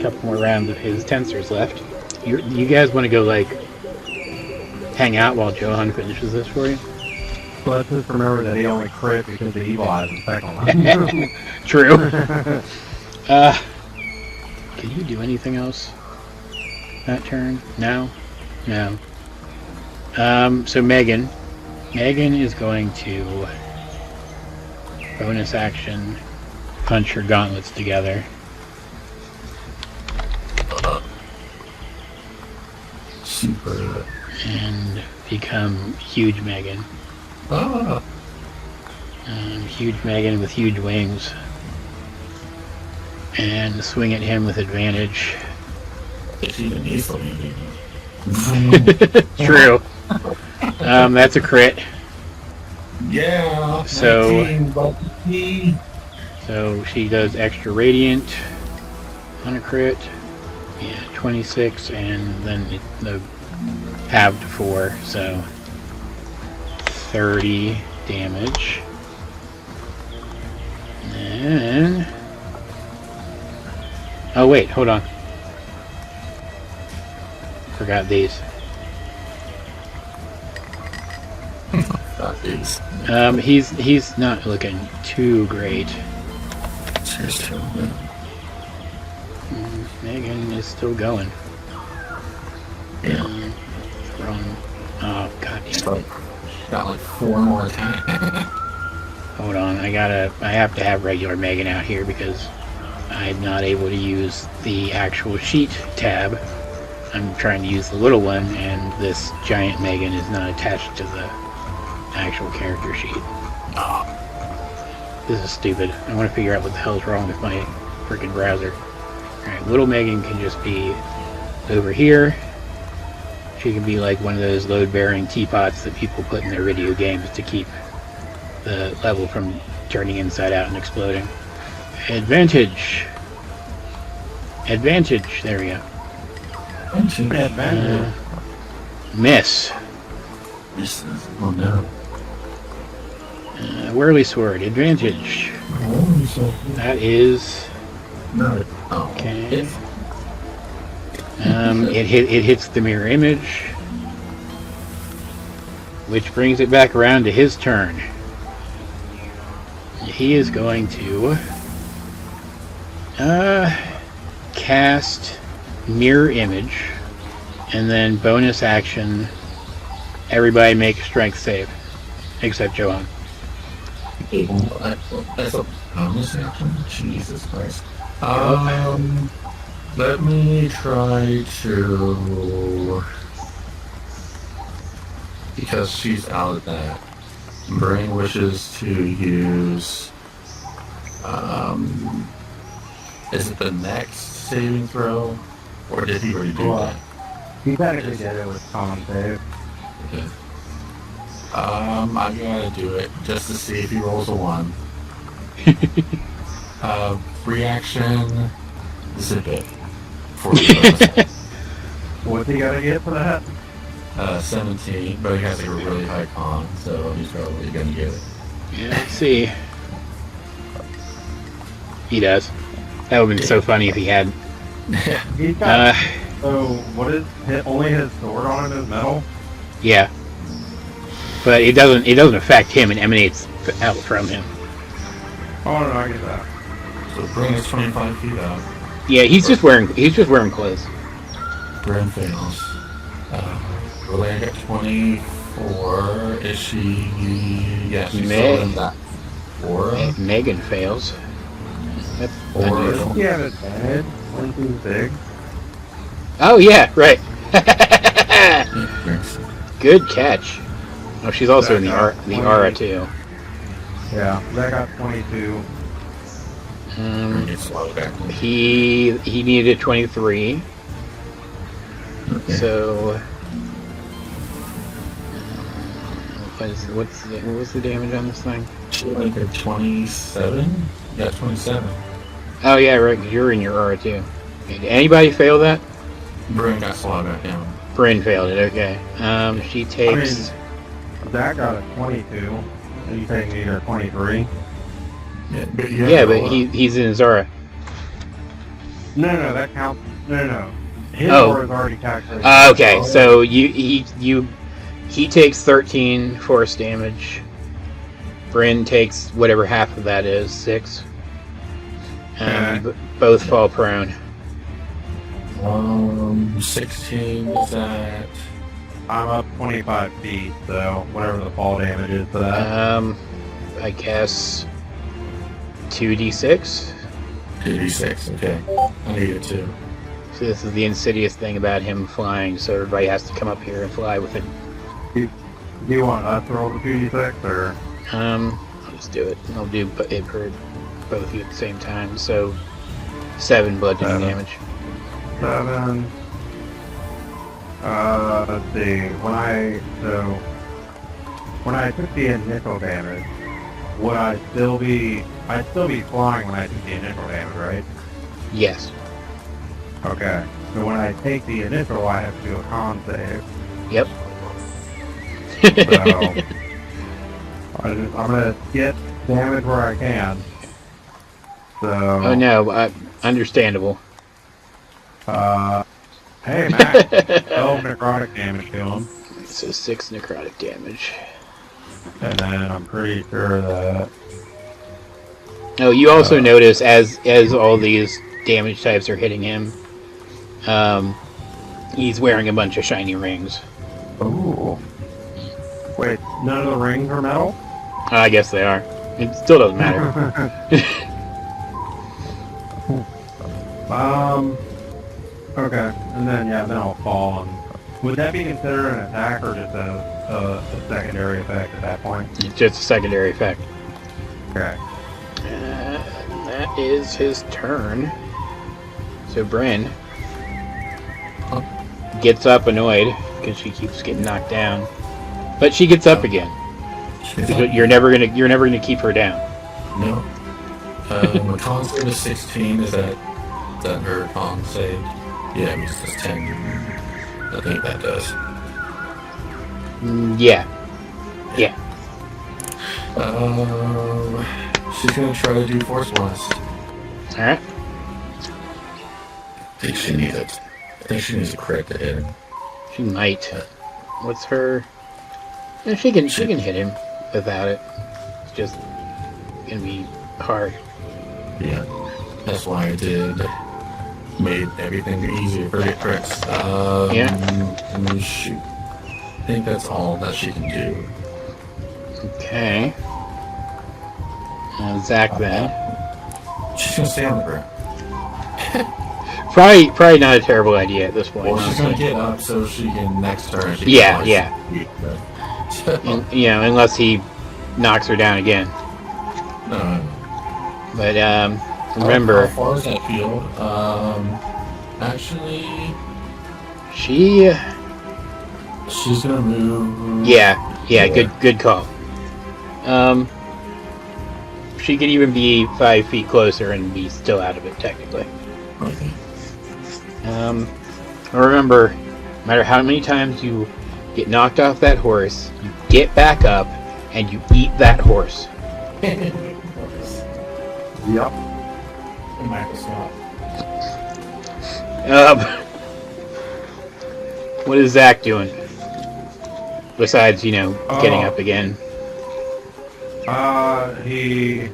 couple more rounds of his tensors left. You guys want to go, like, hang out while Johan finishes this for you? But let's just remember that he only crit because the evil eyes effect on him. True. Can you do anything else that turn? No? No. So Megan is going to bonus action punch her gauntlets together. Super. And become huge Megan. Ah. Huge Megan with huge wings. And swing at him with advantage. It's even easily. True. That's a crit. Yeah. So- 19, buddy. So she does extra radiant on a crit. Yeah, 26, and then the halved to 4, so 30 damage. And then... Oh wait, hold on. Forgot these. That is. He's not looking too great. Cheers to him. Megan is still going. Yeah. Wrong. Oh god damn it. So, got like 4 more attacks. Hold on, I have to have regular Megan out here because I'm not able to use the actual sheet tab. I'm trying to use the little one, and this giant Megan is not attached to the actual character sheet. Oh, This is stupid. I want to figure out what the hell is wrong with my freaking browser. Alright, little Megan can just be over here. She can be like one of those load-bearing teapots that people put in their video games to keep the level from turning inside out and exploding. Advantage! Advantage! There we go. Advantage. Miss. misses. Oh no. Whirly Sword. Advantage. Oh, so That is... no. Oh, Okay. if It hits the mirror image, which brings it back around to his turn. He is going to cast mirror image, and then bonus action. Everybody make a strength save, except Johan. that's a bonus action. Jesus Christ. Let me try to, because she's out of that. Brynn wishes to use. Is it the next saving throw, or did he already do that? He technically did it with con save. Okay. I'm gonna do it just to see if he rolls a 1. Reaction, zip it. For the What's he gotta get for that? 17, but he has like a really high con, so he's probably gonna get it. Yeah, let's see. He does. That would have been so funny if he had. He's got. Uh, So what is only his sword on it is metal? yeah. But it doesn't affect him. It emanates out from him. Oh no, I get that. So Brynn is 25 feet up. Yeah, he's just wearing clothes. Brynn fails. Relay at 24. Is she? Yeah, she's still in that. 4. Megan fails. That's 4. unusual. Yeah, it's bad. 22 big. Oh yeah, right. Drinks. Good catch. Oh, she's also in the aura too. Yeah, that got 22. Brynn gets slowed back. He needed 23. Okay. So what was the damage on this thing? Like a 27? Yeah, 27. Oh yeah, right. 'Cause you're in your aura too. Okay, did anybody fail that? Brynn got slowed back down. Brynn failed it. Okay. She takes. Zach got a 22. And you taking either 23? Yeah, but he's in his aura. No, that counts. No. His Oh. aura is already calculated. Okay, so he takes 13 force damage. Brynn takes whatever half of that is, 6. Both fall prone. 16 is that. I'm up 25 feet, so whatever the fall damage is to that. I guess 2d6. 86, okay. I need it too. So this is the insidious thing about him flying, so everybody has to come up here and fly with it. Do you want us to roll the 2d6, or? I'll just do it. I'll do it for both of you at the same time. So 7 bludgeoning damage. 7. Let's see. When I took the initial damage, would I'd still be flying when I took the initial damage, right? Yes. Okay. So when I take the initial, I have to do a con save. Yep. So I'm gonna get damage where I can. So. Oh no, understandable. Hey, Mac. 12 necrotic damage to him. So 6 necrotic damage. And then I'm pretty sure that... Oh, you also notice as all these damage types are hitting him, he's wearing a bunch of shiny rings. Ooh. Wait, none of the rings are metal? I guess they are. It still doesn't matter. Okay, and then then I'll fall. And would that be considered an attack or just a secondary effect at that point? It's just a secondary effect. Okay. That is his turn. So Brynn gets up annoyed because she keeps getting knocked down, but she gets up again. You're never gonna keep her down. No. My con save is 16. Is that her con save? Yeah, it means it's 10. I think that does. Yeah. She's gonna try to do Force Blast. Alright. I think she needs it. I think she needs a crit to hit him. She might. What's her... Yeah, she can hit him without it. It's just gonna be hard. Yeah. That's why I made everything easier for the crits. Yeah. Let me shoot. I think that's all that she can do. Okay. Zack then. She's gonna stay on the ground. Probably not a terrible idea at this point. Well, she's gonna honestly. get up so she can next turn. She Yeah, can yeah. Unless he knocks her down again. No. But remember, How far is that field? Actually, she's gonna move. Yeah, Yeah, good call. She could even be 5 feet closer and be still out of it, technically. Okay. Remember, no matter how many times you get knocked off that horse, you get back up and you eat that horse. Yep. Microsoft. What is Zack doing? Besides, getting up again. He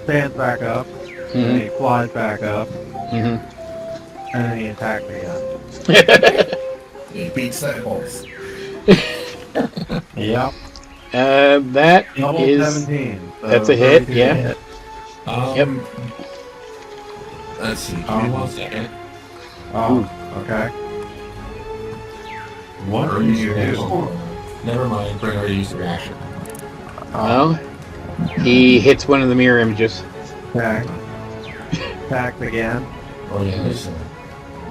stands back up, and he flies back up, Mm-hmm. and then he attacks again. He beats that horse. Yep. That Level is 17. So that's a hit. 32 Yeah. hit. Yep. Let's see. Give me 1 second. Oh, okay. What Or do use you your do? reaction. Never mind. Bring her to use the reaction. Well, he hits one of the mirror images. Okay. Attacks again. Oh yeah, listen.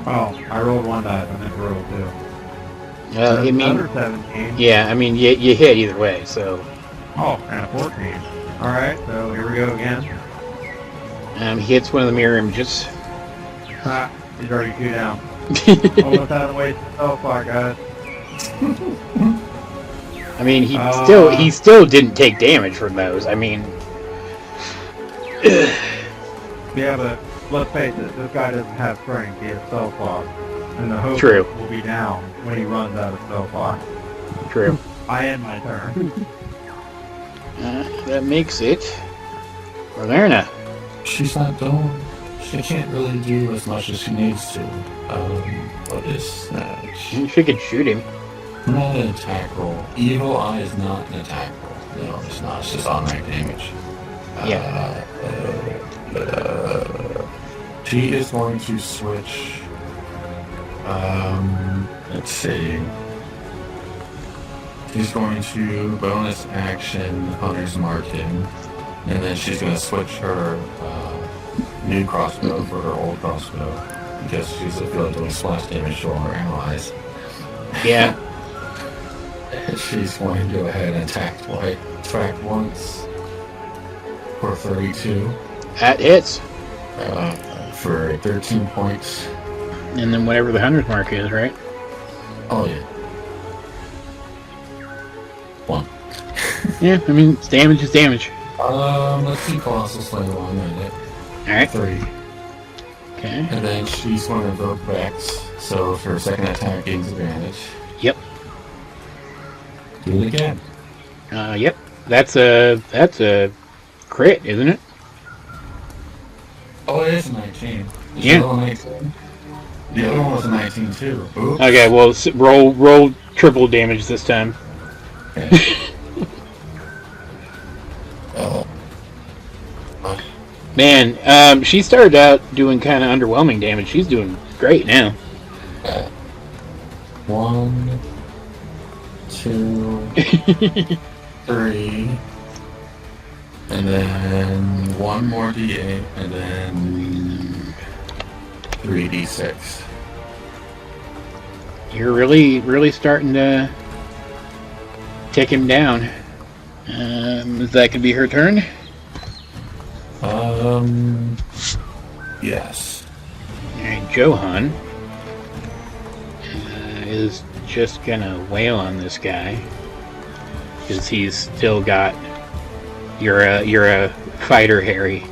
Oh, I rolled 1 dice. I meant to roll 2. I mean, Another 17. yeah. I mean, you hit either way. So, Oh, and a 14. Alright, so here we go again. he hits one of the mirror images. Ah, he's already 2 down. Almost out of the way so far, guys. I mean, he still didn't take damage from those. I mean, Yeah, but let's face it, this guy doesn't have strength. He has spell clock. And the hope True. will be down when he runs out of spell clock. true. I end my turn. That makes it Orkania. She's not doing. She can't really do as much as she needs to. What is that? She could shoot him. Not an attack roll. Evil Eye is not an attack roll. No, it's not. It's just automatic damage. Yeah. She is going to switch. Let's see. She's going to bonus action Hunter's Marking, and then she's going to switch her new crossbow for her old crossbow because she's feeling doing splash damage to all her allies. Yeah. She's going to go ahead and attack once for 32 That hits. for 13 points. And then whatever the 100th mark is, right? Oh yeah. 1. Yeah, I mean, it's damage is damage. Let's see Colossal Slayer while I'm at it. Alright. 3. Okay. And then she's going to invoke Vex, so for her second attack gains advantage. Yep. Do it again. Yep. That's a crit, isn't it? Oh, it is a 19. Is Yeah. the other one 19? The other one was a 19 too. Oops. Okay, well, roll triple damage this time. Okay. Man, she started out doing kind of underwhelming damage. She's doing great now. 1, 2, 3, and then 1 more D8, and then 3D6. You're really starting to take him down. Is that gonna be her turn? Yes. Alright, Johan is just gonna wail on this guy because he's still got you're a fighter Harry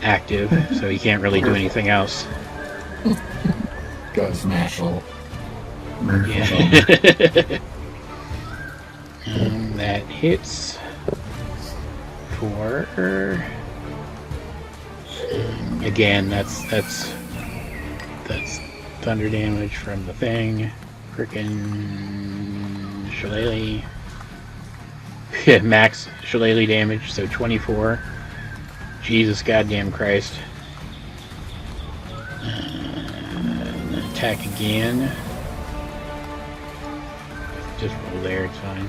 active, so he can't really do anything else. Got smash all. Yeah. That hits for again. That's thunder damage from the thing. Frickin' shillelagh. Max shillelagh damage, so 24. Jesus goddamn Christ. Attack again. Just roll there, it's fine.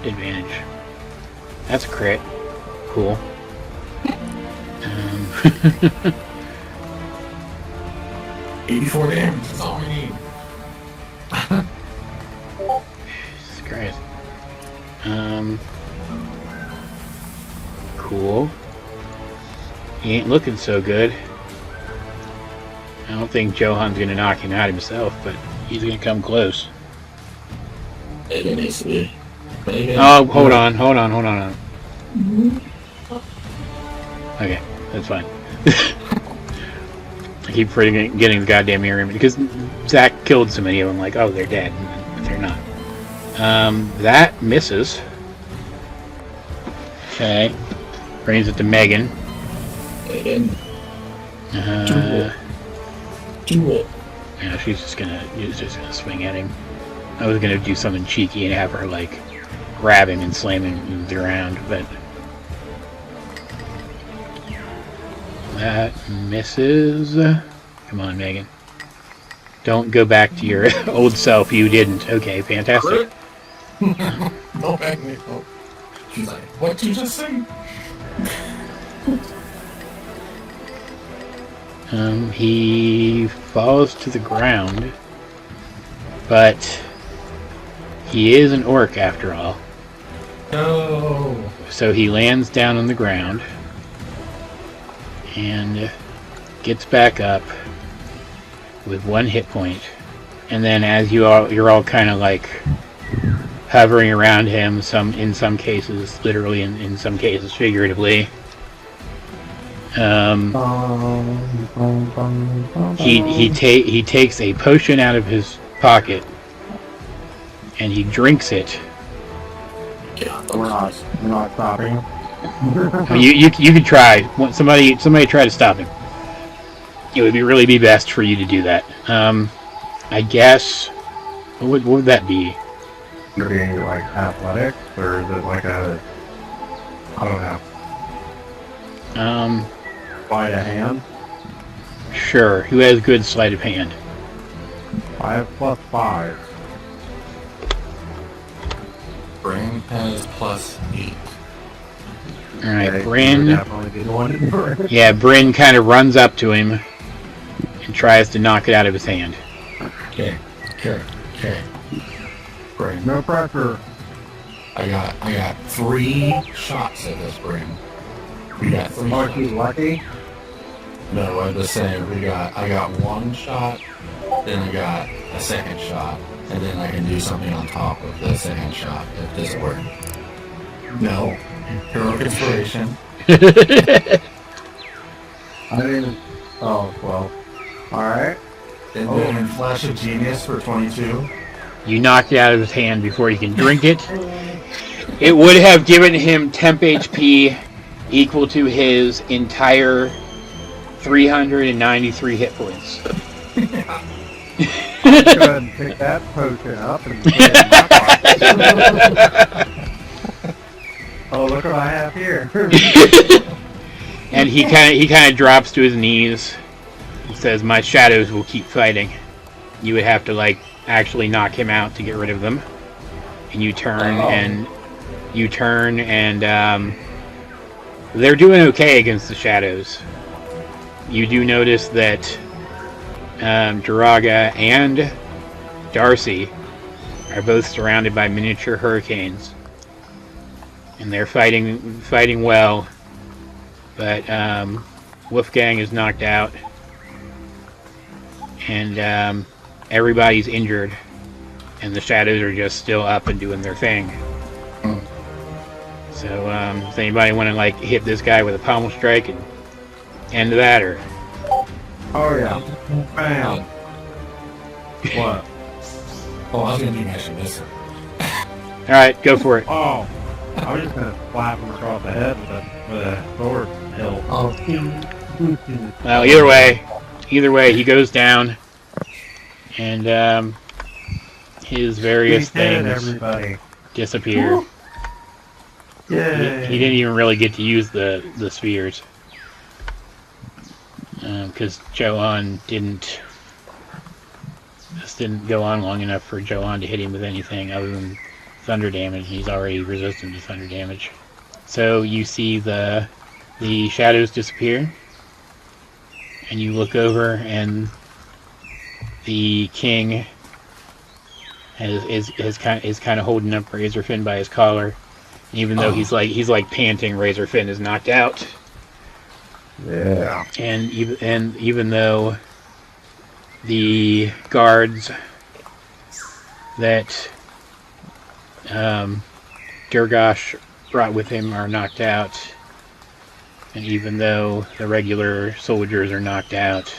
Advantage. That's a crit. Cool. 84 damage, that's all we need. Cool. He ain't looking so good. I don't think Johan's gonna knock him out himself, but he's gonna come close. Maybe it needs to be. Maybe. Oh, hold on. Okay, that's fine. I keep forgetting getting the goddamn mirror image because Zack killed so many of them. Like, oh, they're dead, but they're not. That misses. Okay, brings it to Megan. Megan. Do it. Yeah, she's just gonna swing at him. I was gonna do something cheeky and have her like grab him and slam him into the ground, but that misses. Come on, Megan. Don't go back to your old self. You didn't. Okay, fantastic. No back me. Oh. She's like, what'd you just say? He falls to the ground, but he is an orc after all. No. So he lands down on the ground and gets back up with 1 hit point. And then as you're all kind of like hovering around him, in some cases literally, in some cases figuratively. He takes a potion out of his pocket and he drinks it. Yeah, We're not stopping him. You could try. Somebody try to stop him. It would really be best for you to do that. I guess. What would that be? Would it be like athletics, or is it like a? I don't know. Sleight of hand. Sure. Who has good sleight of hand? I have +5. Brynn has +8. All right, Okay, Brynn. you're definitely the one to do it. Yeah, Brynn kind of runs up to him and tries to knock it out of his hand. Okay. Brynn. No pressure. I got 3 shots at this Brynn. We got 3 Are shots. you lucky? No, I'm just saying I got 1 shot, then I got a second shot, and then I can do something on top of the second shot if this works. No. Heroic inspiration. I didn't. Oh well. All right. And then Flash of Genius for 22. You knock it out of his hand before he can drink it. It would have given him temp HP equal to his entire 393 hit points. Go ahead and pick that potion up and put it in my pocket. Oh, look what I have here. And he kind of drops to his knees. He says, "My shadows will keep fighting." You would have to like actually knock him out to get rid of them. And you turn and they're doing okay against the shadows. You do notice that Duraga and Darcy are both surrounded by miniature hurricanes, and they're fighting well. But Wolfgang is knocked out, and everybody's injured, and the shadows are just still up and doing their thing. So, does anybody want to like hit this guy with a pommel strike and end that, or? Oh yeah. Bam. What? Oh, I was gonna do Magic Missile. All right, go for it. Oh. I was just gonna slap him across the head with a sword hilt. Oh. Well, either way, he goes down, and his various He's dead, things everybody. disappear. Yay. He didn't even really get to use the spheres, because Johan didn't. This didn't go on long enough for Johan to hit him with anything other than thunder damage. He's already resistant to thunder damage. So you see the shadows disappear, and you look over, and the king is kind of holding up Razorfin by his collar, Even though he's like panting, Razorfin is knocked out. Yeah. And even though the guards that Durgash brought with him are knocked out, and even though the regular soldiers are knocked out,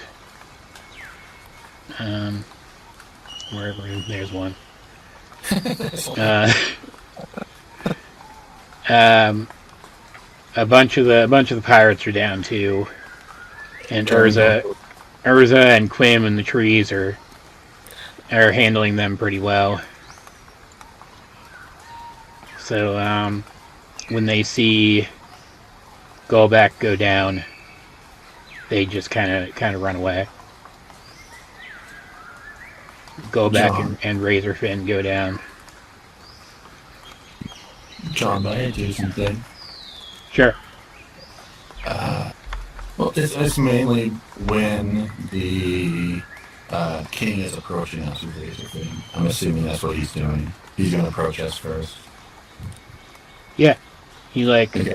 there's one. A bunch of the pirates are down too, and Urza and Quim and the trees are handling them pretty well. So when they see Golback go down, they just kind of run away. Golback and Razorfin go down. John, may I do something? Sure. Well, it's mainly when the king is approaching us with Razorfin. I'm assuming that's what he's doing. He's going to approach us first. Yeah. He like... Okay.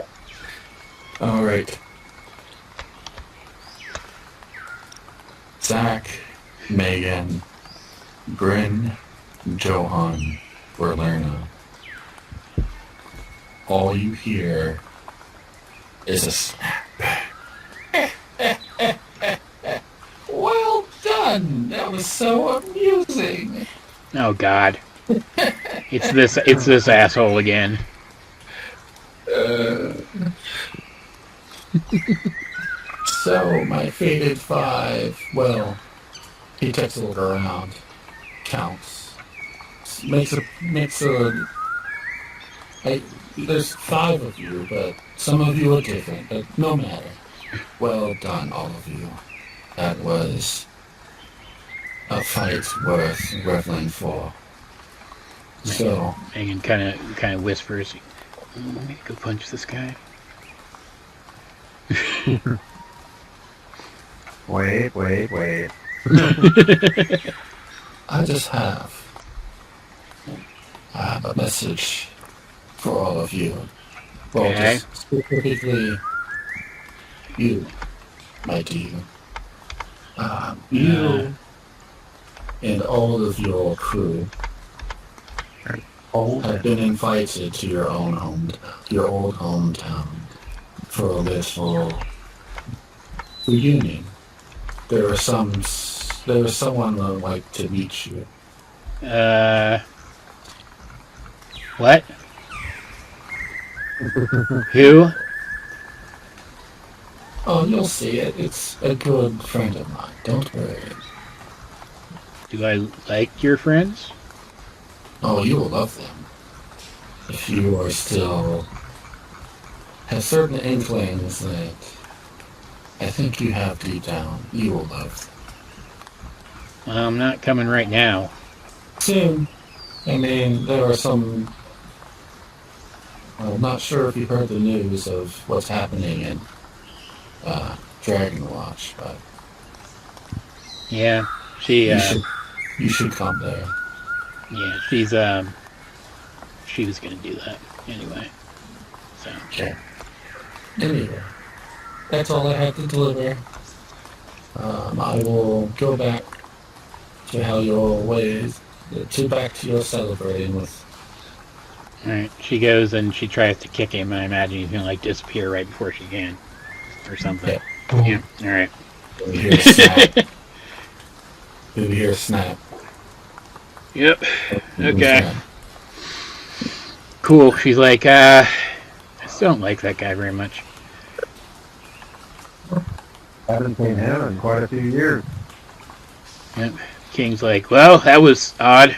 All right. Zack, Megan, Brynn, Johan, Orkania. All you hear is a snap. Well done! That was so amusing! Oh God. It's this asshole again. So, my fated 5, well, he takes a look around, counts, there's 5 of you, but some of you are different, but no matter. Well done, all of you. That was a fight worth reveling for. So, Megan kind of whispers, "Let me go punch this guy." Wait. I just have a message for all of you. Well, Okay. just specifically you, my dear. You and all of your crew have been invited to your old hometown for a little reunion. There was someone who would like to meet you. What? Who? Oh, you'll see it. It's a good friend of mine. Don't worry. Do I like your friends? Oh, you will love them. If you are still have certain inklings that I think you have deep down, you will love them. Well, I'm not coming right now. Soon. I mean, there are some... I'm not sure if you heard the news of what's happening in Dragon Watch, but... Yeah, she You should come there. yeah, she was gonna do that anyway. So Okay. Anyway, that's all I have to deliver. I will go back to how your ways, back to your celebrating with. alright, she goes and she tries to kick him, and I imagine he's gonna like disappear right before she can. Or something. Yeah. Alright. You hear a snap. You hear a snap. Yep. Okay. Cool. She's like, I still don't like that guy very much. Haven't seen him in quite a few years. Yep. King's like, well, that was odd.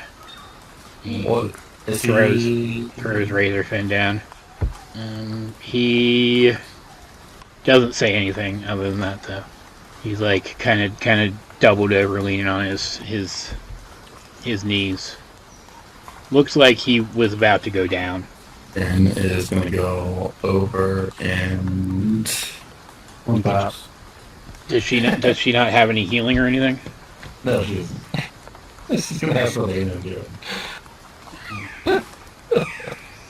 He What is throws he? Razorfin down. He doesn't say anything other than that, though. He's like kind of doubled over, leaning on his knees. Looks like he was about to go down. And it is going to go over and. On top. Does she not have any healing or anything? No, she isn't. This is going to have something to do.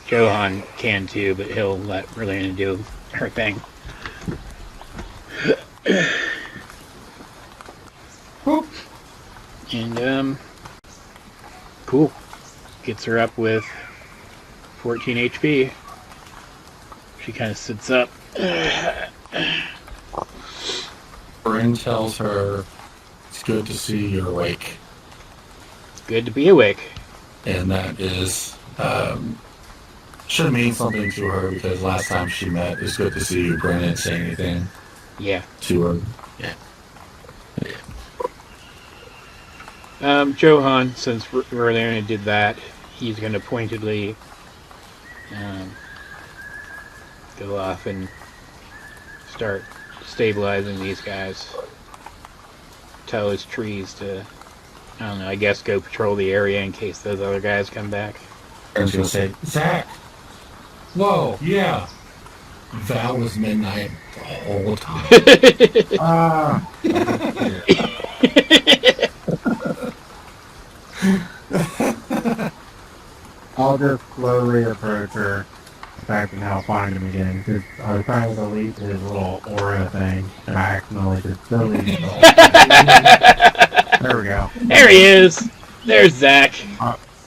Johan can too, but he'll let Relena do her thing. And cool. Gets her up with 14 HP. She kind of sits up. Brynn tells her, "It's good to see you're awake." It's good to be awake. And that is, should mean something to her because last time she met, "It's good to see you," Brynn didn't say anything Yeah. to her. Yeah. Johan, since Relena did that, he's going to pointedly go off and start stabilizing these guys. Tell his trees to, I don't know, I guess go patrol the area in case those other guys come back. Bryn's gonna say, "Zack! Whoa, yeah! That was midnight the whole time." I'll just slowly approach her, expecting how I'll find him again, because I was trying to delete his little aura thing, and I accidentally just deleted the whole thing. There we go. There he is! There's Zack.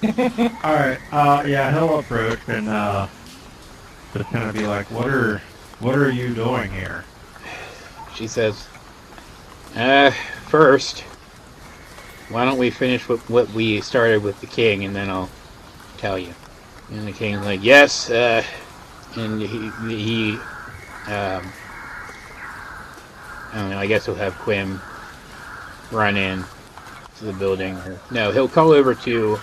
Alright, yeah, he'll approach and, just kind of be like, what are you doing here? She says, first, why don't we finish what we started with the king, and then I'll tell you. And the king's like, yes, and he I don't know, I guess he'll have Quim run in to the building. Or, no, he'll call over to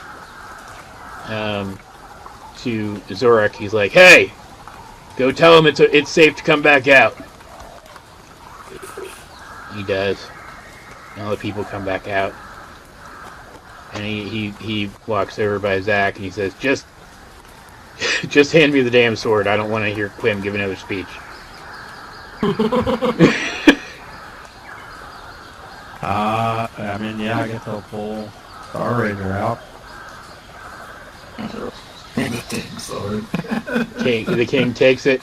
Zorak. He's like, hey, go tell him it's safe to come back out. He does. And all the people come back out. And he walks over by Zack and he says, just hand me the damn sword. I don't want to hear Quim give another speech. I mean, yeah, I guess I'll pull Star Razor out. The king takes it.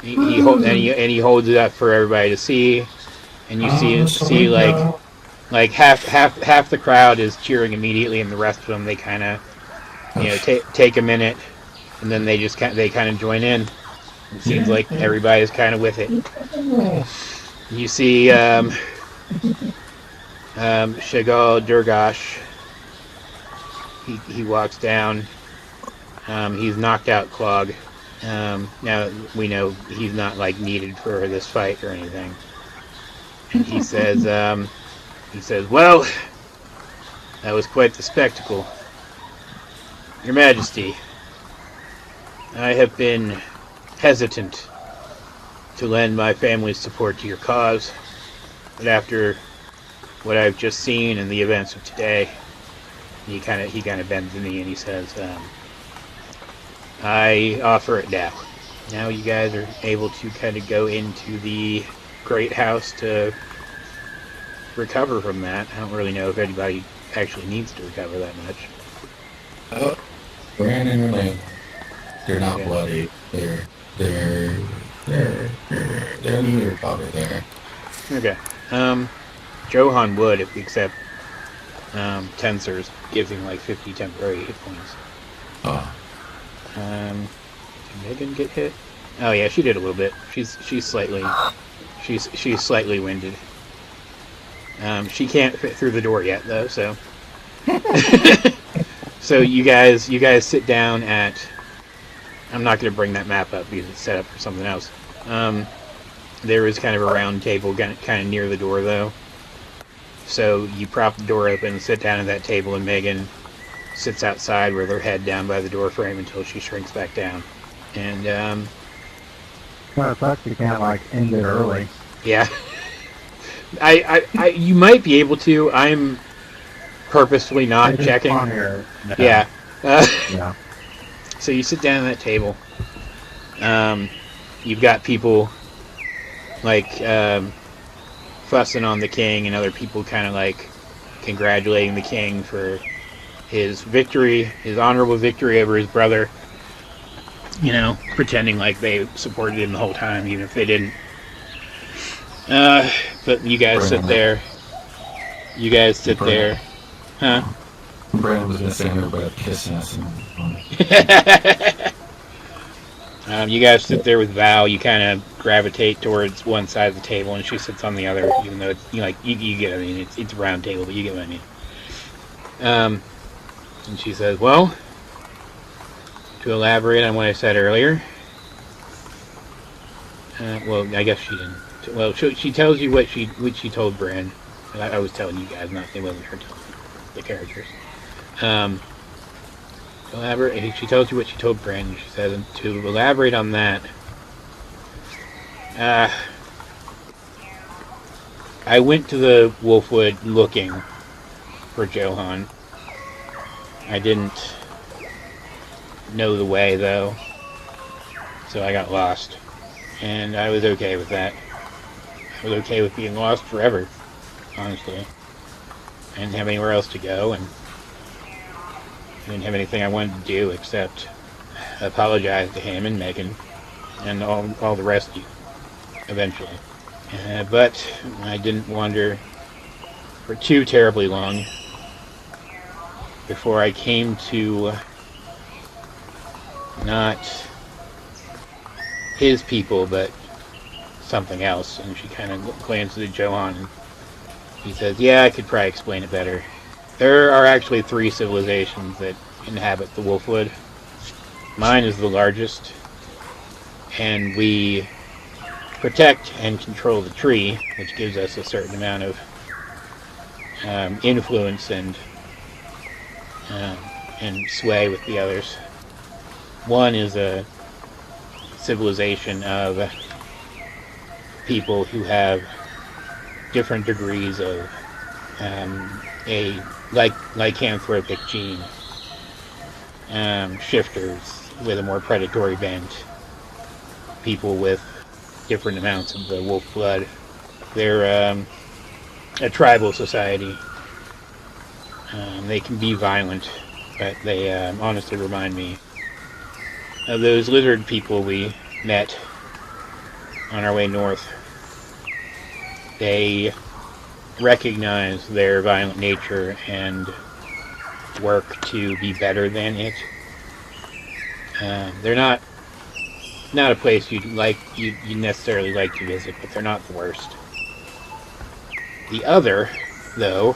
He holds it up for everybody to see, and you see like half the crowd is cheering immediately, and the rest of them they kind of take a minute, and then they kind of join in. It seems like everybody's kind of with it. You see Shagal Durgash. He walks down. He's knocked out Clog. Now we know he's not like needed for this fight or anything. And he says, well, that was quite the spectacle. Your Majesty, I have been hesitant to lend my family's support to your cause, but after what I've just seen and the events of today, he kind of bends the knee and he says, I offer it now. Now you guys are able to kind of go into the great house to recover from that. I don't really know if anybody actually needs to recover that much. Brynn and Relena, they're not bloody. They're neither probably there. Okay. Johan would, except Tensors gives him like 50 temporary hit points. Oh. Did Megan get hit? Oh yeah, she did a little bit. She's slightly winded. She can't fit through the door yet though, so so you guys sit down at, I'm not going to bring that map up because it's set up for something else. There is kind of a round table kind of near the door though. So you prop the door open, sit down at that table, and Megan sits outside with her head down by the door frame until she shrinks back down. And Kind of sucks you can't like end it early. yeah. I you might be able to. I'm purposefully not It's checking. funnier. Yeah. Yeah. So you sit down at that table. You've got people like fussing on the king, and other people kind of like congratulating the king for his victory, his honorable victory over his brother. you know, pretending like they supported him the whole time, even if they didn't. But you guys sit there. You guys sit there. Huh? Brynn was gonna say everybody up kissing us. You guys sit there with Val. You kind of gravitate towards one side of the table, and she sits on the other. Even though it's, you get. I mean, it's a round table, but you get what I mean. And she says, "Well, to elaborate on what I said earlier." Well, I guess she didn't. Well, she tells you what she told Brynn. I was telling you guys, it wasn't her telling the characters. Elaborate. She tells you what she told Brynn. She says, and to elaborate on that, I went to the Wolfwood looking for Johan. I didn't know the way, though, so I got lost. And I was okay with that. I was okay with being lost forever, honestly. I didn't have anywhere else to go, and I didn't have anything I wanted to do except apologize to him and Megan and all the rest of you, eventually. But I didn't wander for too terribly long before I came to not his people, but something else. And she kind of glances at Johan, and he says, "Yeah, I could probably explain it better. There are actually 3 civilizations that inhabit the Wolfwood. Mine is the largest, and we protect and control the tree, which gives us a certain amount of influence and sway with the others. One is a civilization of people who have different degrees of a lycanthropic gene, shifters with a more predatory bent, people with different amounts of the wolf blood. They're a tribal society. They can be violent, but they honestly remind me of those lizard people we met on our way north. They recognize their violent nature and work to be better than it. They're not a place you necessarily like to visit, but they're not the worst. The other, though,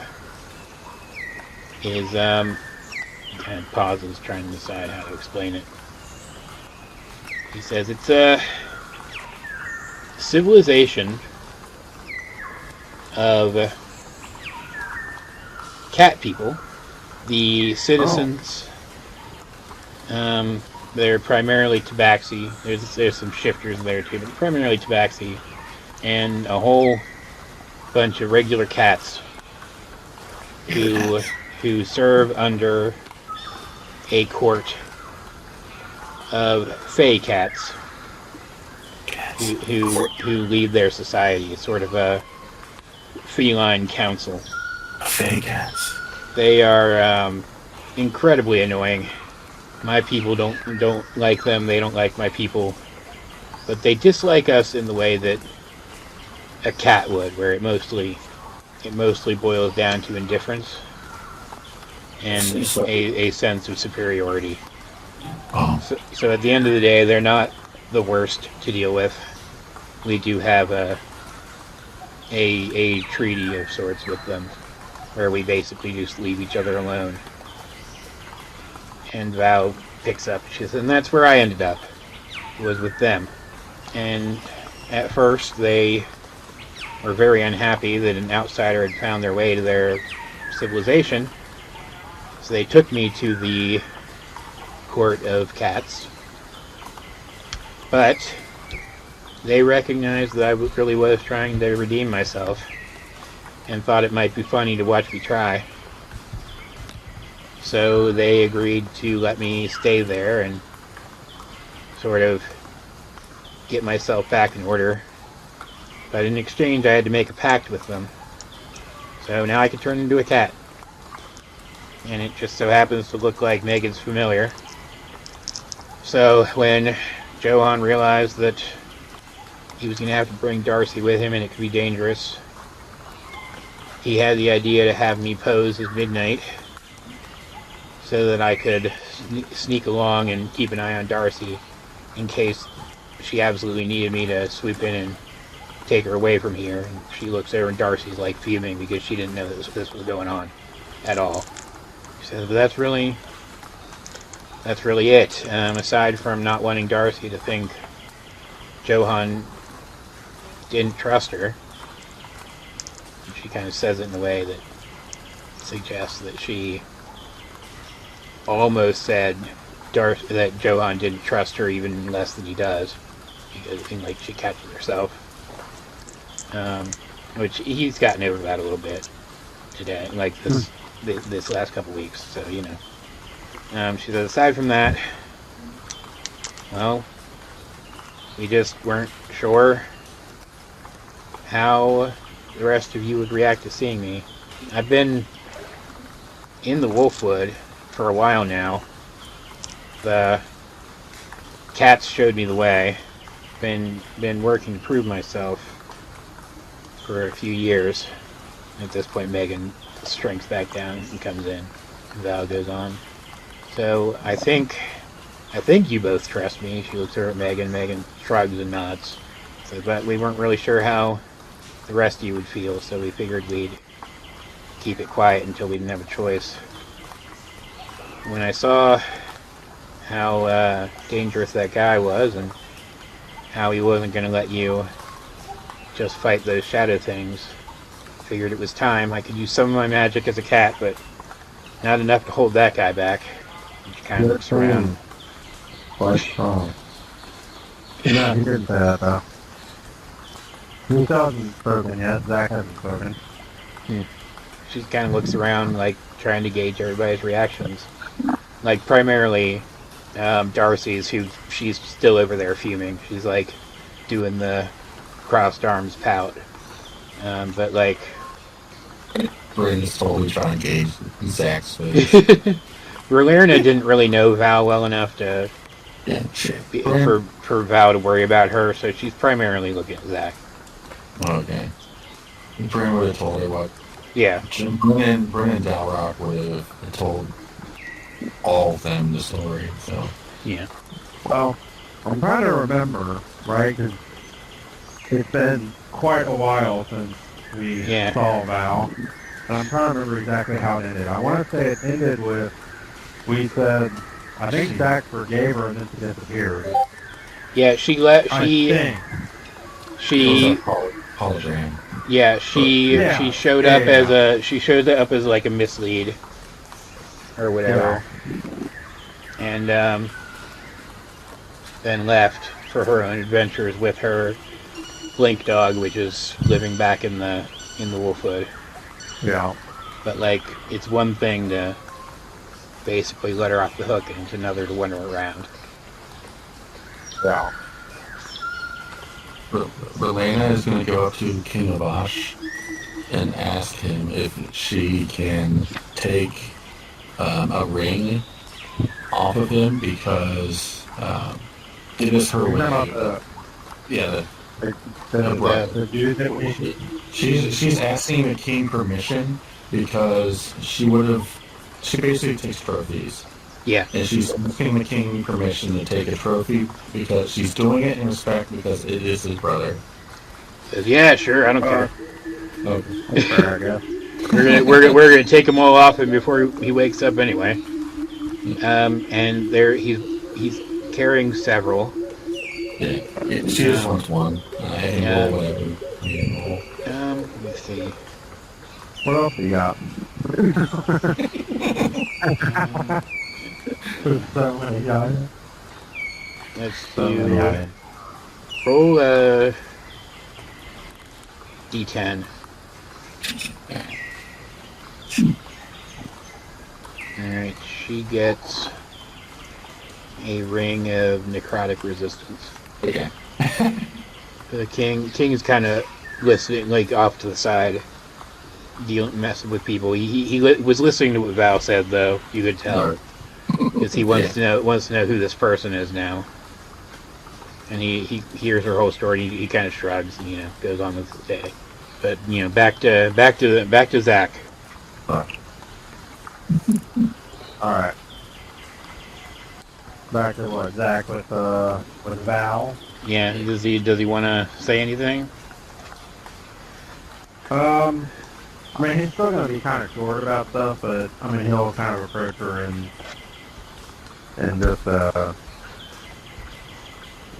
is he kind of pauses, trying to decide how to explain it. He says it's a civilization of cat people. The citizens, they're primarily tabaxi. There's some shifters there too, but primarily tabaxi, and a whole bunch of regular cats who serve under a court of fey cats who lead their society. It's sort of a feline council. Fey cats. They are incredibly annoying. My people don't like them. They don't like my people, but they dislike us in the way that a cat would, where it mostly boils down to indifference and a sense of superiority. Oh. So at the end of the day, they're not the worst to deal with. We do have a treaty of sorts with them, where we basically just leave each other alone. And Val picks up. She says, and that's where I ended up, was with them. And at first, they were very unhappy that an outsider had found their way to their civilization. So they took me to the court of cats. But they recognized that I really was trying to redeem myself, and thought it might be funny to watch me try. So they agreed to let me stay there and sort of get myself back in order. But in exchange, I had to make a pact with them. So now I can turn into a cat. And it just so happens to look like Megan's familiar. So when Johan realized that he was going to have to bring Darcy with him and it could be dangerous, he had the idea to have me pose as Midnight so that I could sneak along and keep an eye on Darcy in case she absolutely needed me to swoop in and take her away from here. And she looks over and Darcy's like fuming because she didn't know that this was going on at all. She says, but that's really it. Aside from not wanting Darcy to think Johan didn't trust her, she kind of says it in a way that suggests that she almost said that Johan didn't trust her even less than he does, because like she catches herself, which he's gotten over that a little bit today, like this last couple weeks. So you know. She said, aside from that, well, we just weren't sure how the rest of you would react to seeing me. I've been in the Wolfwood for a while now. The cats showed me the way. Been working to prove myself for a few years. At this point, Megan shrinks back down and comes in. Val goes on. So I think you both trust me. She looks over at Megan. Megan shrugs and nods. So, but we weren't really sure how the rest of you would feel, so we figured we'd keep it quiet until we didn't have a choice. When I saw how dangerous that guy was and how he wasn't going to let you just fight those shadow things, figured it was time. I could use some of my magic as a cat, but not enough to hold that guy back. He kind of looks around. Quite strong. Yeah, he didn't say that though. He still hasn't spoken yet. Zack hasn't spoken. She kind of looks around, like trying to gauge everybody's reactions. Like primarily Darcy's, who she's still over there fuming. She's like doing the crossed arms pout. But like Brynn is totally trying to gauge Zack's face. Valerna didn't really know Val well enough to for Val to worry about her, so she's primarily looking at Zack. Okay. Brynn would have told her what. Yeah. Brynn and Dalrock would have told all of them the story, so. Yeah. Well, I'm trying to remember, right? Because it's been quite a while since we saw Val. And I'm trying to remember exactly how it ended. I want to say it ended with, we said, I think Zack forgave her and then she disappeared. Yeah, she hologram. Yeah, she showed up as like a mislead or whatever, and then left for her own adventures with her Blink dog, which is living back in the Wolfwood. Yeah. But like, it's one thing to basically let her off the hook, and it's another to wander around. Yeah. Valerna is going to go up to King of Ash and ask him if she can take a ring off of him because it is her way. She's asking the king permission because she basically takes trophies. Yeah. And she's asking the king permission to take a trophy because she's doing it in respect because it is his brother. Says, yeah, sure, I don't care. Fair, I guess. we're gonna take them all off him before he wakes up anyway. And he's carrying several. Yeah, she just wants one. Roll whatever. Let me see. What else you got? So many guys. Let's do. Roll a D10. Alright, she gets a ring of necrotic resistance. Okay. The king is kind of listening, like off to the side, messing with people. He was listening to what Val said, though. You could tell. because he wants to know who this person is now. And he hears her whole story. He kind of shrugs and goes on with his day. But back to Zack. All right. Back to what, Zack with Val? Yeah. Does he want to say anything? I mean, he's still gonna be kind of short about stuff, but I mean, he'll kind of approach her and just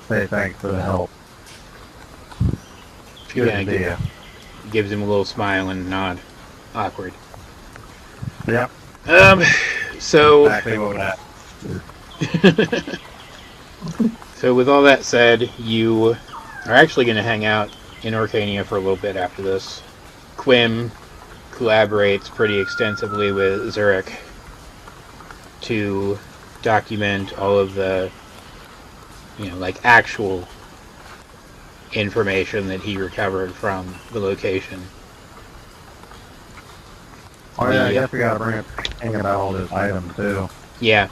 say thanks for the help. Good idea. Gives him a little smile and nod. Awkward. Yep. So. Exactly what would happen. So with all that said, you are actually going to hang out in Orkania for a little bit after this. Quim collaborates pretty extensively with Zurich to document all of the, like actual information that he recovered from the location. Oh yeah, I guess we gotta bring up thing about all those items too. Yeah,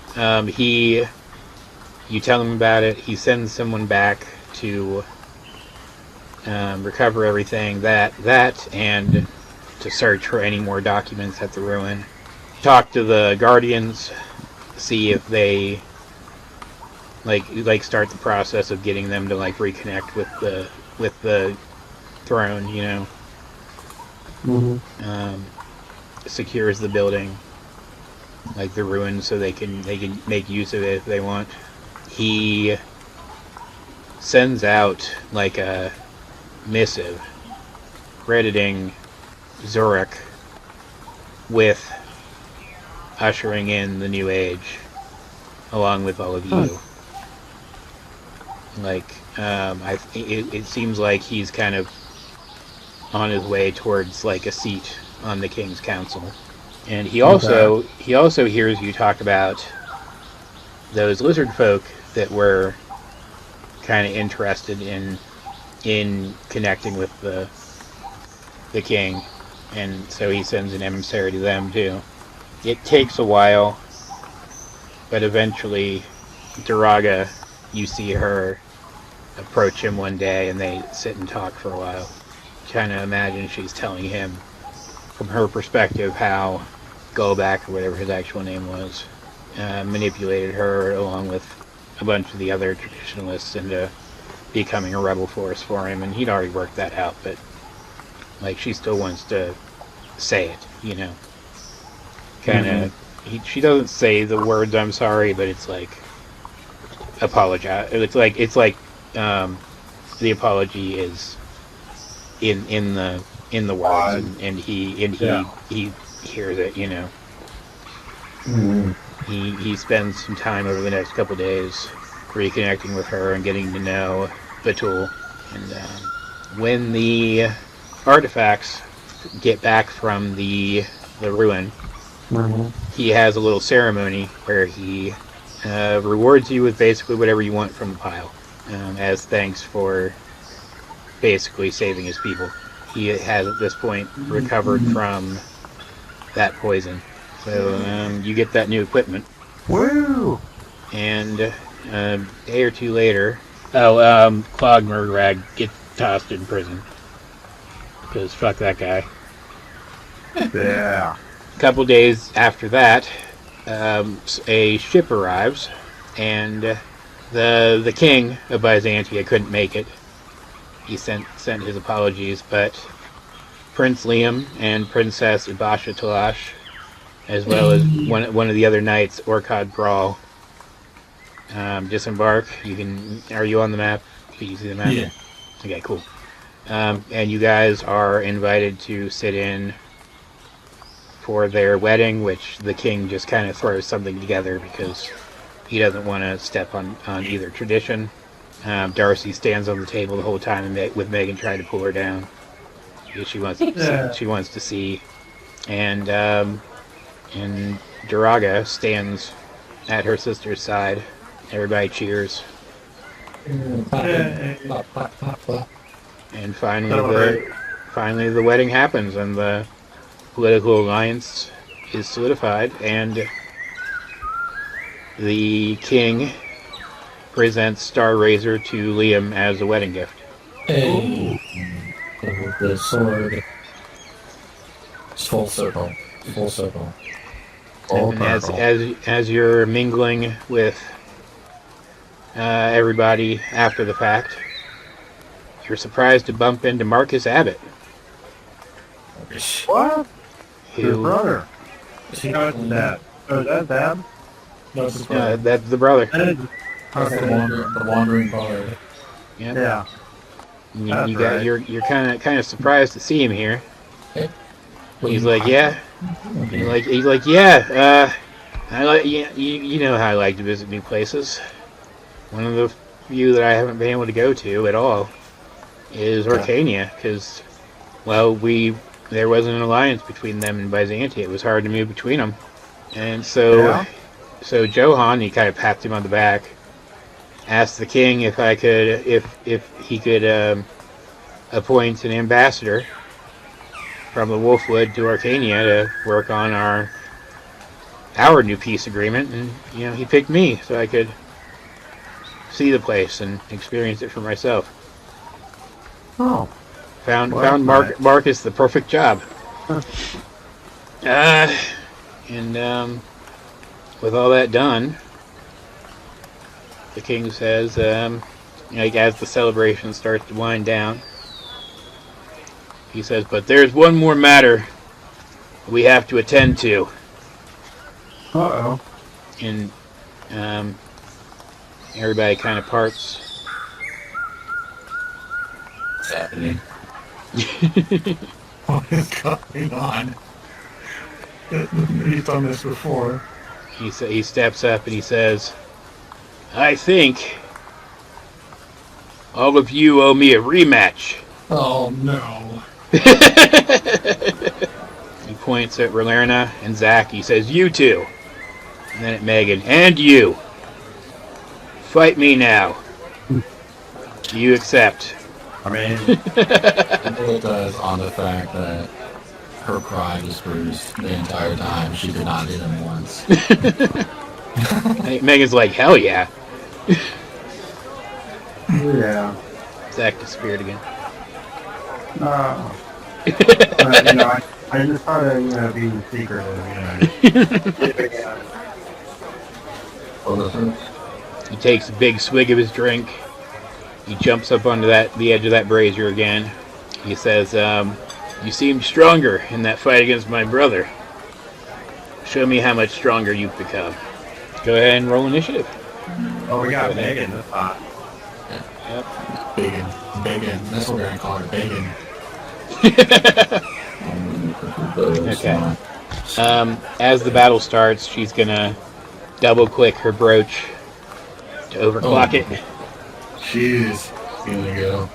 you tell him about it. He sends someone back to recover everything, that and to search for any more documents at the ruin. Talk to the guardians, see if they like start the process of getting them to reconnect with the throne. Mm-hmm. Secures the building, like the ruins, so they can make use of it if they want. He sends out a missive crediting Zurich with ushering in the new age along with all of you. It seems like he's kind of on his way towards a seat on the King's Council. And he also hears you talk about those lizard folk that were kind of interested in connecting with the king, and so he sends an emissary to them too. It takes a while, but eventually Duraga, you see her approach him one day and they sit and talk for a while. Kind of imagine she's telling him from her perspective how Golback, or whatever his actual name was, manipulated her along with a bunch of the other traditionalists into becoming a rebel force for him, and he'd already worked that out, but she still wants to say it, kind of. She doesn't say the words "I'm sorry," but it's apologize. It's like the apology is in the words, and he hears it, Mm-hmm. He spends some time over the next couple days reconnecting with her and getting to know Batul. And when the artifacts get back from the ruin, he has a little ceremony where he rewards you with basically whatever you want from the pile, as thanks for basically saving his people. He has at this point recovered from that poison. So you get that new equipment. Woo! And a day or two later, Clog Murdrag gets tossed in prison. Because fuck that guy. Yeah. A couple days after that, a ship arrives, and the king of Byzantia couldn't make it. He sent his apologies, but Prince Liam and Princess Ibasha Talash, as well as one of the other knights, Orkad Brawl, disembark. Are you on the map? Can you see the map? Yeah. Okay, cool. And you guys are invited to sit in for their wedding, which the king just kind of throws something together because he doesn't want to step on either tradition. Darcy stands on the table the whole time with Megan trying to pull her down because she wants to see, and Duraga stands at her sister's side. Everybody cheers. And finally the wedding happens, and the political alliance is solidified, and the king presents Star Razor to Liam as a wedding gift. Hey. The sword. It's full circle. Full circle. And as you're mingling with everybody after the fact, you're surprised to bump into Marcus Abbott. What? Your Who, brother. How's that? Oh, that's Dad? No, it's his brother. that's the brother. That's the wandering bard. Yeah. Yeah. You got you're kind of surprised to see him here. Hey. He's like, yeah. He's like, yeah. I like you know how I like to visit new places. One of the few that I haven't been able to go to at all is Orkania, because there wasn't an alliance between them and Byzantia. It was hard to move between them, and so Johan, he kind of papped him on the back, asked the king if he could appoint an ambassador from the Wolfwood to Orkania to work on our new peace agreement, and he picked me so I could see the place and experience it for myself. Oh. Found nice. Marcus the perfect job. And with all that done, the king says, as the celebration starts to wind down, he says, "But there's one more matter we have to attend to." Uh-oh. And everybody kind of parts. What's happening? What is going on? He's done this before. He steps up and he says, "I think all of you owe me a rematch." Oh no. He points at Rolerna and Zack. He says, "You two." And then at Megan, "And you. Fight me now. Do you accept?" I mean, It does on the fact that her pride was bruised the entire time. She could not hit him once. Megan's like, "Hell yeah." yeah. Zack disappeared again. I just try to, be secretive, He takes a big swig of his drink. He jumps up onto the edge of that brazier again. He says, "You seemed stronger in that fight against my brother. Show me how much stronger you've become." Go ahead and roll initiative. Oh, we got Megan this time. Yep. Bacon. That's what we're gonna call her, bacon. Okay. As the battle starts, she's gonna double click her brooch to overclock it. She's gonna go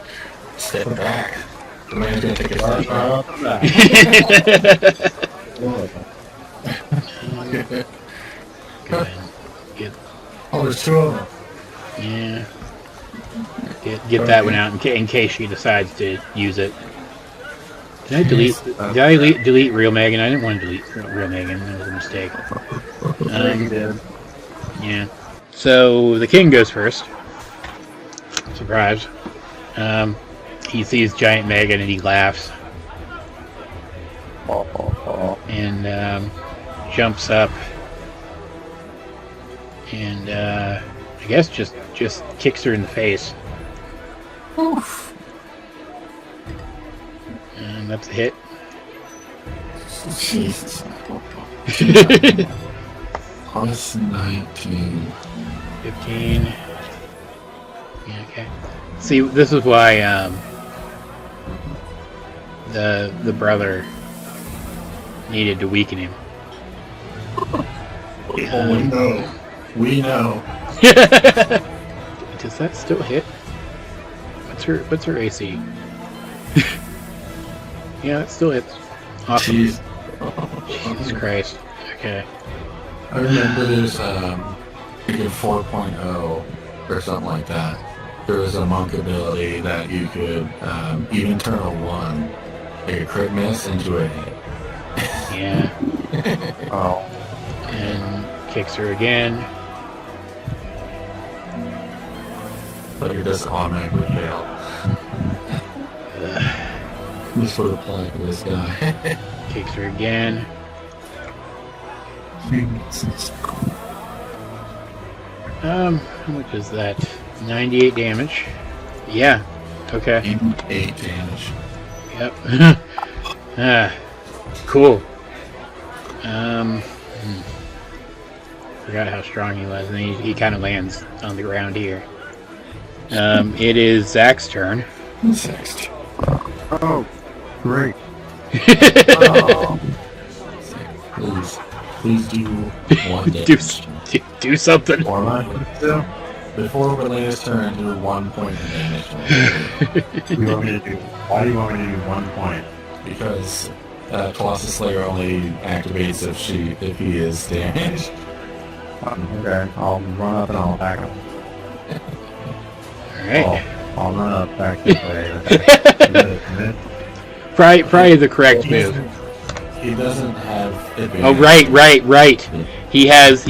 step back. The man's gonna take a step back. Oh, there's two of them. Yeah. Get that one out in case she decides to use it. Did I delete Real Megan? I didn't want to delete Real Megan. That was a mistake. You did. Yeah. So the king goes first. Surprise. He sees Giant Megan and he laughs. And jumps up. And I guess just kicks her in the face. Oof. And that's a hit. Jesus. Plus 19. 15. Yeah, okay. See, this is why the brother needed to weaken him. We know. Does that still hit? What's her AC? Yeah, it still hits. Awesome. Jeez. Jesus Christ. Okay. I remember there's like a 4.0 or something like that. There was a monk ability that you could even turn a 1, like a crit miss, into a hit. Yeah. Oh. And kicks her again. But it does automatically fail. Just for the play for this guy. Kicks her again. How much is that? 98 damage. Yeah. Okay. 8 damage. Yep. Cool. Forgot how strong he was, and he kind of lands on the ground here. It is Zack's turn. Next. Oh, great. Oh. Please do one damage. do something. Or mine still? Before Renee's turn, do 1 point of damage. Why do you want me to do 1 point? Because Colossus Slayer only activates if he is damaged. Okay, I'll run up and I'll attack him. Alright. I'll run up back this way. Probably the correct move. He doesn't have advantage. Oh, right. He has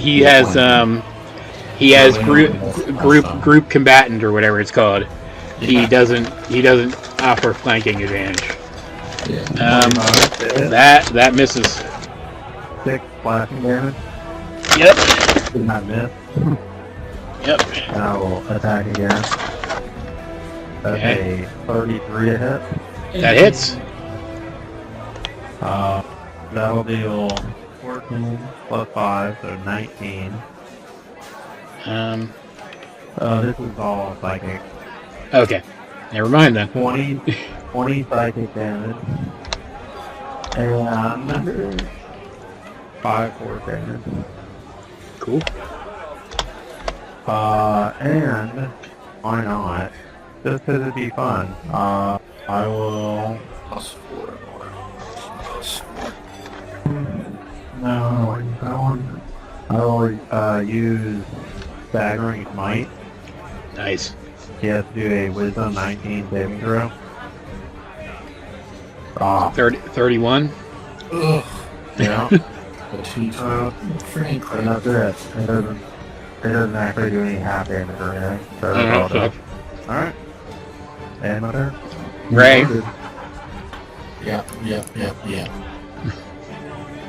group combatant or whatever it's called. Yeah. He doesn't offer flanking advantage. Yeah. That misses. 6 slashing damage. Yep. Did not miss. Yep. And I will attack again. That's Okay. a 33 to hit. That hits. That'll deal 14 plus 5, so 19. This is all psychic. Okay. Never mind then. 20 psychic damage. And 5 force damage. Cool. And why not? Just because it'd be fun. I will. Plus 4 more. Plus 4. No, that one. I will use staggering smite. Nice. He has to do a wisdom 19 saving throw. 31. Ugh. Yeah. The 2 Frank. And that's it. It doesn't actually do any half damage or anything. So it's all done. Alright. And my turn. Ray. Yep.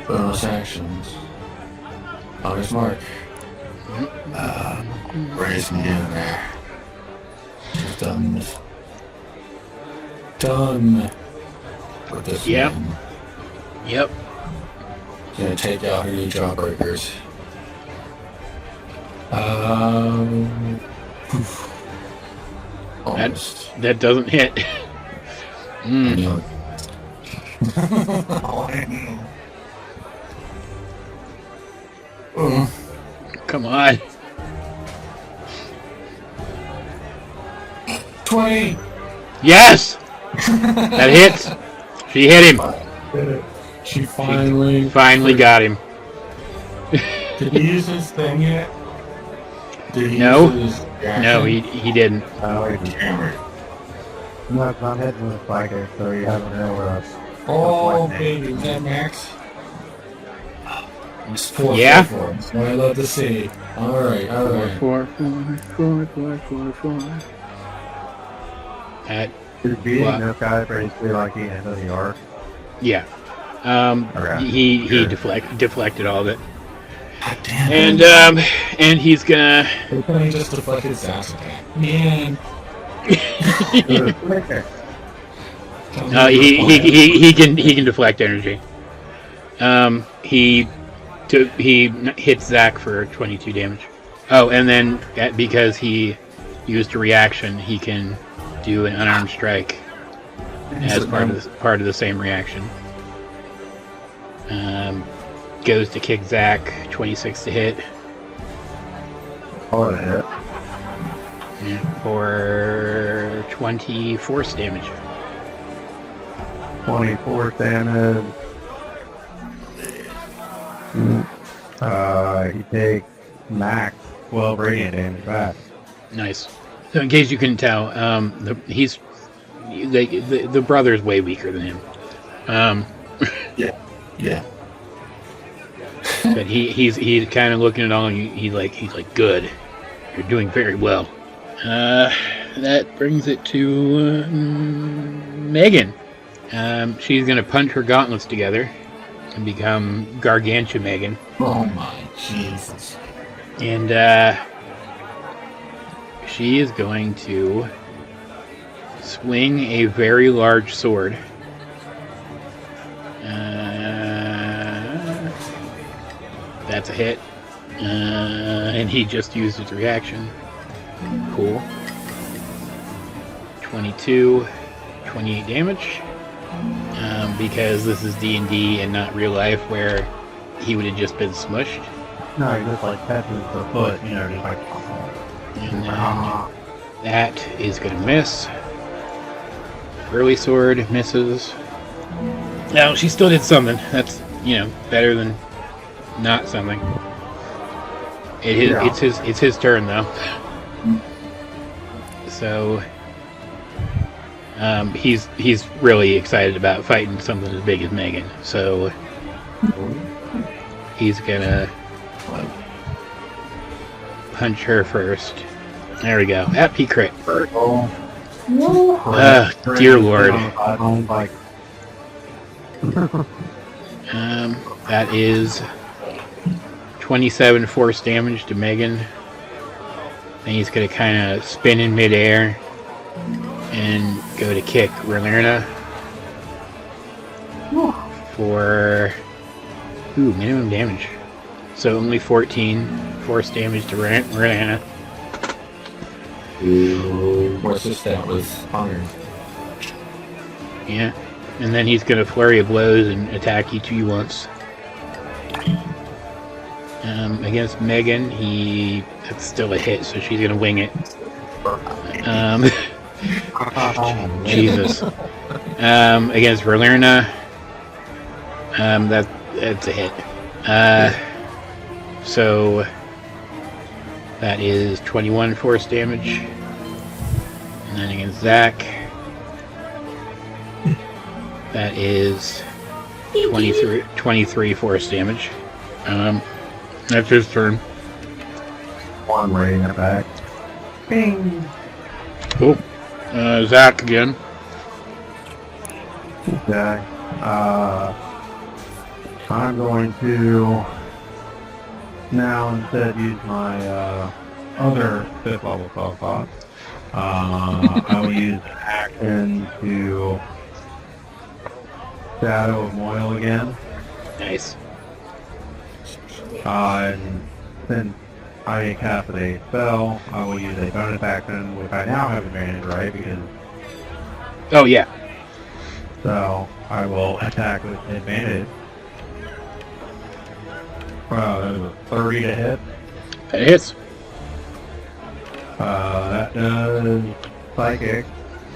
Bonus actions. Honest mark. Ray's gonna get in there. She's done with this. Yep. one. Yep. Gonna take out her new jawbreakers. Almost. That doesn't hit. I know. I know. Come on. 20. Yes. That hits. She hit him. She finally Got him. Did he use his thing yet? Did he No. use his reaction? No, he didn't. Damn it. No, it's not hitting with psychic, so you have to know where us. Oh, baby, is that max? It's 4. Yeah. 4. That's what I love to see. Alright. 4. At He's beating What? this guy basically like he ended the arc. yeah. Okay. He deflected all of it, God damn it. and he's gonna. He just deflected Zack's attack. Man. He can deflect energy. He hits Zack for 22 damage. Oh, and then because he used a reaction, he can do an unarmed strike as part of the same reaction. Goes to kick Zack, 26 to hit. Oh, hit. For 20 force damage. 24 damage. He takes max 12 radiant damage back. Nice. So in case you couldn't tell, the brother's way weaker than him. Yeah. But he's kind of looking at all, and he's like, good. You're doing very well. That brings it to Megan. She's gonna punch her gauntlets together and become Gargantua Megan. Oh my Jesus. And she is going to swing a very large sword. That's a hit. And he just used his reaction. Cool. 22, 28 damage. Because this is D&D and not real life where he would have just been smushed. No, he just like catches the foot, you know, just like. And that is going to miss. Early sword misses. No, she still did something. That's, better than not something. It's his turn though. So he's really excited about fighting something as big as Megan. So he's gonna punch her first. There we go. Happy crit. Dear Lord. That is 27 force damage to Megan. And he's going to kind of spin in midair and go to kick Relerna for minimum damage. So only 14 force damage to Relerna. What's this? That was honored. Yeah. And then he's going to flurry of blows and attack each of you once. Against Megan, that's still a hit, so she's going to wing it. Jesus. Against Verlerna, that's a hit. So that is 21 force damage. And then against Zack, that is 23 force damage. That's his turn. One right in the back. Bing! Cool. Zack again. Okay. I'm going to now instead use my other 5th level spell slot. I will use an action to Shadow of Moil again. Nice. And since I cast a spell, I will use a bonus action, which I now have advantage, right? Because Oh, yeah. so I will attack with advantage. That is a 30 to hit. That hits. That does psychic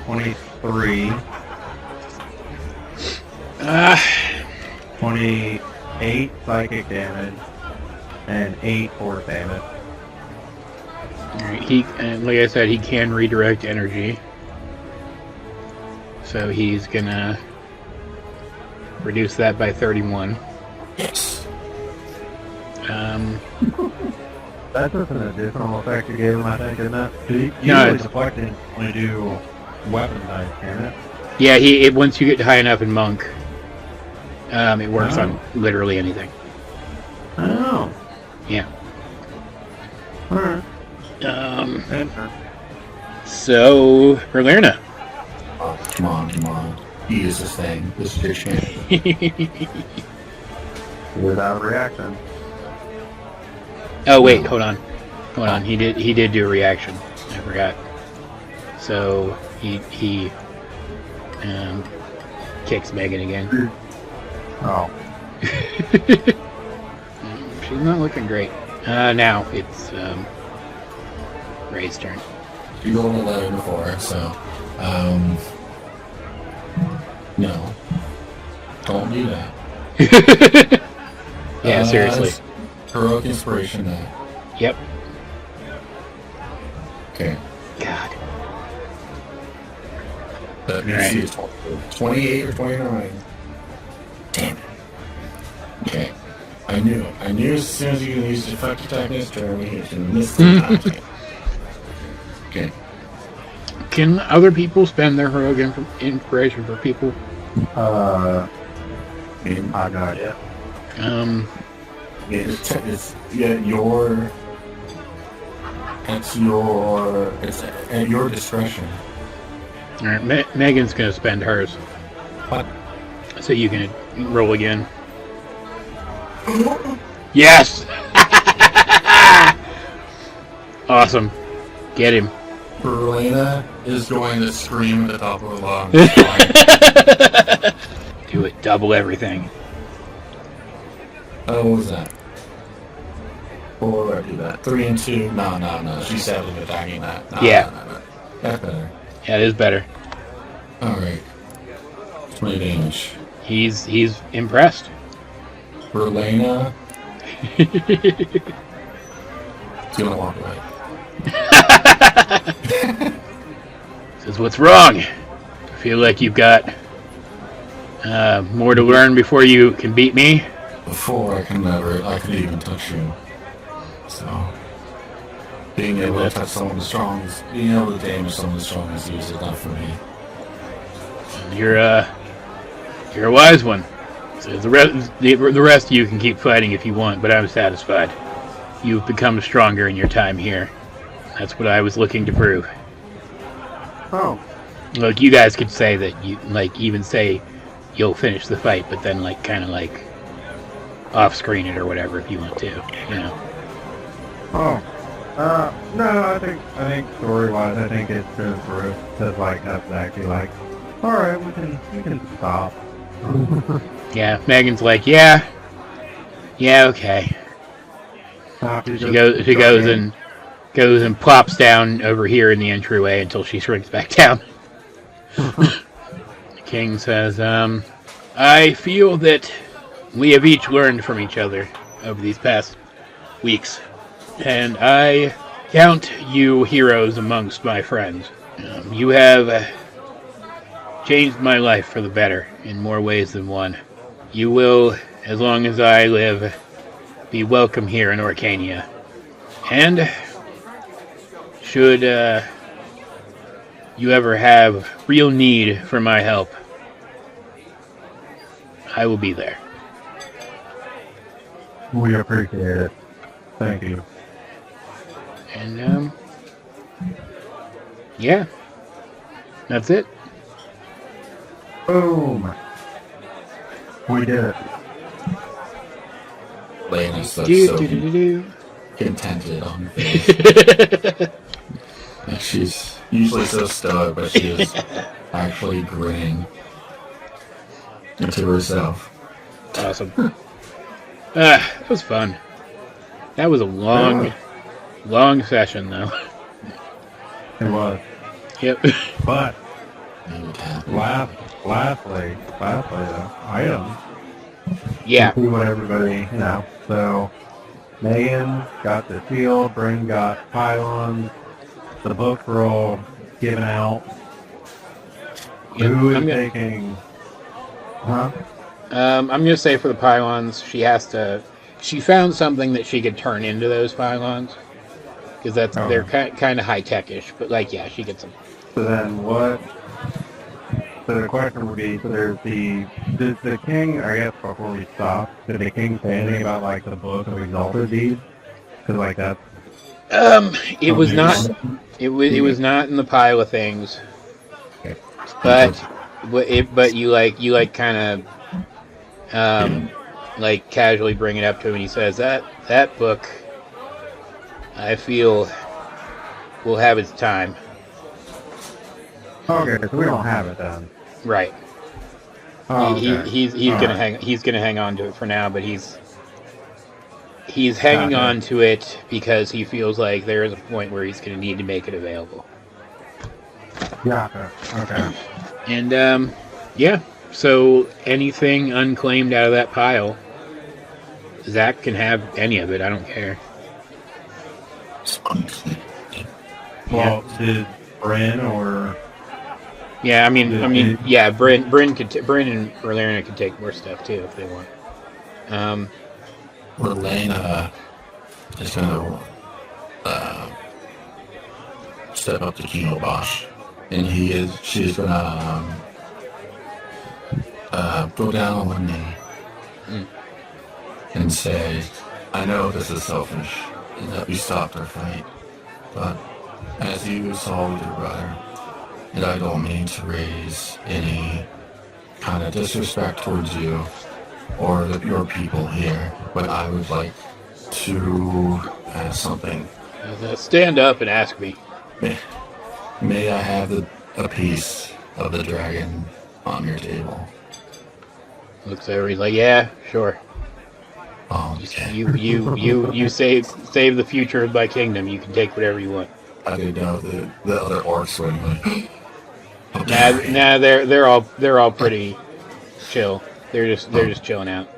23. 28 psychic damage and 8 force damage. Alright, like I said, he can redirect energy. So he's gonna reduce that by 31. Yes. That's just an additional effect you gave him, I think, isn't it? No, Usually it's deflecting only do weapon dice, can it? Yeah, once you get high enough in monk, it works on literally anything. Oh. Yeah. Alright. So Verlerna. Oh, come on. Use this thing. This is your chance. Without reaction. Oh wait, hold on. He did do a reaction. I forgot. So he kicks Megan again. Oh. She's not looking great. Now it's Ray's turn. You rolled 11 before, so no, don't do that. Yeah, seriously. Heroic inspiration now. Yep. Okay. God. That means it's 28 or 29. Damn it. Okay. I knew as soon as you used your fucking attack this turn, we hit you. Missed the time. Okay. Can other people spend their heroic inspiration for people? I have no idea. It's at your discretion. All right, Megan's gonna spend hers. What? So you can roll again. Yes! Awesome. Get him. Berlina is going to scream at the top of her lungs. Do it. Double everything. Oh, what was that? 4, I do that. 3 and 2. No. She's 7 attacking that. No. That's better. Yeah, it is better. Alright. 20 damage. He's impressed. Berlina. He's gonna walk away. Says, what's wrong? I feel like you've got more to learn before you can beat me. Before I can even touch you. So, being able to touch someone as strong as, being able to damage someone as strong as you is enough for me. You're a wise one. So the rest of you can keep fighting if you want, but I'm satisfied. You've become stronger in your time here. That's what I was looking to prove. Oh. Look, you guys could say that you even say you'll finish the fight, but then kind of off screen it or whatever if you want to, you know. Oh. No, I think story-wise, I think it's good for us to that's actually all right, we can stop. Yeah, Megan's like, yeah, okay. She goes and plops down over here in the entryway until she shrinks back down. The king says, I feel that we have each learned from each other over these past weeks, and I count you heroes amongst my friends. You have changed my life for the better in more ways than one. You will, as long as I live, be welcome here in Orkania. And should you ever have real need for my help, I will be there. We appreciate it. Thank you. And yeah, that's it. Boom. We did it. Lena's so contented on her face. And she's usually so stoic, but she is actually grinning into herself. Awesome. That was fun. That was a long session, though. It was. Yep. But lastly, though, items. Yeah. See what everybody, So, Megan got the shield, Brynn got pylons, the books were all given out. Yep, Who is taking? Huh? I'm gonna say for the pylons, she found something that she could turn into those pylons, because they're kind of high tech-ish. But she gets them. So then what? So the question would be: so there's the king. I guess before we stop, did the king say anything about the book of exalted deeds? Because that. It was not. It was not in the pile of things. Okay. But you kind of casually bring it up to him, and he says that book, I feel, will have its time. Okay, so we don't have it then. Right. Oh, okay. He's gonna hang on to it for now, but he's hanging on to it because he feels like there is a point where he's gonna need to make it available. Yeah. Okay. And so anything unclaimed out of that pile, Zack can have any of it. I don't care. Well, did Brynn or? Yeah, Brynn and Orlana could take more stuff too if they want. Orlana is gonna step up to Kino Bosch, and she's gonna go down on one knee and say, I know this is selfish and that we stopped our fight, but as you saw with your brother, and I don't mean to raise any kind of disrespect towards you or your people here, but I would like to ask something. Stand up and ask me. May I have a piece of the dragon on your table? Looks over. He's like, yeah, sure. Okay. You save the future of my kingdom. You can take whatever you want. I didn't know the other orcs were like. Nah, they're all pretty chill. They're just chilling out.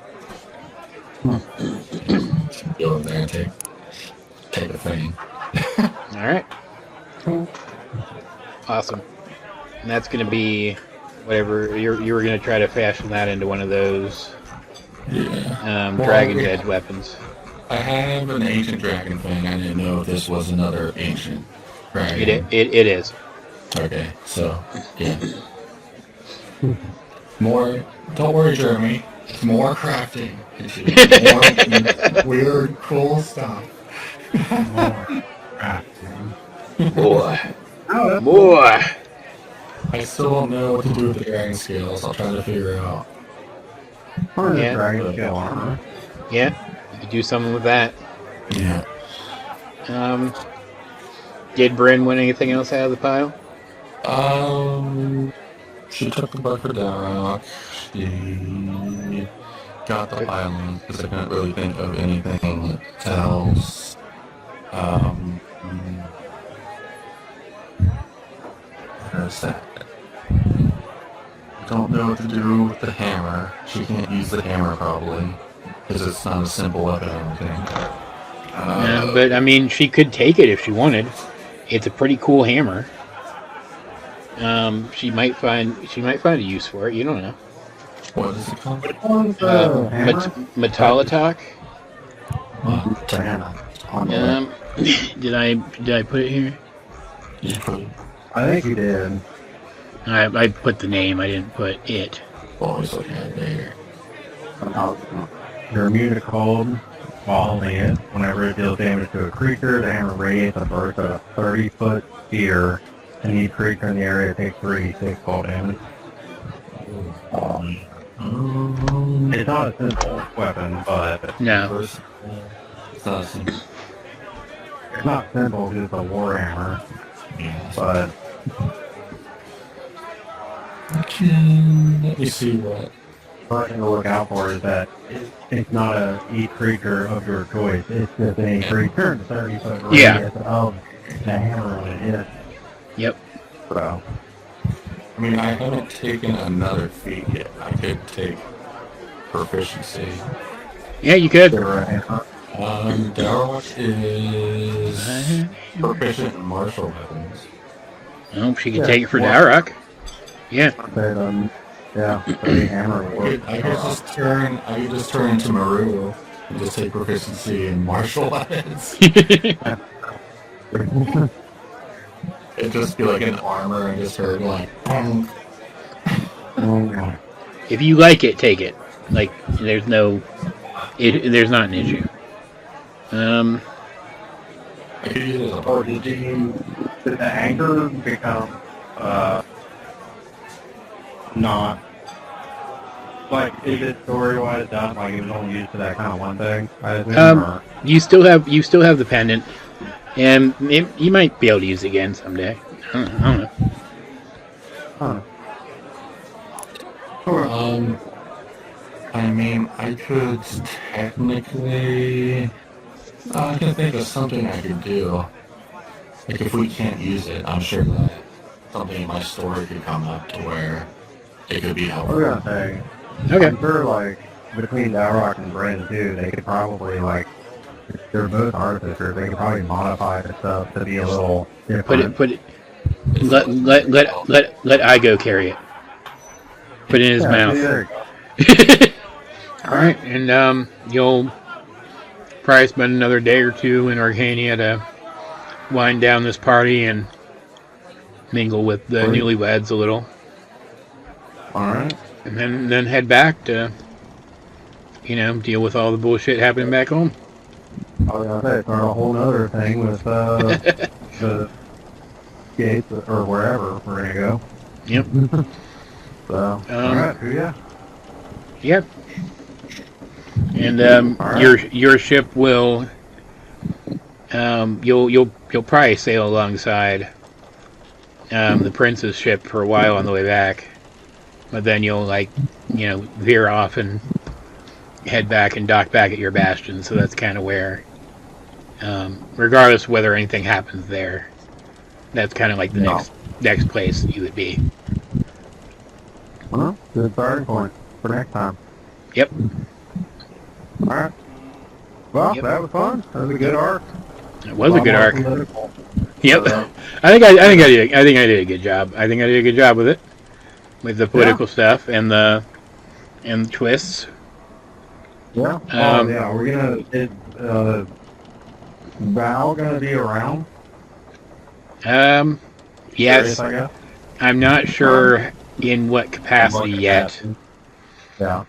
Go in there and take a thing. All right. Awesome. And that's gonna be whatever you were gonna try to fashion that into one of those dragon's edge weapons. I have an ancient dragon thing. I didn't know if this was another ancient dragon. It is. Okay, so yeah. More. Don't worry, Jeremy. It's more crafting. It's more weird, cool stuff. More crafting. More. I still don't know what to do with the dragon scales. I'll try to figure it out. Yeah. Dragon scale armor. Yeah, you could do something with that. Yeah. Did Brynn win anything else out of the pile? She took the book for Darrock. She got the island because I couldn't really think of anything else. There's that. Don't know what to do with the hammer. She can't use the hammer probably because it's not a simple weapon. I don't think. Yeah, but I mean, she could take it if she wanted. It's a pretty cool hammer. She might find a use for it. You don't know. What is it called? Metalitok. What? Did I put it here? You put it. I think you did. I put the name. I didn't put it. Always looking at it later. You're immune to cold while holding it. Whenever it deals damage to a creature, the hammer radiates a burst of a 30-foot sphere, and each creature in the area takes 3d6 cold damage. It's not a simple weapon, but No. It's not a simple. it's not simple because it's a war hammer. Yeah. But Let me see what. first thing to look out for is that it's not each creature of your choice. It's just any creature in the 30-foot radius of the hammer when it hits. Yep. So, I mean, I haven't taken another feat yet. I could take proficiency. Yeah, you could. Darrock is proficient in martial weapons. Oh, she could take it for Darrock. Yeah. Yeah, the hammer will work. I could just turn into Maru and just take proficiency in martial weapons. It'd just be like an armor and just her like. If you like it, take it. Like, there's not an issue. I could use it as a Or did the anchor become not like, is it story-wise done? Like, it was only used to that kind of one thing? I assume, or? You still have the pendant, and you might be able to use it again someday. I don't know. Huh. I mean, I could technically. I can think of something I could do. Like, if we can't use it, I'm sure that something in my story could come up to where it could be I helpful. was gonna say, Okay. I'm sure, like, between Dalrock and Brynn, too, they could probably, like, they're both artificers, they could probably modify the stuff to be a little different. Put it. Let Igo carry it. Put it in his mouth. There you go. All right, and you'll probably spend another day or two in Orkania to wind down this party and mingle with the Sweet. newlyweds a little, Alright. and then head back to, deal with all the bullshit happening back home. I was gonna say, start a whole nother thing with the gates or wherever we're gonna go. Yep. So, alright, yeah. Yep. And Alright. your ship will you'll probably sail alongside the prince's ship for a while on the way back, but then you'll veer off and head back and dock back at your bastion. So that's kind of where, regardless of whether anything happens there, that's kind of like the next place you would be. Well, good starting point for next time. Yep. Alright. Well, Yep. that was fun. That was a good arc. It was a good arc. Political. Yep. So, I think I did a good job. I think I did a good job with it, with the political stuff and the twists. yeah. Yeah. We're gonna. Is Val gonna be around? Yes. Curious, I guess. I'm not sure in what capacity yet. Yeah.